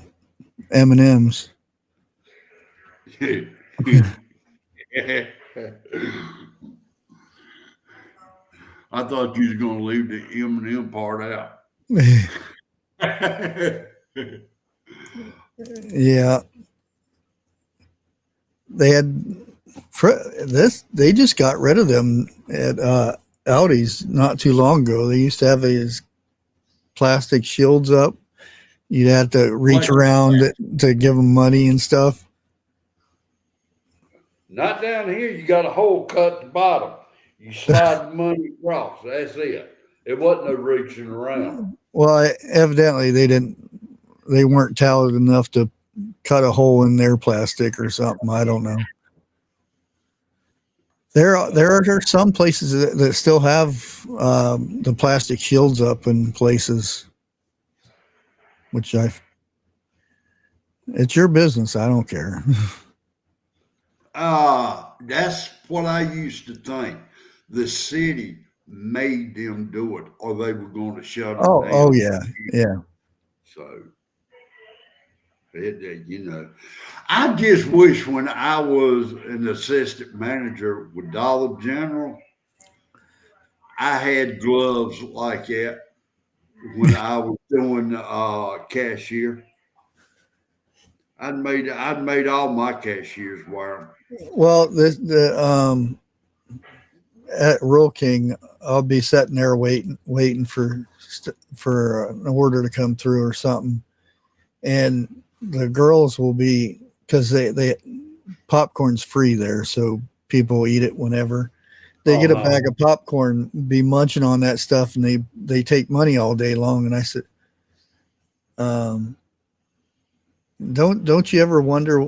M&Ms. I thought you was going to leave the M&M part out. Yeah. They had this. They just got rid of them at Audi's not too long ago. They used to have these plastic shields up. You'd have to reach around to give them money and stuff. Not down here. You got a hole cut at the bottom. You slide the money across. That's it. It wasn't no reaching around. Well, evidently they weren't talented enough to cut a hole in their plastic or something. I don't know. There are some places that still have the plastic shields up in places, which it's your business. I don't care. That's what I used to think. The city made them do it, or they were going to shut them down. Oh yeah, yeah. So, I just wish when I was an assistant manager with Dollar General, I had gloves like that when I was doing cashier. I'd made all my cashiers wear them. Well, at Rural King, I'll be sitting there waiting for an order to come through or something, and the girls will be, because they popcorn's free there, so people eat it whenever they get a bag of popcorn, be munching on that stuff, and they take money all day long. And I said, don't you ever wonder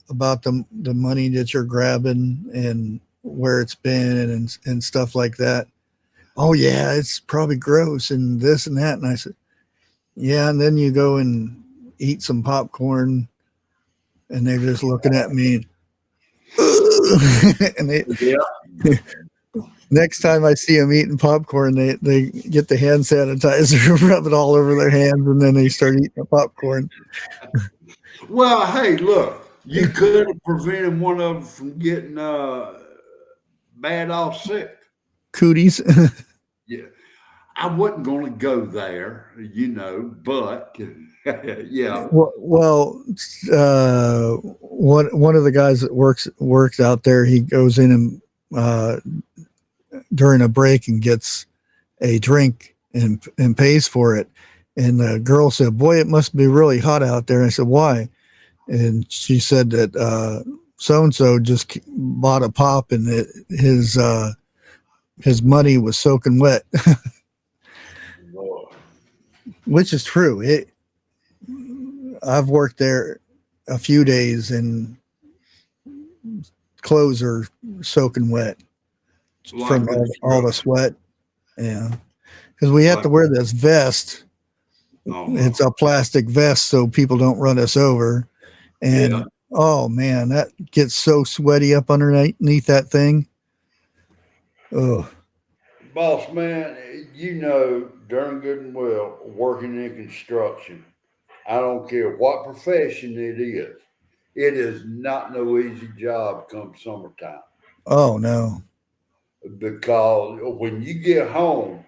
about the money that you're grabbing and where it's been and stuff like that? Oh yeah, it's probably gross and this and that. And I said, yeah. And then you go and eat some popcorn and they're just looking at me and next time I see them eating popcorn, they get the hand sanitizer, rub it all over their hands, and then they start eating the popcorn. Well, hey, look, you could have prevented one of them from getting bad off sick. Cooties. Yeah. I wasn't going to go there, but yeah. Well, one of the guys that works out there, he goes in and during a break and gets a drink and pays for it. And the girl said, "Boy, it must be really hot out there." And I said, "Why?" And she said that so and so just bought a pop and his money was soaking wet. Which is true. I've worked there a few days and clothes are soaking wet from all the sweat. Yeah. Because we have to wear this vest. It's a plastic vest so people don't run us over. And oh man, that gets so sweaty up underneath that thing. Oh. Boss man, darn good and well, working in construction, I don't care what profession it is not no easy job come summertime. Oh no. because when you get home,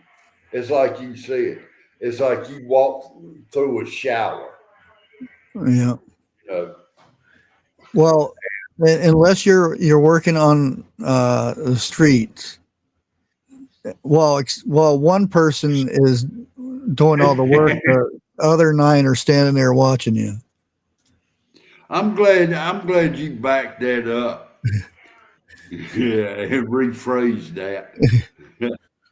it's like you said, it's like you walk through a shower. Yeah. You know? Well, unless you're working on the streets, while one person is doing all the work, the other 9 are standing there watching you. I'm glad you backed that up. Yeah, and rephrased that.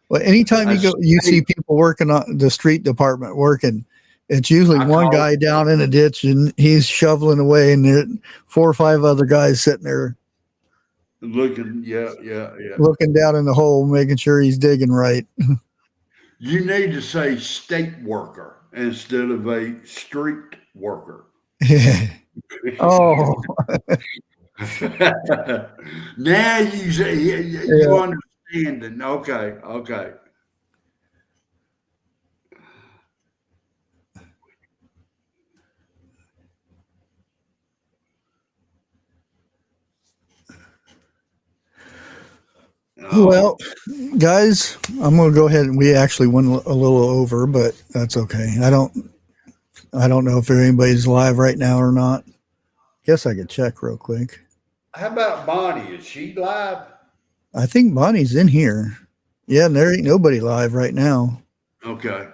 Well, anytime you see people working on the street department working, it's usually one guy down in a ditch and he's shoveling away, and there 4 or 5 other guys sitting there looking, yeah. looking down in the hole, making sure he's digging right. You need to say state worker instead of a street worker. Oh, now you understand it. Okay. well, guys, I'm going to go ahead, and we actually went a little over, but that's okay. I don't know if anybody's live right now or not. Guess I could check real quick. How about Bonnie? Is she live? I think Bonnie's in here. Yeah, and there ain't nobody live right now. Okay.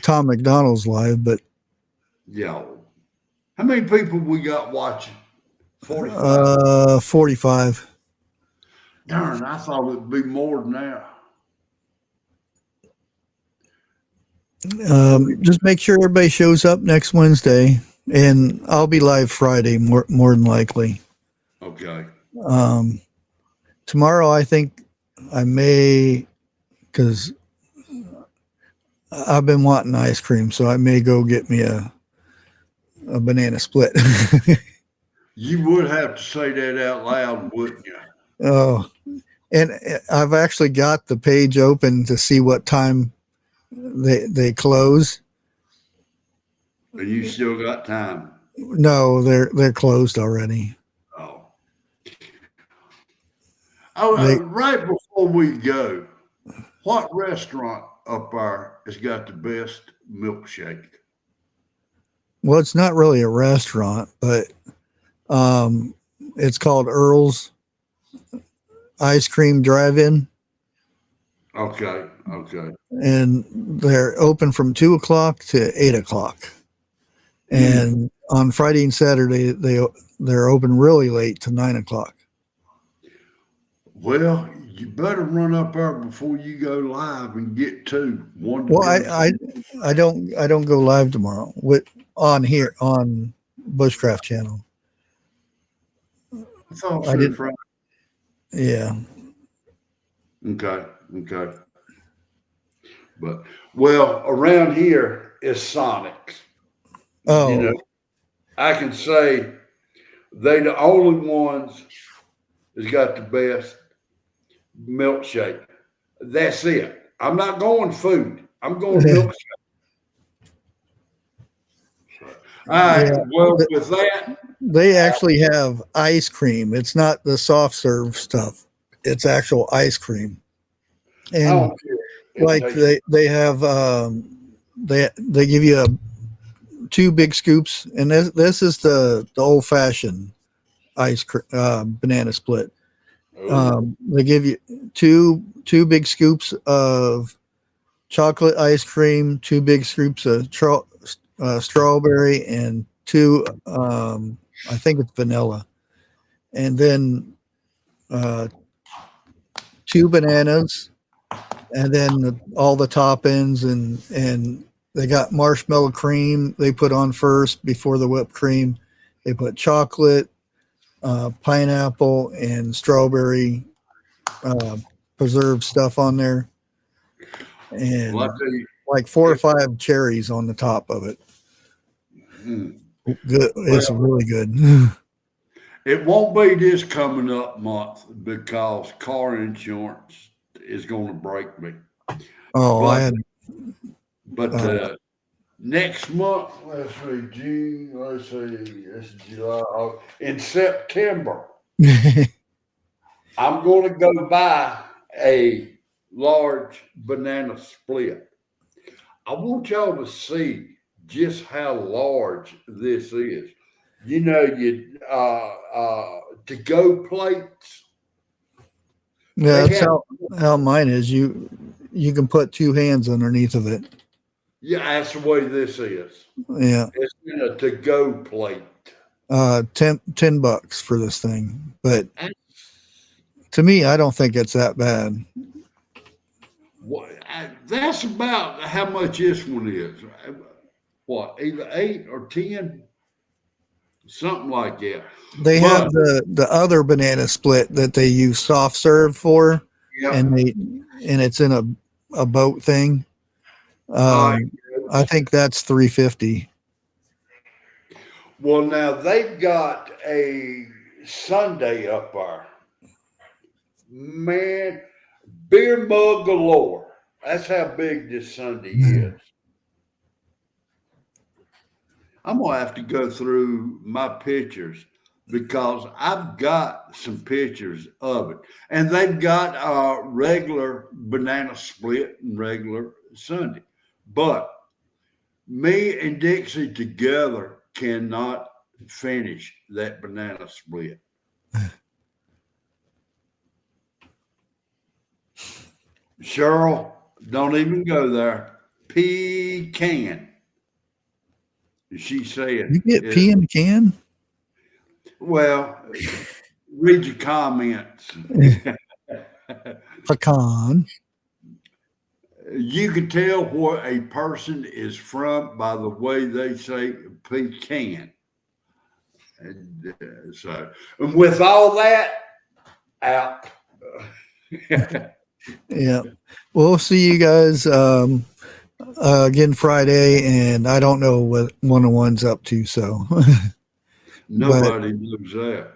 Tom McDonald's live, but yeah. How many people we got watching? 45. 45. Darn, I thought it'd be more than that. Just make sure everybody shows up next Wednesday, and I'll be live Friday more than likely. Okay. Tomorrow, I think I may, because I've been wanting ice cream, so I may go get me a banana split. You would have to say that out loud, wouldn't you? Oh, and I've actually got the page open to see what time they close. And you still got time. No, they're closed already. Right before we go, what restaurant up there has got the best milkshake? Well, it's not really a restaurant, but it's called Earl's Ice Cream Drive-In. Okay. And they're open from 2 o'clock to 8 o'clock. And on Friday and Saturday, they're open really late to 9 o'clock. Well, you better run up there before you go live and get two. Well, I don't go live tomorrow on Bushcraft channel. I thought I so, did. Friday. Yeah. Okay. But around here is Sonic's. Oh. You know, I can say they the only ones that's got the best milkshake. That's it. I'm not going food. I'm going milkshake. All right. Yeah. Well, with that, They actually have ice cream. It's not the soft serve stuff. It's actual ice cream. And like they have they give you 2 big scoops, and this is the old fashioned ice cream banana split. They give you two big scoops of chocolate ice cream, 2 big scoops of strawberry, and 2 I think it's vanilla, and then 2 bananas, and then all the toppings, and they got marshmallow cream they put on first before the whipped cream. They put chocolate, pineapple, and strawberry preserved stuff on there, and like 4 or 5 cherries on the top of it. Good. It's really good. It won't be this coming up month because car insurance is going to break me. Oh, but next month, let's see, June, let's see, it's July, in September. I'm going to go buy a large banana split. I want y'all to see just how large this is. You know, to-go plates. Yeah, They that's have- how mine is. You can put 2 hands underneath of it. Yeah, that's the way this is. Yeah. It's in a to-go plate. $10 for this thing. But to me, I don't think it's that bad. That's about how much this one is. What, either 8 or 10? Something like that. They have the other banana split that they use soft serve for, Yeah. and it's in a boat thing. I think that's $3.50. Well, now they've got a Sunday up there. Man, beer mug galore. That's how big this Sunday is. I'm going to have to go through my pictures because I've got some pictures of it. And they've got a regular banana split and regular Sunday. But me and Dixie together cannot finish that banana split. Cheryl, don't even go there. Pecan. She said. You get pea in a can? Well, read your comments. Pecan. You can tell where a person is from by the way they say pecan. And and with all that out. Yeah. We'll see you guys again Friday, and I don't know what 101's up to, so Nobody knows that.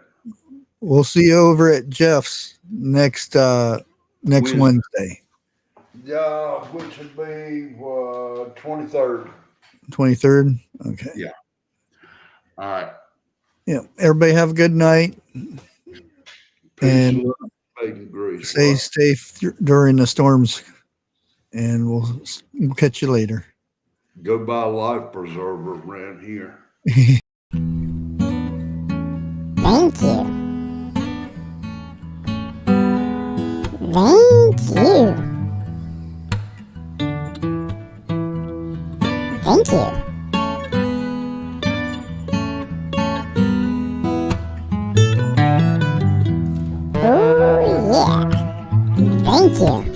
We'll see you over at Jeff's next Wednesday. Yeah, which would be 23rd. 23rd? Okay. Yeah. All right. Yeah. Everybody have a good night. And stay safe during the storms. And we'll catch you later. Go buy a life preserver around here. Thank you. Thank you. Thank you. Oh yeah. Thank you.